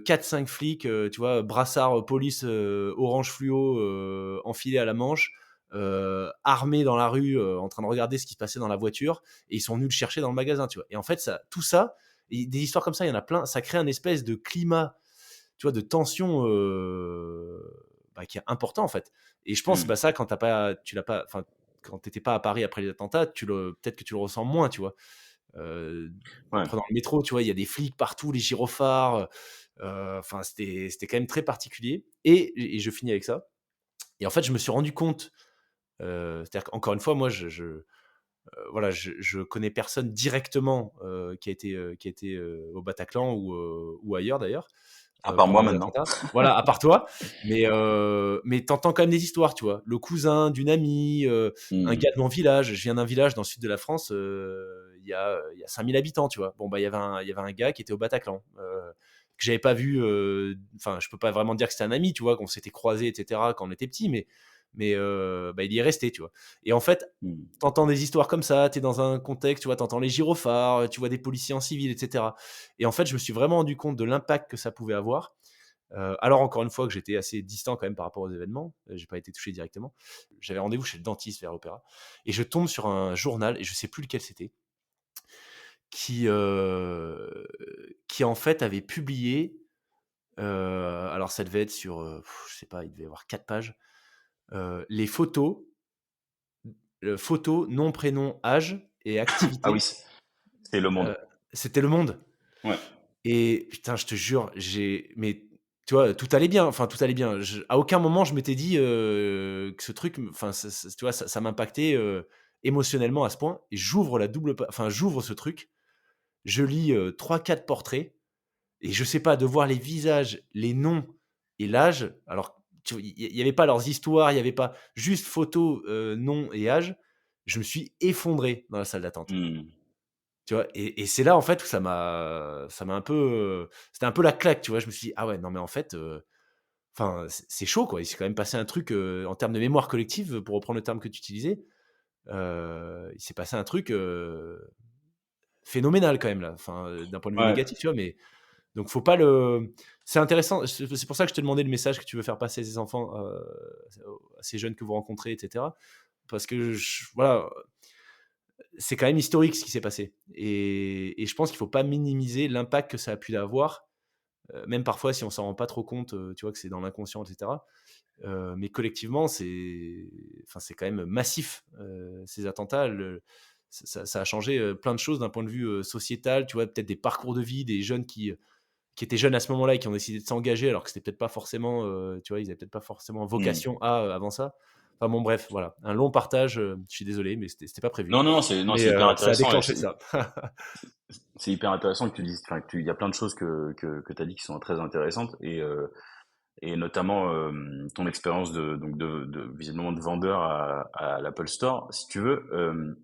[SPEAKER 2] 4-5 flics, tu vois, brassard police orange fluo enfilés à la manche, armés dans la rue, en train de regarder ce qui se passait dans la voiture, et ils sont venus le chercher dans le magasin, tu vois. Et en fait, tout ça, et des histoires comme ça, il y en a plein, ça crée un espèce de climat, tu vois, de tension bah, qui est important en fait. Et je pense,
[SPEAKER 1] Mm.
[SPEAKER 2] bah, ça, quand tu l'as pas, enfin, quand t'étais pas à Paris après les attentats, peut-être que tu le ressens moins, tu vois. En
[SPEAKER 1] Ouais.
[SPEAKER 2] prenant le métro, tu vois, il y a des flics partout, les gyrophares. Enfin, c'était quand même très particulier. Et je finis avec ça. Et en fait, je me suis rendu compte, c'est-à-dire qu'encore une fois, moi, voilà, je connais personne directement qui a été au Bataclan ou ailleurs d'ailleurs
[SPEAKER 1] À part
[SPEAKER 2] pendant
[SPEAKER 1] moi
[SPEAKER 2] les
[SPEAKER 1] maintenant.
[SPEAKER 2] attentats. Voilà, à part toi. Mais t'entends quand même des histoires, tu vois. Le cousin d'une amie, un
[SPEAKER 1] Mm.
[SPEAKER 2] gars de mon village. Je viens d'un village dans le sud de la France. Il y a 5000 habitants, tu vois. Bon, bah, il y avait un gars qui était au Bataclan. Que j'avais pas vu. Enfin, je peux pas vraiment dire que c'était un ami, tu vois, qu'on s'était croisés, etc., quand on était petit, mais bah, il y est resté, tu vois. Et en fait,
[SPEAKER 1] Mm.
[SPEAKER 2] t'entends des histoires comme ça, t'es dans un contexte, tu vois, t'entends les gyrophares, tu vois des policiers en civil, etc. Et en fait, je me suis vraiment rendu compte de l'impact que ça pouvait avoir. Alors encore une fois que j'étais assez distant quand même par rapport aux événements, j'ai pas été touché directement. J'avais rendez-vous chez le dentiste vers l'opéra et je tombe sur un journal et je sais plus lequel c'était qui en fait avait publié, alors ça devait être sur, je sais pas, il devait y avoir 4 pages, les photos, photos, nom, prénom, âge et
[SPEAKER 1] Ah oui,
[SPEAKER 2] activité.
[SPEAKER 1] c'est Le Monde.
[SPEAKER 2] Heu, C'était Le Monde.
[SPEAKER 1] Ouais.
[SPEAKER 2] Et putain, je te jure, mais tu vois, tout allait bien, enfin tout allait bien. À aucun moment je m'étais dit, que ce truc, enfin tu vois, ça m'impactait, émotionnellement à ce point. Et j'ouvre ce truc, je lis, 3-4 portraits et je sais pas, de voir les visages, les noms et l'âge, alors il y avait pas leurs histoires, il y avait pas juste photos, nom et âge, je me suis effondré dans la salle d'attente.
[SPEAKER 1] Mm.
[SPEAKER 2] Tu vois? Et c'est là, en fait, où ça m'a un peu, c'était un peu la claque, tu vois? Je me suis dit: «Ah ouais, non mais en fait, enfin, c'est chaud, quoi». Il s'est quand même passé un truc, en termes de mémoire collective, pour reprendre le terme que tu utilisais, il s'est passé un truc, phénoménal quand même là, enfin, d'un point de vue
[SPEAKER 1] Ouais.
[SPEAKER 2] négatif, tu vois? Mais donc faut pas le c'est intéressant, c'est pour ça que je te demandais le message que tu veux faire passer à tes enfants, à ces jeunes que vous rencontrez et cetera. Parce que voilà, c'est quand même historique ce qui s'est passé et je pense qu'il faut pas minimiser l'impact que ça a pu avoir, même parfois si on s'en rend pas trop compte, tu vois? Que c'est dans l'inconscient et cetera. Mais collectivement, c'est quand même massif, ces attentats. Ça a changé, plein de choses d'un point de vue, sociétal, tu vois? Peut-être des parcours de vie, des jeunes qui étaient jeunes à ce moment-là et qui ont décidé de s'engager alors que c'était peut-être pas forcément, tu vois? Ils avaient peut-être pas forcément
[SPEAKER 1] Hmm.
[SPEAKER 2] vocation à, avant ça. Enfin bon bref, voilà, un long partage, je suis désolé, mais c'était pas prévu.
[SPEAKER 1] Non, non, non,
[SPEAKER 2] Mais
[SPEAKER 1] c'est hyper
[SPEAKER 2] ça a
[SPEAKER 1] intéressant et
[SPEAKER 2] déclenché ça.
[SPEAKER 1] c'est hyper intéressant que tu dises, enfin, il y a plein de choses que tu as dit qui sont très intéressantes et notamment ton expérience visiblement de vendeur à l'Apple Store. Si tu veux,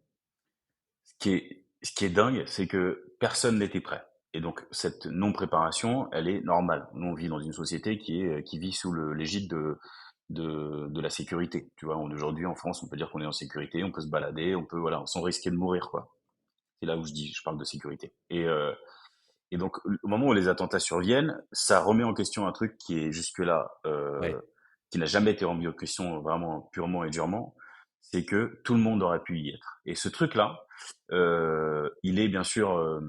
[SPEAKER 1] ce qui est dingue, c'est que personne n'était prêt. Et donc, cette non-préparation, elle est normale. Nous, on vit dans une société qui vit sous l'égide de la sécurité. Tu vois, aujourd'hui, en France, on peut dire qu'on est en sécurité, on peut se balader, on peut, voilà, sans risquer de mourir, quoi. C'est là où je parle de sécurité. Et donc, au moment où les attentats surviennent, ça remet en question un truc qui est jusque-là,
[SPEAKER 2] Ouais,
[SPEAKER 1] qui n'a jamais été remis en question vraiment purement et durement, c'est que tout le monde aurait pu y être. Et ce truc-là, il est bien sûr,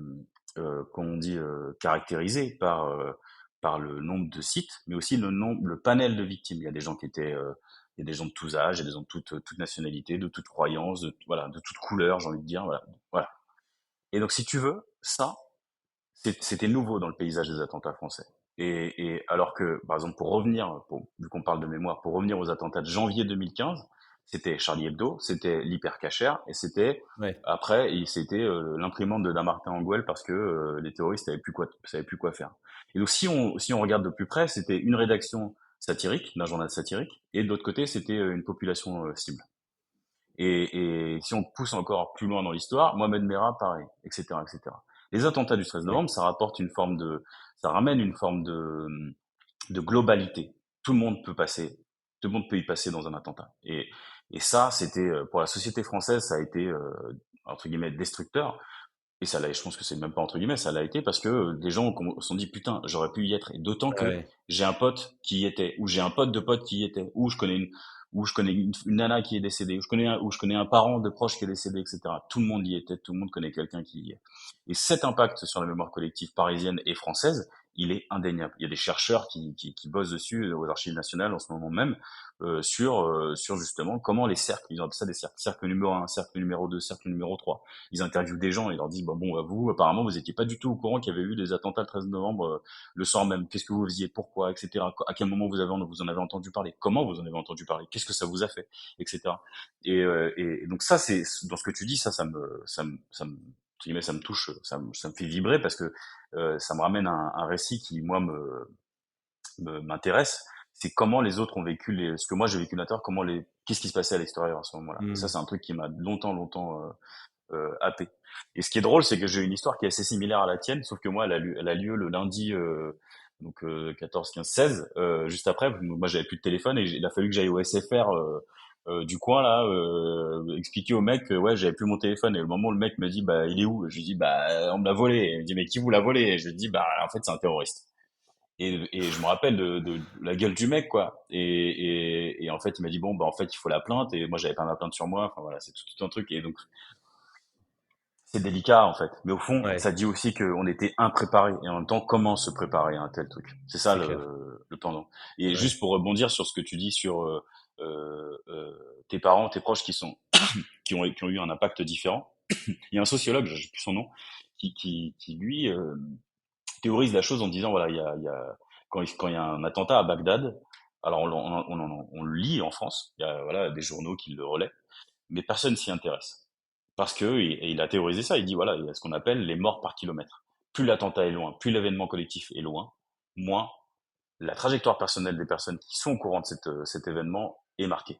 [SPEAKER 1] comme on dit, caractérisé par le nombre de sites, mais aussi le panel de victimes. Il y a des gens qui étaient, il y a des gens de tous âges, il y a des gens de toute nationalité, de toute croyance, voilà, de toute couleur, j'ai envie de dire, voilà, voilà. Et donc, si tu veux, ça, c'était nouveau dans le paysage des attentats français. Et alors que, par exemple, vu qu'on parle de mémoire, pour revenir aux attentats de janvier 2015, c'était Charlie Hebdo, c'était l'hypercacher, et
[SPEAKER 2] ouais,
[SPEAKER 1] c'était l'imprimante de Damartin Anguel parce que les terroristes savaient plus quoi faire. Et donc, si on regarde de plus près, c'était une rédaction satirique, d'un journal satirique, et de l'autre côté, c'était une population cible. Et si on pousse encore plus loin dans l'histoire, Mohamed Merah, pareil, etc., etc. Les attentats du 13
[SPEAKER 2] ouais,
[SPEAKER 1] novembre, ça ramène une forme de globalité. Tout le monde peut passer, tout le monde peut y passer dans un attentat. Et ça, c'était pour la société française, ça a été entre guillemets destructeur. Et ça l'a, je pense que c'est même pas entre guillemets, ça l'a été parce que des gens se sont dit putain, j'aurais pu y être. Et d'autant que
[SPEAKER 2] ouais,
[SPEAKER 1] j'ai un pote qui y était, ou j'ai un pote de pote qui y était, ou je connais une nana qui est décédée, ou je connais un parent de proche qui est décédé, etc. Tout le monde y était, tout le monde connaît quelqu'un qui y est. Et cet impact sur la mémoire collective parisienne et française, il est indéniable. Il y a des chercheurs qui bossent dessus aux archives nationales en ce moment même sur justement comment les cercles, ils appellent ça des cercles, cercle numéro un, cercle numéro 2, cercle numéro 3. Ils interviewent des gens et leur disent bah bon bah, vous apparemment vous étiez pas du tout au courant qu'il y avait eu des attentats le 13 novembre le soir même. Qu'est-ce que vous faisiez, pourquoi, etc. À quel moment vous en avez entendu parler, comment vous en avez entendu parler, qu'est-ce que ça vous a fait, etc. Et donc ça c'est dans ce que tu dis, entre guillemets, ça me touche, ça me fait vibrer parce que ça me ramène un récit qui moi m'intéresse. C'est comment les autres ont vécu ce que moi j'ai vécu à l'intérieur, qu'est-ce qui se passait à l'extérieur à ce moment-là. Et ça
[SPEAKER 2] mmh,
[SPEAKER 1] c'est un truc qui m'a longtemps happé. Et ce qui est drôle, c'est que j'ai une histoire qui est assez similaire à la tienne, sauf que moi, elle a lieu le lundi, 14, 15, 16, juste après. Moi, j'avais plus de téléphone et il a fallu que j'aille au SFR du coin là, expliquer au mec que ouais, j'avais plus mon téléphone. Et au moment où le mec me dit bah il est où, je lui dis bah on me l'a volé. Et il me dit mais qui vous l'a volé? Et je lui dis bah en fait c'est un terroriste. Et je me rappelle de la gueule du mec quoi. Et en fait il m'a dit bon bah en fait il faut la plainte et moi j'avais pas ma plainte sur moi. Enfin voilà, c'est tout un truc. Et donc c'est délicat en fait, mais au fond,
[SPEAKER 2] ouais,
[SPEAKER 1] ça dit aussi qu'on était impréparé et en même temps, comment se préparer à un tel truc. C'est ça
[SPEAKER 2] c'est clair.
[SPEAKER 1] le pendant. Et
[SPEAKER 2] Ouais,
[SPEAKER 1] juste pour rebondir sur ce que tu dis sur tes parents, tes proches qui ont eu un impact différent. Il y a un sociologue, je sais plus son nom, qui lui théorise la chose en disant voilà, quand il y a un attentat à Bagdad, alors on le lit en France, il y a voilà des journaux qui le relaient, mais personne s'y intéresse. Parce que, et il a théorisé ça, il dit voilà, il y a ce qu'on appelle les morts par kilomètre. Plus l'attentat est loin, plus l'événement collectif est loin, moins la trajectoire personnelle des personnes qui sont au courant de cet événement est marquée.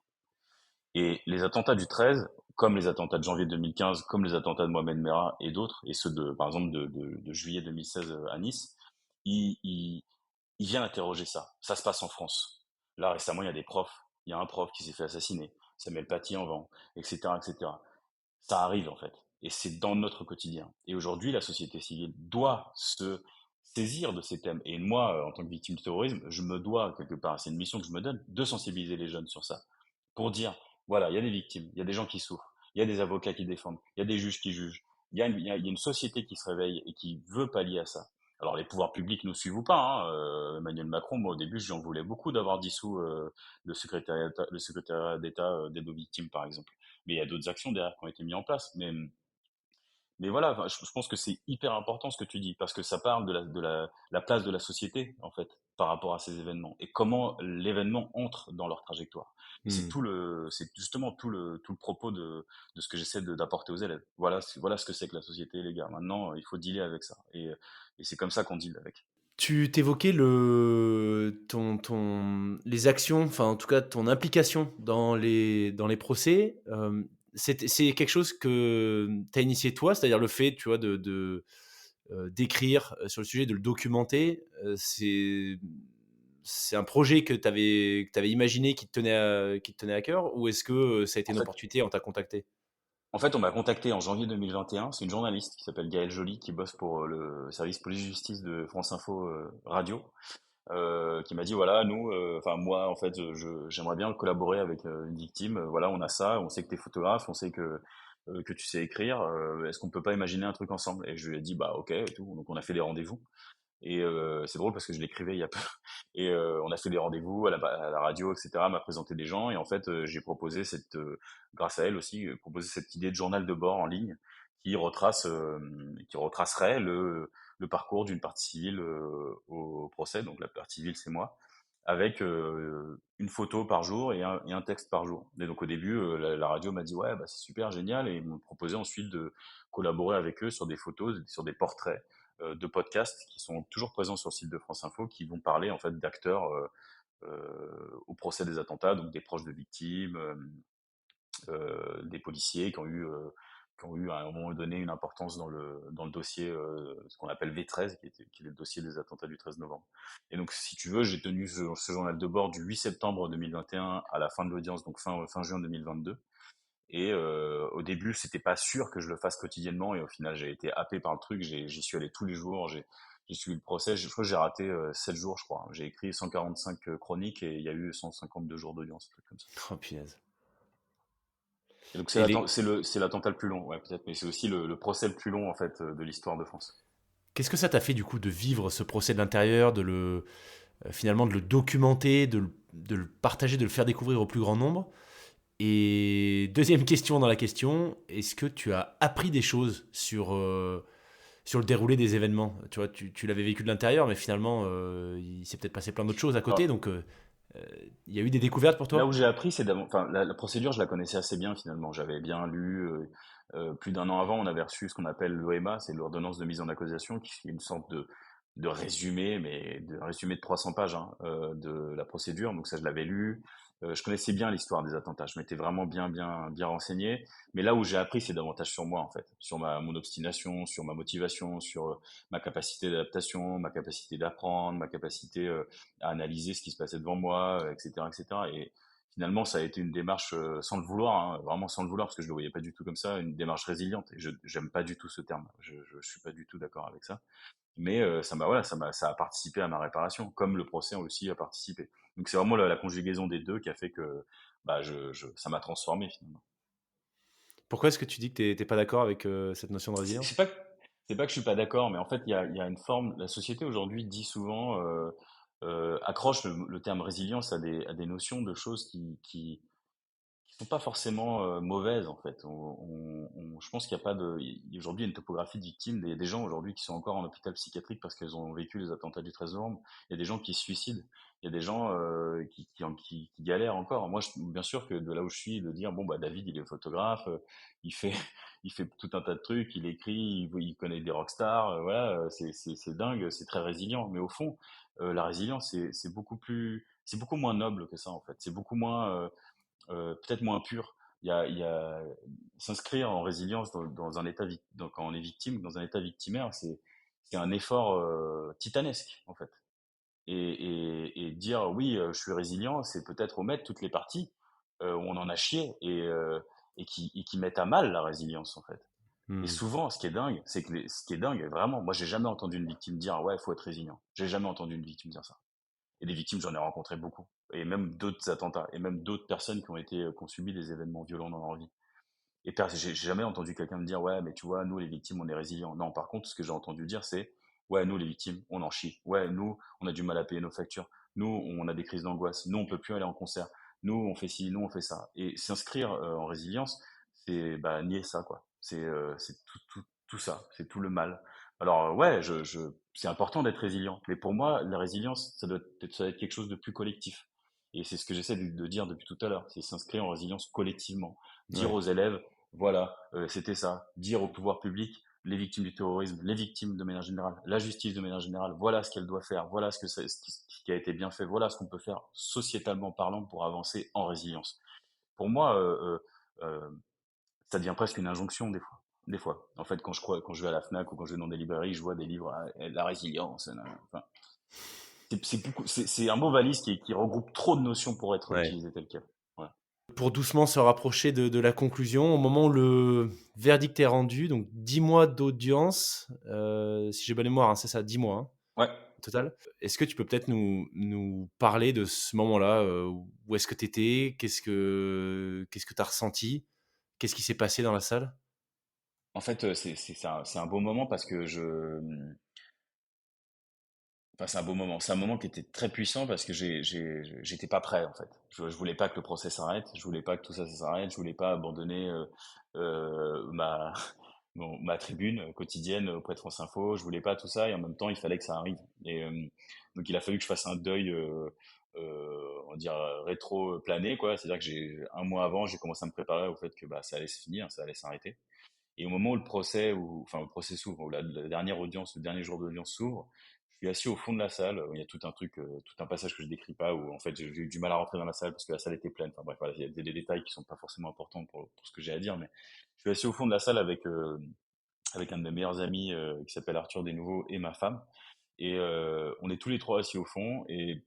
[SPEAKER 1] Et les attentats du 13, comme les attentats de janvier 2015, comme les attentats de Mohamed Merah et d'autres, et ceux par exemple de juillet 2016 à Nice, il, il, il vient interroger ça. Ça se passe en France. Là, récemment, il y a des profs. Il y a un prof qui s'est fait assassiner. Samuel Paty en vent, etc., etc. Ça arrive, en fait. Et c'est dans notre quotidien. Et aujourd'hui, la société civile doit se saisir de ces thèmes. Et moi, en tant que victime de terrorisme, je me dois, quelque part, c'est une mission que je me donne, de sensibiliser les jeunes sur ça. Pour dire, voilà, il y a des victimes, il y a des gens qui souffrent, il y a des avocats qui défendent, il y a des juges qui jugent, il y a une société qui se réveille et qui veut pallier à ça. Alors les pouvoirs publics ne suivent pas. Hein. Emmanuel Macron, moi au début, j'en voulais beaucoup d'avoir dissous le secrétariat d'État d'aide aux victimes, par exemple. Mais il y a d'autres actions derrière qui ont été mises en place. Mais voilà, enfin, je pense que c'est hyper important ce que tu dis, parce que ça parle la place de la société, en fait, par rapport à ces événements, et comment l'événement entre dans leur trajectoire. Et
[SPEAKER 2] Hmm.
[SPEAKER 1] c'est justement tout le propos de ce que j'essaie d'apporter aux élèves. Voilà ce que c'est que la société, les gars. Maintenant, il faut dealer avec ça. Et c'est comme ça qu'on deal avec.
[SPEAKER 2] Tu t'évoquais les actions, enfin en tout cas ton implication dans les procès. C'est quelque chose que tu as initié toi, c'est-à-dire le fait, tu vois, d'écrire sur le sujet, de le documenter. C'est un projet que t'avais imaginé qui te tenait à cœur, ou est-ce que ça a été
[SPEAKER 1] En
[SPEAKER 2] une
[SPEAKER 1] fait,
[SPEAKER 2] opportunité, on t'a contacté?
[SPEAKER 1] en fait, on m'a contacté en janvier 2021. C'est une journaliste qui s'appelle Gaëlle Joly, qui bosse pour le service police-justice de France Info Radio, qui m'a dit voilà nous enfin moi en fait j'aimerais bien collaborer avec une victime. Voilà, on a ça, on sait que tu es photographe, on sait que tu sais écrire, est-ce qu'on peut pas imaginer un truc ensemble? Et je lui ai dit bah ok et tout, donc on a fait des rendez-vous. Et c'est drôle parce que je l'écrivais il y a peu. Et on a fait des rendez-vous à la radio, etc. Elle m'a présenté des gens et en fait j'ai proposé grâce à elle aussi, proposé cette idée de journal de bord en ligne qui qui retracerait le parcours d'une partie civile au procès. Donc la partie civile c'est moi, avec une photo par jour et un texte par jour. Et donc au début la radio m'a dit ouais bah c'est super génial et ils m'ont proposé ensuite de collaborer avec eux sur des photos, sur des portraits de podcasts qui sont toujours présents sur le site de France Info, qui vont parler en fait d'acteurs au procès des attentats, donc des proches de victimes, des policiers qui ont eu à un moment donné une importance dans le dossier, ce qu'on appelle V13, qui est le dossier des attentats du 13 novembre. Et donc, si tu veux, j'ai tenu ce journal de bord du 8 septembre 2021 à la fin de l'audience, donc fin juin 2022. Et au début, c'était pas sûr que je le fasse quotidiennement. Et au final, j'ai été happé par le truc. J'y suis allé tous les jours. J'ai suivi le procès. Je crois que j'ai raté 7 jours, je crois. J'ai écrit 145 chroniques et il y a eu 152 jours d'audience, un truc comme ça.
[SPEAKER 2] Oh punaise.
[SPEAKER 1] Et donc
[SPEAKER 2] Et les...
[SPEAKER 1] c'est l'attentat le plus long, ouais, peut-être, mais c'est aussi le procès le plus long en fait de l'histoire de France.
[SPEAKER 2] Qu'est-ce que ça t'a fait du coup de vivre ce procès de l'intérieur, finalement de le documenter, de le partager, de le faire découvrir au plus grand nombre? Et deuxième question dans la question, est-ce que tu as appris des choses sur le déroulé des événements? Tu vois, tu l'avais vécu de l'intérieur, mais finalement, il s'est peut-être passé plein d'autres choses à côté,
[SPEAKER 1] Alors,
[SPEAKER 2] donc il y a eu des découvertes pour
[SPEAKER 1] là où
[SPEAKER 2] toi?
[SPEAKER 1] j'ai appris, enfin, la procédure, je la connaissais assez bien finalement. J'avais bien lu. Plus d'un an avant, on avait reçu ce qu'on appelle l'OMA, c'est l'ordonnance de mise en accusation, qui est une sorte de résumé, mais de résumé de 300 pages hein, de la procédure. Donc ça, je l'avais lu. Je connaissais bien l'histoire des attentats. Je m'étais vraiment bien renseigné. Mais là où j'ai appris, c'est davantage sur moi en fait, sur mon obstination, sur ma motivation, sur ma capacité d'adaptation, ma capacité d'apprendre, ma capacité à analyser ce qui se passait devant moi, etc., etc. Et finalement, ça a été une démarche sans le vouloir, hein, vraiment sans le vouloir, parce que je le voyais pas du tout comme ça, une démarche résiliente. Et je j'aime pas du tout ce terme. Je suis pas du tout d'accord avec ça. Mais ça a participé à ma réparation, comme le procès aussi a participé. Donc c'est vraiment la conjugaison des deux qui a fait que bah, ça m'a transformé finalement.
[SPEAKER 2] Pourquoi est-ce que tu dis que t'es pas d'accord avec cette notion de
[SPEAKER 1] C'est
[SPEAKER 2] résilience?
[SPEAKER 1] c'est pas que je suis pas d'accord, mais en fait il y a une forme. La société aujourd'hui dit souvent accroche le terme résilience à des notions de choses qui sont pas forcément mauvaises en fait. Je pense qu'il y a pas de. Aujourd'hui, il y a une topographie de victimes, des gens aujourd'hui qui sont encore en hôpital psychiatrique parce qu'elles ont vécu les attentats du 13 novembre. Il y a des gens qui se suicident. Il y a des gens qui galèrent encore. Moi, bien sûr que de là où je suis, de dire bon bah David, il est photographe, il fait il fait tout un tas de trucs, il écrit, il connaît des rockstars, voilà, c'est dingue, c'est très résilient. Mais au fond, la résilience c'est beaucoup moins noble que ça en fait. C'est beaucoup moins peut-être moins pur. il y a s'inscrire en résilience dans un état quand on est victime, dans un état victimaire, c'est un effort titanesque en fait. Et dire oui, je suis résilient, c'est peut-être omettre toutes les parties où on en a chié et qui mettent à mal la résilience en fait. Et
[SPEAKER 2] Hmm.
[SPEAKER 1] souvent, ce qui est dingue, c'est que ce qui est dingue, vraiment, moi j'ai jamais entendu une victime dire ouais, il faut être résilient. J'ai jamais entendu une victime dire ça. Et des victimes, j'en ai rencontré beaucoup. Et même d'autres attentats, et même d'autres personnes qui ont subi des événements violents dans leur vie. Et j'ai jamais entendu quelqu'un me dire, ouais, mais tu vois, nous, les victimes, on est résilients. Non, par contre, ce que j'ai entendu dire, c'est, ouais, nous, les victimes, on en chie. Ouais, nous, on a du mal à payer nos factures. Nous, on a des crises d'angoisse. Nous, on peut plus aller en concert. Nous, on fait ci, nous, on fait ça. Et s'inscrire en résilience, c'est bah, nier ça, quoi. C'est tout ça. C'est tout le mal. Alors, ouais, c'est important d'être résilient. Mais pour moi, la résilience, ça doit être quelque chose de plus collectif. Et c'est ce que j'essaie de dire depuis tout à l'heure. C'est s'inscrire en résilience collectivement. Dire
[SPEAKER 2] Ouais.
[SPEAKER 1] aux élèves, voilà, c'était ça. Dire au pouvoir public, les victimes du terrorisme, les victimes de manière générale, la justice de manière générale, voilà ce qu'elle doit faire, voilà ce qui a été bien fait, voilà ce qu'on peut faire sociétalement parlant pour avancer en résilience. Pour moi, ça devient presque une injonction des fois. Des fois. En fait, quand je vais à la Fnac ou quand je vais dans des librairies, je vois des livres, la résilience. Enfin, c'est un mot valise qui regroupe trop de notions pour être
[SPEAKER 2] Ouais.
[SPEAKER 1] utilisé tel quel. Ouais.
[SPEAKER 2] Pour doucement se rapprocher de la conclusion, au moment où le verdict est rendu, donc 10 mois d'audience, si j'ai bonne mémoire, hein, c'est ça, 10 mois, hein,
[SPEAKER 1] Ouais.
[SPEAKER 2] au total. Est-ce que tu peux peut-être nous parler de ce moment-là, où est-ce que tu étais? Qu'est-ce que tu as ressenti? Qu'est-ce qui s'est passé dans la salle?
[SPEAKER 1] En fait, c'est un beau moment parce que enfin, c'est un beau moment. C'est un moment qui était très puissant parce que j'étais pas prêt, en fait. Je voulais pas que le procès s'arrête. Je voulais pas que tout ça, ça s'arrête. Je voulais pas abandonner ma, ma tribune quotidienne auprès de France Info. Je voulais pas tout ça et en même temps, il fallait que ça arrive. Et donc, il a fallu que je fasse un deuil, on va dire, rétro-plané, quoi. C'est-à-dire que un mois avant, j'ai commencé à me préparer au fait que bah, ça allait se finir, ça allait s'arrêter. Et au moment où le procès s'ouvre, où la dernière audience, le dernier jour d'audience s'ouvre, je suis assis au fond de la salle. Il y a tout un truc, tout un passage que je décris pas, où en fait j'ai eu du mal à rentrer dans la salle parce que la salle était pleine. Enfin bref, voilà, il y a des détails qui sont pas forcément importants pour ce que j'ai à dire, mais je suis assis au fond de la salle avec un de mes meilleurs amis qui s'appelle Arthur Desnouveaux et ma femme. Et on est tous les trois assis au fond. Et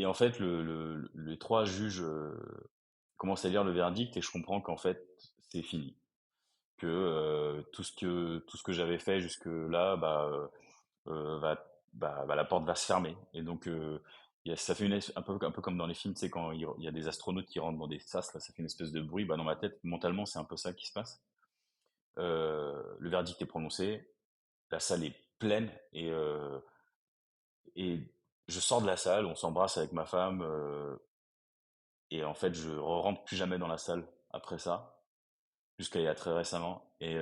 [SPEAKER 1] en fait, les trois juges commencent à lire le verdict et je comprends qu'en fait, c'est fini que tout ce que j'avais fait jusque là bah, la porte va se fermer et donc ça fait un peu comme dans les films, tu sais, quand il y a des astronautes qui rentrent dans des sas là, ça fait une espèce de bruit. Bah, dans ma tête mentalement c'est un peu ça qui se passe. Le verdict est prononcé, la salle est pleine et je sors de la salle, on s'embrasse avec ma femme et en fait je rentre plus jamais dans la salle après ça jusqu'à il y a très récemment et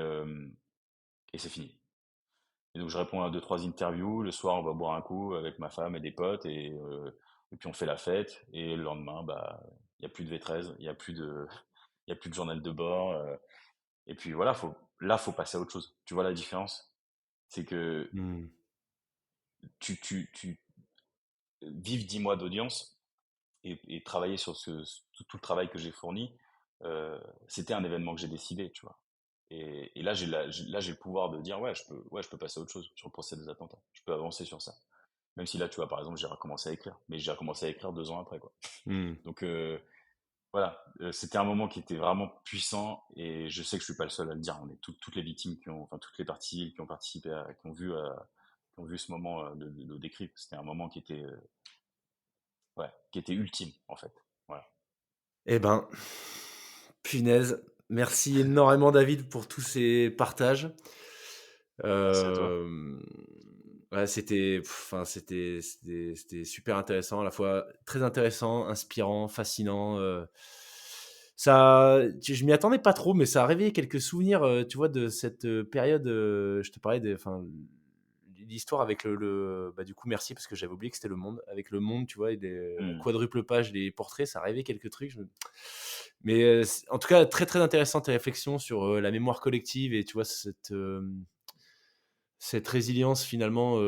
[SPEAKER 1] c'est fini. Et donc je réponds à deux, trois interviews. Le soir, on va boire un coup avec ma femme et des potes et puis on fait la fête. Et le lendemain, bah, il y a plus de V13, il y a plus de journal de bord. Et puis voilà, faut passer à autre chose. Tu vois la différence? C'est que
[SPEAKER 2] Mmh.
[SPEAKER 1] tu vivre 10 mois d'audience et travailler sur tout le travail que j'ai fourni, c'était un événement que j'ai décidé, tu vois. Et là, là, j'ai le pouvoir de dire, ouais, je peux passer à autre chose sur le procès des attentats. Je peux avancer sur ça. Même si là, tu vois, par exemple, j'ai recommencé à écrire. Mais j'ai recommencé à écrire 2 ans après, quoi.
[SPEAKER 2] Mmh.
[SPEAKER 1] Donc, voilà. C'était un moment qui était vraiment puissant et je sais que je suis pas le seul à le dire. On est toutes les victimes enfin, toutes les parties civiles qui ont participé qui ont vu ce moment de le décrire. C'était un moment ouais, qui était ultime, en fait. Voilà.
[SPEAKER 2] Eh ben, punaise, merci énormément David pour tous ces partages.
[SPEAKER 1] Merci à toi.
[SPEAKER 2] Hem, ouais, c'était super intéressant, à la fois très intéressant, inspirant, fascinant, je m'y attendais pas trop, mais ça a réveillé quelques souvenirs, tu vois, de cette, période, je te parlais l'histoire avec bah, du coup, merci parce que j'avais oublié que c'était Le Monde. Avec Le Monde, tu vois, et la
[SPEAKER 1] Hmm.
[SPEAKER 2] quadruple page des portraits, ça a réveillé quelques trucs. Mais en tout cas, très très intéressante tes réflexions sur la mémoire collective et tu vois, cette résilience finalement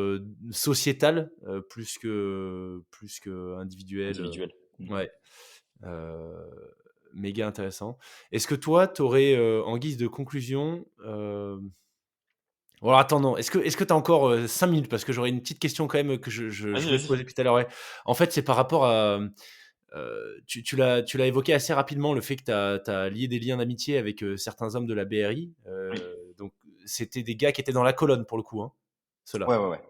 [SPEAKER 2] sociétale plus que individuelle.
[SPEAKER 1] Individuel. Hmm.
[SPEAKER 2] Ouais. Euh, méga intéressant. Est-ce que toi, tu aurais, en guise de conclusion, bon alors attends, non, est-ce que tu as encore, 5 minutes? Parce que j'aurais une petite question quand même que je
[SPEAKER 1] Vas-y,
[SPEAKER 2] voulais te
[SPEAKER 1] vas-y.
[SPEAKER 2] poser tout à l'heure, ouais. En fait, c'est par rapport à, tu l'as évoqué assez rapidement, le fait que tu as lié des liens d'amitié avec, certains hommes de la BRI,
[SPEAKER 1] Oui.
[SPEAKER 2] donc c'était des gars qui étaient dans la colonne pour le coup, hein,
[SPEAKER 1] Ouais,
[SPEAKER 2] ceux-là?
[SPEAKER 1] ouais, ouais.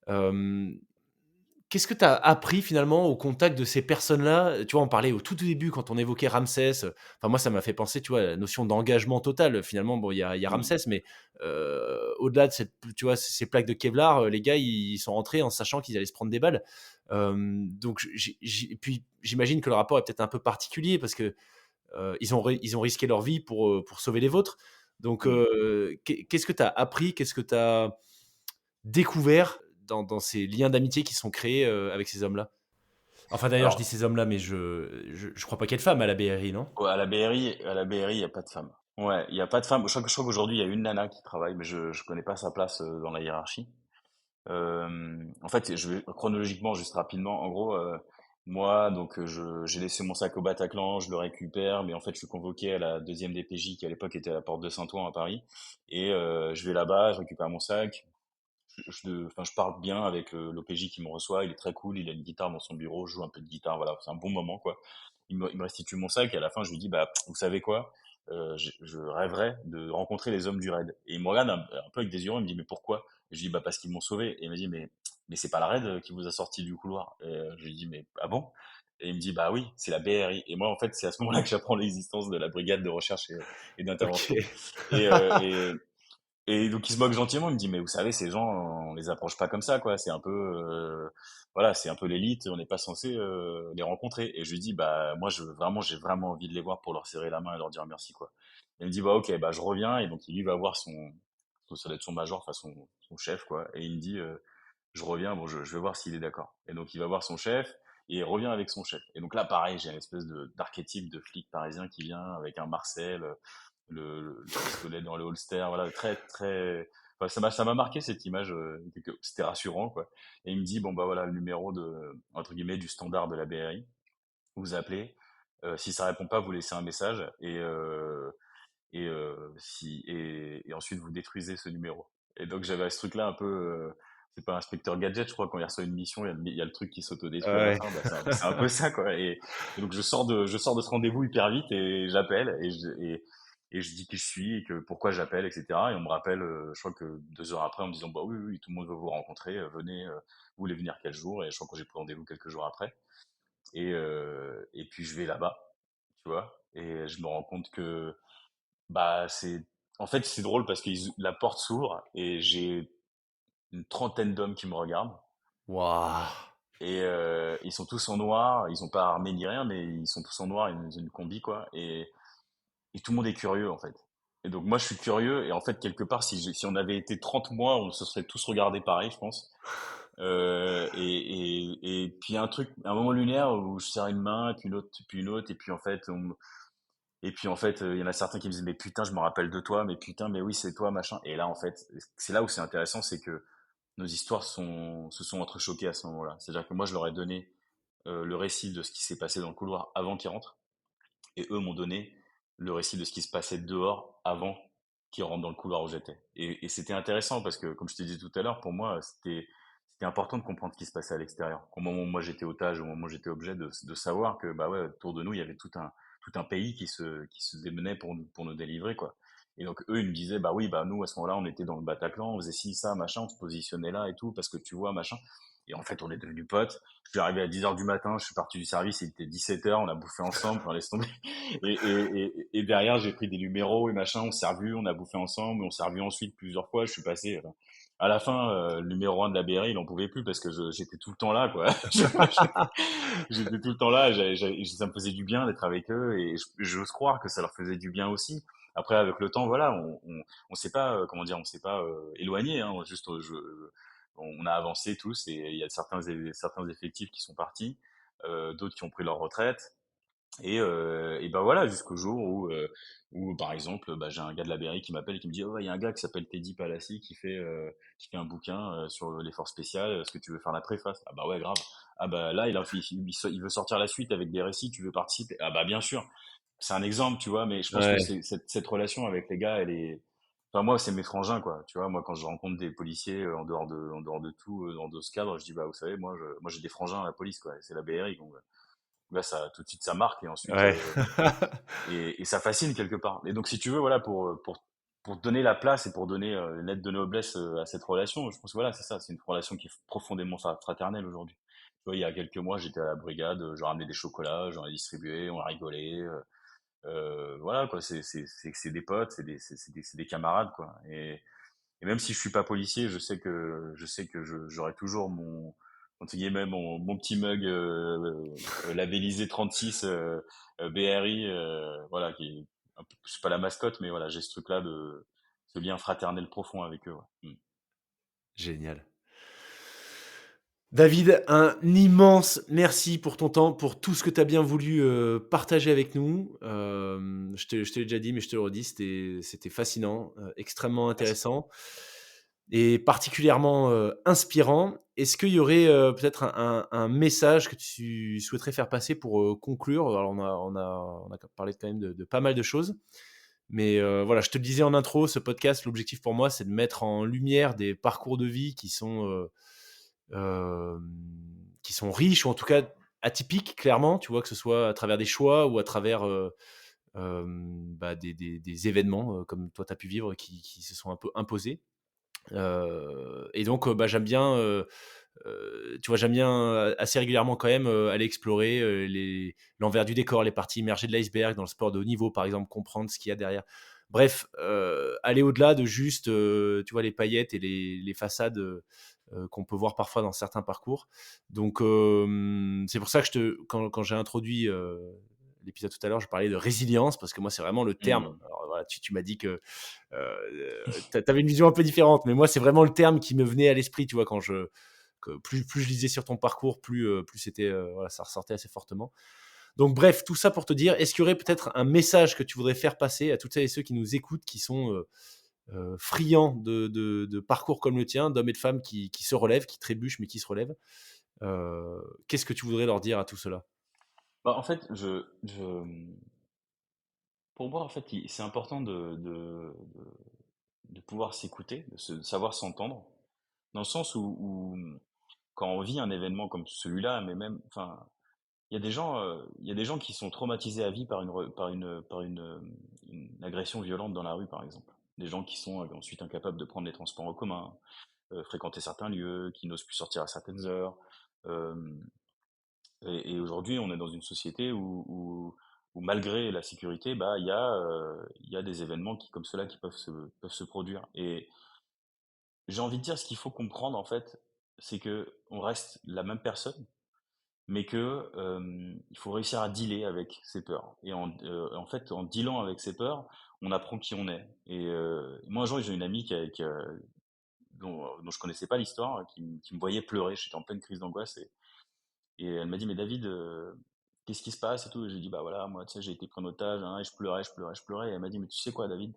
[SPEAKER 2] Hem Qu'est-ce que tu as appris finalement au contact de ces personnes-là? Tu vois, on parlait au tout début quand on évoquait Ramsès, enfin moi ça m'a fait penser, tu vois, à la notion d'engagement total. Finalement, bon, il y a
[SPEAKER 1] Mmh.
[SPEAKER 2] Ramsès, mais au-delà de cette tu vois, ces plaques de Kevlar, les gars, ils sont rentrés en sachant qu'ils allaient se prendre des balles. Donc et puis j'imagine que le rapport est peut-être un peu particulier parce que, ils ont risqué leur vie pour sauver les vôtres. Donc
[SPEAKER 1] Mmh.
[SPEAKER 2] qu'est-ce que tu as appris? Qu'est-ce que tu as découvert dans ces liens d'amitié qui sont créés, avec ces hommes-là? Enfin d'ailleurs, je dis
[SPEAKER 1] Alors,
[SPEAKER 2] ces hommes-là, mais je crois pas qu'il y ait de femmes à la BRI, non?
[SPEAKER 1] ouais, à la BRI, il y a pas de femme. Ouais, il y a pas de femme. Je crois qu'aujourd'hui, il y a une nana qui travaille, mais je connais pas sa place dans la hiérarchie. En fait, je vais chronologiquement, juste rapidement. En gros, moi, donc, j'ai laissé mon sac au Bataclan, je le récupère, mais en fait, je suis convoqué à la deuxième DPJ qui à l'époque était à la porte de Saint-Ouen à Paris. Et je vais là-bas, je récupère mon sac. Enfin, je parle bien avec l'OPJ qui me reçoit. Il est très cool. Il a une guitare dans son bureau. Je joue un peu de guitare. Voilà, c'est un bon moment, quoi. Il me restitue mon sac et à la fin, je lui dis, bah, vous savez quoi? Je rêverais de rencontrer les hommes du raid. Et il me regarde un peu avec des yeux. Il me dit, mais pourquoi? Et je lui dis, bah, parce qu'ils m'ont sauvé. Et il me dit, mais c'est pas la raid qui vous a sorti du couloir. Et je lui dis, mais ah bon? Et il me dit, bah oui, c'est la BRI. Et moi, en fait, c'est à ce moment-là que j'apprends l'existence de la brigade de recherche et d'intervention.
[SPEAKER 2] OK.
[SPEAKER 1] Et donc il se moque gentiment, il me dit mais vous savez ces gens on les approche pas comme ça quoi, c'est un peu voilà, c'est un peu l'élite, on n'est pas censé les rencontrer et je lui dis bah moi j'ai vraiment envie de les voir pour leur serrer la main et leur dire merci quoi. Il me dit bah OK, bah je reviens et donc il lui va voir ça doit être son major, enfin son chef quoi et il me dit je reviens, bon je vais voir s'il est d'accord. Et donc il va voir son chef et il revient avec son chef. Et donc là pareil, j'ai une espèce de d'archétype de flic parisien qui vient avec un Marcel le pistolet dans le holster, voilà, très, très. Enfin, ça m'a marqué cette image, c'était rassurant, quoi. Et il me dit, bon, bah voilà, le numéro entre guillemets, du standard de la BRI, vous appelez, si ça répond pas, vous laissez un message, et ensuite vous détruisez ce numéro. Et donc j'avais ce truc-là un peu, c'est pas Inspecteur Gadget, je crois, quand il reçoit une mission, il y a le truc qui s'autodétruit à la
[SPEAKER 2] Ouais.
[SPEAKER 1] fin, bah, c'est un peu ça, quoi. Et donc je sors de ce rendez-vous hyper vite et j'appelle et je dis qui je suis et que pourquoi j'appelle, etc. Et on me rappelle, je crois que 2 heures après, en me disant, bah oui, oui, oui, tout le monde veut vous rencontrer, venez, vous voulez venir quel jour? Et je crois que j'ai pris rendez-vous quelques jours après. Et puis je vais là-bas, tu vois, et je me rends compte que bah, en fait, c'est drôle parce que la porte s'ouvre et j'ai une trentaine d'hommes qui me regardent.
[SPEAKER 2] Waouh!
[SPEAKER 1] Et ils sont tous en noir, ils sont pas armés ni rien, mais ils sont tous en noir, une combi, quoi. Et tout le monde est curieux, en fait. Et donc, moi, je suis curieux, et en fait, quelque part, si on avait été 30 mois, on se serait tous regardés pareil, je pense. Et puis, un moment lunaire où je serre une main, puis une autre, et puis en fait, il y en a certains qui me disent mais putain, je me rappelle de toi, mais putain, mais oui, c'est toi, machin. Et là, en fait, c'est là où c'est intéressant, c'est que nos histoires se sont entrechoquées à ce moment-là. C'est-à-dire que moi, je leur ai donné le récit de ce qui s'est passé dans le couloir avant qu'ils rentrent, et eux m'ont donné le récit de ce qui se passait dehors avant qu'ils rentrent dans le couloir où j'étais. Et c'était intéressant parce que, comme je t'ai dit tout à l'heure, pour moi, c'était important de comprendre ce qui se passait à l'extérieur. Au moment où moi j'étais otage, au moment où j'étais objet, de savoir que bah ouais, autour de nous, il y avait tout un pays qui se démenait pour nous délivrer, quoi. Et donc eux, ils me disaient, bah oui, bah nous, à ce moment-là, on était dans le Bataclan, on faisait ci, ça, machin, on se positionnait là et tout, parce que tu vois, machin. Et en fait, on est devenus potes. Je suis arrivé à 10 heures du matin, je suis parti du service, il était 17 heures, on a bouffé ensemble, enfin, laisse tomber. Et derrière, j'ai pris des numéros et machin, on s'est revus, on a bouffé ensemble, on s'est revus ensuite plusieurs fois. Je suis passé, à la fin, le numéro 1 de la BRI, il en pouvait plus parce que j'étais tout le temps là, quoi. J'étais tout le temps là, ça me faisait du bien d'être avec eux et j'ose croire que ça leur faisait du bien aussi. Après, avec le temps, voilà, on s'est pas, comment dire, on s'est pas éloigné, hein, juste, on a avancé tous et il y a certains effectifs qui sont partis, d'autres qui ont pris leur retraite. Et ben voilà, jusqu'au jour où par exemple, bah, j'ai un gars de la BRI qui m'appelle et qui me dit, oh, il y a un gars qui s'appelle Teddy Palassi qui fait un bouquin sur les forces spéciales. Est-ce que tu veux faire la préface? Ah bah ouais, grave. Ah bah là, il veut sortir la suite avec des récits. Tu veux participer? Ah bah bien sûr. c'est un exemple, tu vois, mais je pense que
[SPEAKER 2] Ouais,
[SPEAKER 1] c'est cette relation avec les gars, elle est. Enfin, moi, c'est mes frangins, quoi. Tu vois, moi, quand je rencontre des policiers en dehors de tout, dans ce cadre, je dis, bah, vous savez, moi, j'ai des frangins à la police, quoi. C'est la BRI, donc là, ça, tout de suite, ça marque, et ensuite,
[SPEAKER 2] ouais.
[SPEAKER 1] et ça fascine quelque part. Et donc, si tu veux, voilà, pour donner la place et pour donner une lettre de noblesse à cette relation, je pense que voilà, c'est ça, c'est une relation qui est profondément fraternelle aujourd'hui. Tu vois, il y a quelques mois, j'étais à la brigade, j'ai ramené des chocolats, j'en ai distribué, on a rigolé. Voilà, quoi, c'est des potes, c'est des camarades, quoi. Et même si je suis pas policier, je sais que j'aurai toujours mon entre guillemets mon petit mug labellisé 36 BRI, voilà, qui est c'est pas la mascotte, mais voilà, j'ai ce truc-là de ce lien fraternel profond avec eux. Ouais. Mm.
[SPEAKER 2] Génial. David, un immense merci pour ton temps, pour tout ce que tu as bien voulu partager avec nous. Je te l'ai déjà dit, mais je te le redis, c'était fascinant, extrêmement
[SPEAKER 1] Merci.
[SPEAKER 2] intéressant et particulièrement inspirant. Est-ce qu'il y aurait peut-être un message que tu souhaiterais faire passer pour conclure? Alors, on a parlé quand même de pas mal de choses, mais voilà, je te le disais en intro, ce podcast, l'objectif pour moi, c'est de mettre en lumière des parcours de vie euh, qui sont riches ou en tout cas atypiques, clairement, tu vois, que ce soit à travers des choix ou à travers des événements comme toi tu as pu vivre qui se sont un peu imposés. Et donc, j'aime bien, tu vois, j'aime bien assez régulièrement quand même aller explorer l'envers du décor, les parties immergées de l'iceberg dans le sport de haut niveau, par exemple, comprendre ce qu'il y a derrière. Bref, aller au-delà de juste, tu vois, les paillettes et les façades qu'on peut voir parfois dans certains parcours. Donc, c'est pour ça que quand j'ai introduit l'épisode tout à l'heure, je parlais de résilience parce que moi, c'est vraiment le terme.
[SPEAKER 1] Mm.
[SPEAKER 2] Alors, voilà, tu m'as dit que t'avais une vision un peu différente, mais moi, c'est vraiment le terme qui me venait à l'esprit, tu vois, plus je lisais sur ton parcours, plus c'était, voilà, ça ressortait assez fortement. Donc, bref, tout ça pour te dire, est-ce qu'il y aurait peut-être un message que tu voudrais faire passer à toutes celles et ceux qui nous écoutent, qui sont friands de parcours comme le tien, d'hommes et de femmes qui se relèvent, qui trébuchent, mais qui se relèvent. Qu'est-ce que tu voudrais leur dire à tout cela?
[SPEAKER 1] Bah, en fait, pour moi, en fait, c'est important de pouvoir s'écouter, de savoir s'entendre, dans le sens où quand on vit un événement comme celui-là, mais même, enfin, il y a des gens qui sont traumatisés à vie par une agression violente dans la rue, par exemple. Des gens qui sont ensuite incapables de prendre les transports en commun, fréquenter certains lieux, qui n'osent plus sortir à certaines heures. Euh, et aujourd'hui, on est dans une société où malgré la sécurité, bah, il y a des événements comme ceux-là qui peuvent se produire. Et j'ai envie de dire, ce qu'il faut comprendre, en fait, c'est que on reste la même personne, mais que il faut réussir à dealer avec ses peurs. Et en fait, en dealant avec ses peurs, on apprend qui on est. Et moi, un jour, j'ai une amie dont je connaissais pas l'histoire, qui me voyait pleurer. J'étais en pleine crise d'angoisse et elle m'a dit, mais David, qu'est-ce qui se passe et tout. Et je lui ai dit, bah voilà, moi, tu sais, j'ai été pris en otage, hein, et je pleurais, je pleurais, je pleurais. Et elle m'a dit, mais tu sais quoi, David,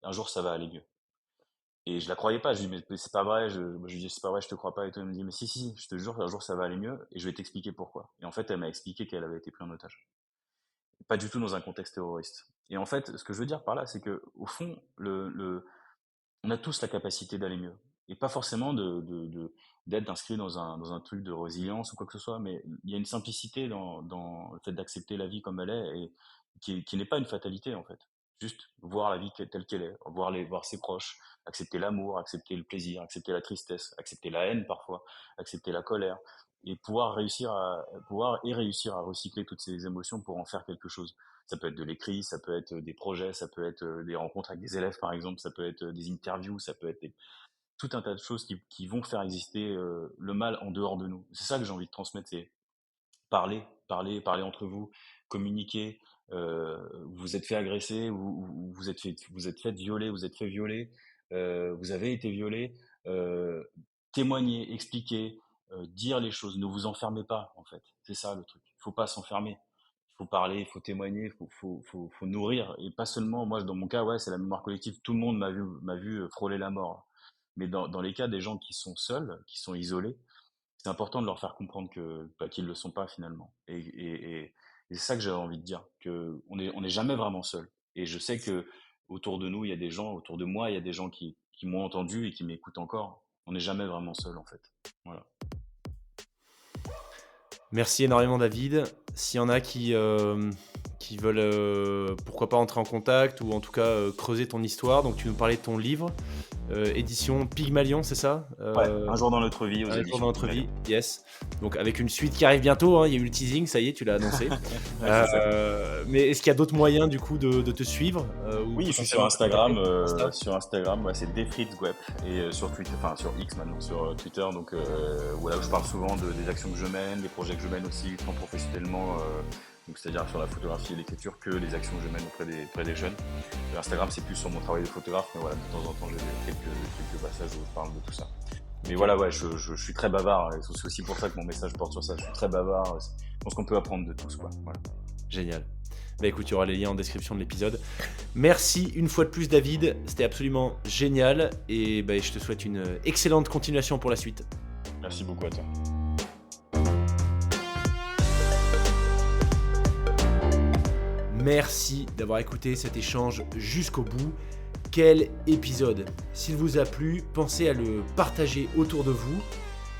[SPEAKER 1] un jour, ça va aller mieux. Et je la croyais pas. Je lui ai dit, mais c'est pas vrai. Moi, je lui ai dit, c'est pas vrai, je te crois pas. Et tout. Elle me dit, mais si, si, je te jure, un jour, ça va aller mieux. Et je vais t'expliquer pourquoi. Et en fait, elle m'a expliqué qu'elle avait été prise en otage. Pas du tout dans un contexte terroriste. Et en fait, ce que je veux dire par là, c'est que au fond, on a tous la capacité d'aller mieux. Et pas forcément d'être inscrit dans un truc de résilience ou quoi que ce soit, mais il y a une simplicité dans le fait d'accepter la vie comme elle est et qui n'est pas une fatalité en fait. Juste voir la vie telle qu'elle est, voir ses proches, accepter l'amour, accepter le plaisir, accepter la tristesse, accepter la haine parfois, accepter la colère et pouvoir réussir à recycler toutes ces émotions pour en faire quelque chose. Ça peut être de l'écrit, ça peut être des projets, ça peut être des rencontres avec des élèves par exemple, ça peut être des interviews, ça peut être tout un tas de choses qui vont faire exister le mal en dehors de nous. C'est ça que j'ai envie de transmettre, c'est parler, parler, parler entre vous, communiquer. Vous êtes fait agresser, vous êtes fait violer, vous êtes fait violer, vous avez été violé. euh, Témoigner, expliquer, dire les choses. Ne vous enfermez pas, en fait. C'est ça le truc. Il faut pas s'enfermer. Il faut parler, il faut témoigner, il faut nourrir. Et pas seulement, moi, dans mon cas, ouais, c'est la mémoire collective. Tout le monde m'a vu frôler la mort. Mais dans les cas des gens qui sont seuls, qui sont isolés, c'est important de leur faire comprendre qu'ils ne le sont pas finalement. Et c'est ça que j'avais envie de dire, que on est jamais vraiment seul. Et je sais que autour de nous, il y a des gens, autour de moi, il y a des gens qui m'ont entendu et qui m'écoutent encore. On n'est jamais vraiment seul, en fait. Voilà.
[SPEAKER 2] Merci énormément David. S'il y en a qui veulent pourquoi pas entrer en contact ou en tout cas creuser ton histoire, donc tu nous parlais de ton livre, édition Pygmalion, c'est ça?
[SPEAKER 1] Ouais, un jour dans notre vie aux
[SPEAKER 2] Un jour
[SPEAKER 1] éditions
[SPEAKER 2] dans notre
[SPEAKER 1] Pygmalion.
[SPEAKER 2] vie, yes. Donc avec une suite qui arrive bientôt, hein, il y a eu le teasing, ça y est, tu l'as annoncé.
[SPEAKER 1] Ouais, c'est ça.
[SPEAKER 2] Mais est-ce qu'il y a d'autres moyens du coup de te suivre ou
[SPEAKER 1] Oui, je suis sur
[SPEAKER 2] potentiellement de te
[SPEAKER 1] Instagram.
[SPEAKER 2] contacter Insta.
[SPEAKER 1] Sur Instagram, ouais, c'est Defritzweb et sur Twitter, enfin sur X maintenant, sur Twitter. Donc voilà, où je parle souvent des actions que je mène, des projets que je mène aussi, tant professionnellement, donc c'est-à-dire sur la photographie et l'écriture, que les actions que je mène auprès des jeunes. Et Instagram, c'est plus sur mon travail de photographe, mais voilà, de temps en temps, j'ai quelques passages où je parle de tout ça. Mais voilà, ouais, je suis très bavard. Et c'est aussi pour ça que mon message porte sur ça. Je suis très bavard. Je pense qu'on peut apprendre de tous, quoi. Voilà.
[SPEAKER 2] Génial. Bah écoute, il y aura les liens en description de l'épisode. Merci une fois de plus David, c'était absolument génial et bah, je te souhaite une excellente continuation pour la suite.
[SPEAKER 1] Merci beaucoup à toi.
[SPEAKER 2] Merci d'avoir écouté cet échange jusqu'au bout. Quel épisode! S'il vous a plu, pensez à le partager autour de vous.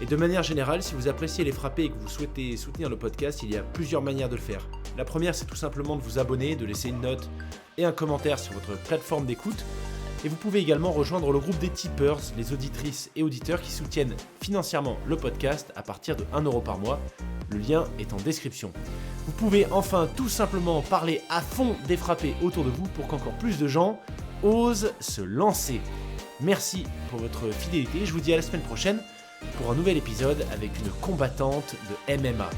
[SPEAKER 2] Et de manière générale, si vous appréciez les frappés et que vous souhaitez soutenir le podcast, il y a plusieurs manières de le faire. La première, c'est tout simplement de vous abonner, de laisser une note et un commentaire sur votre plateforme d'écoute. Et vous pouvez également rejoindre le groupe des tipeurs, les auditrices et auditeurs qui soutiennent financièrement le podcast à partir de 1 € par mois. Le lien est en description. Vous pouvez enfin tout simplement parler à fond des frappés autour de vous pour qu'encore plus de gens osent se lancer. Merci pour votre fidélité. Je vous dis à la semaine prochaine pour un nouvel épisode avec une combattante de MMA.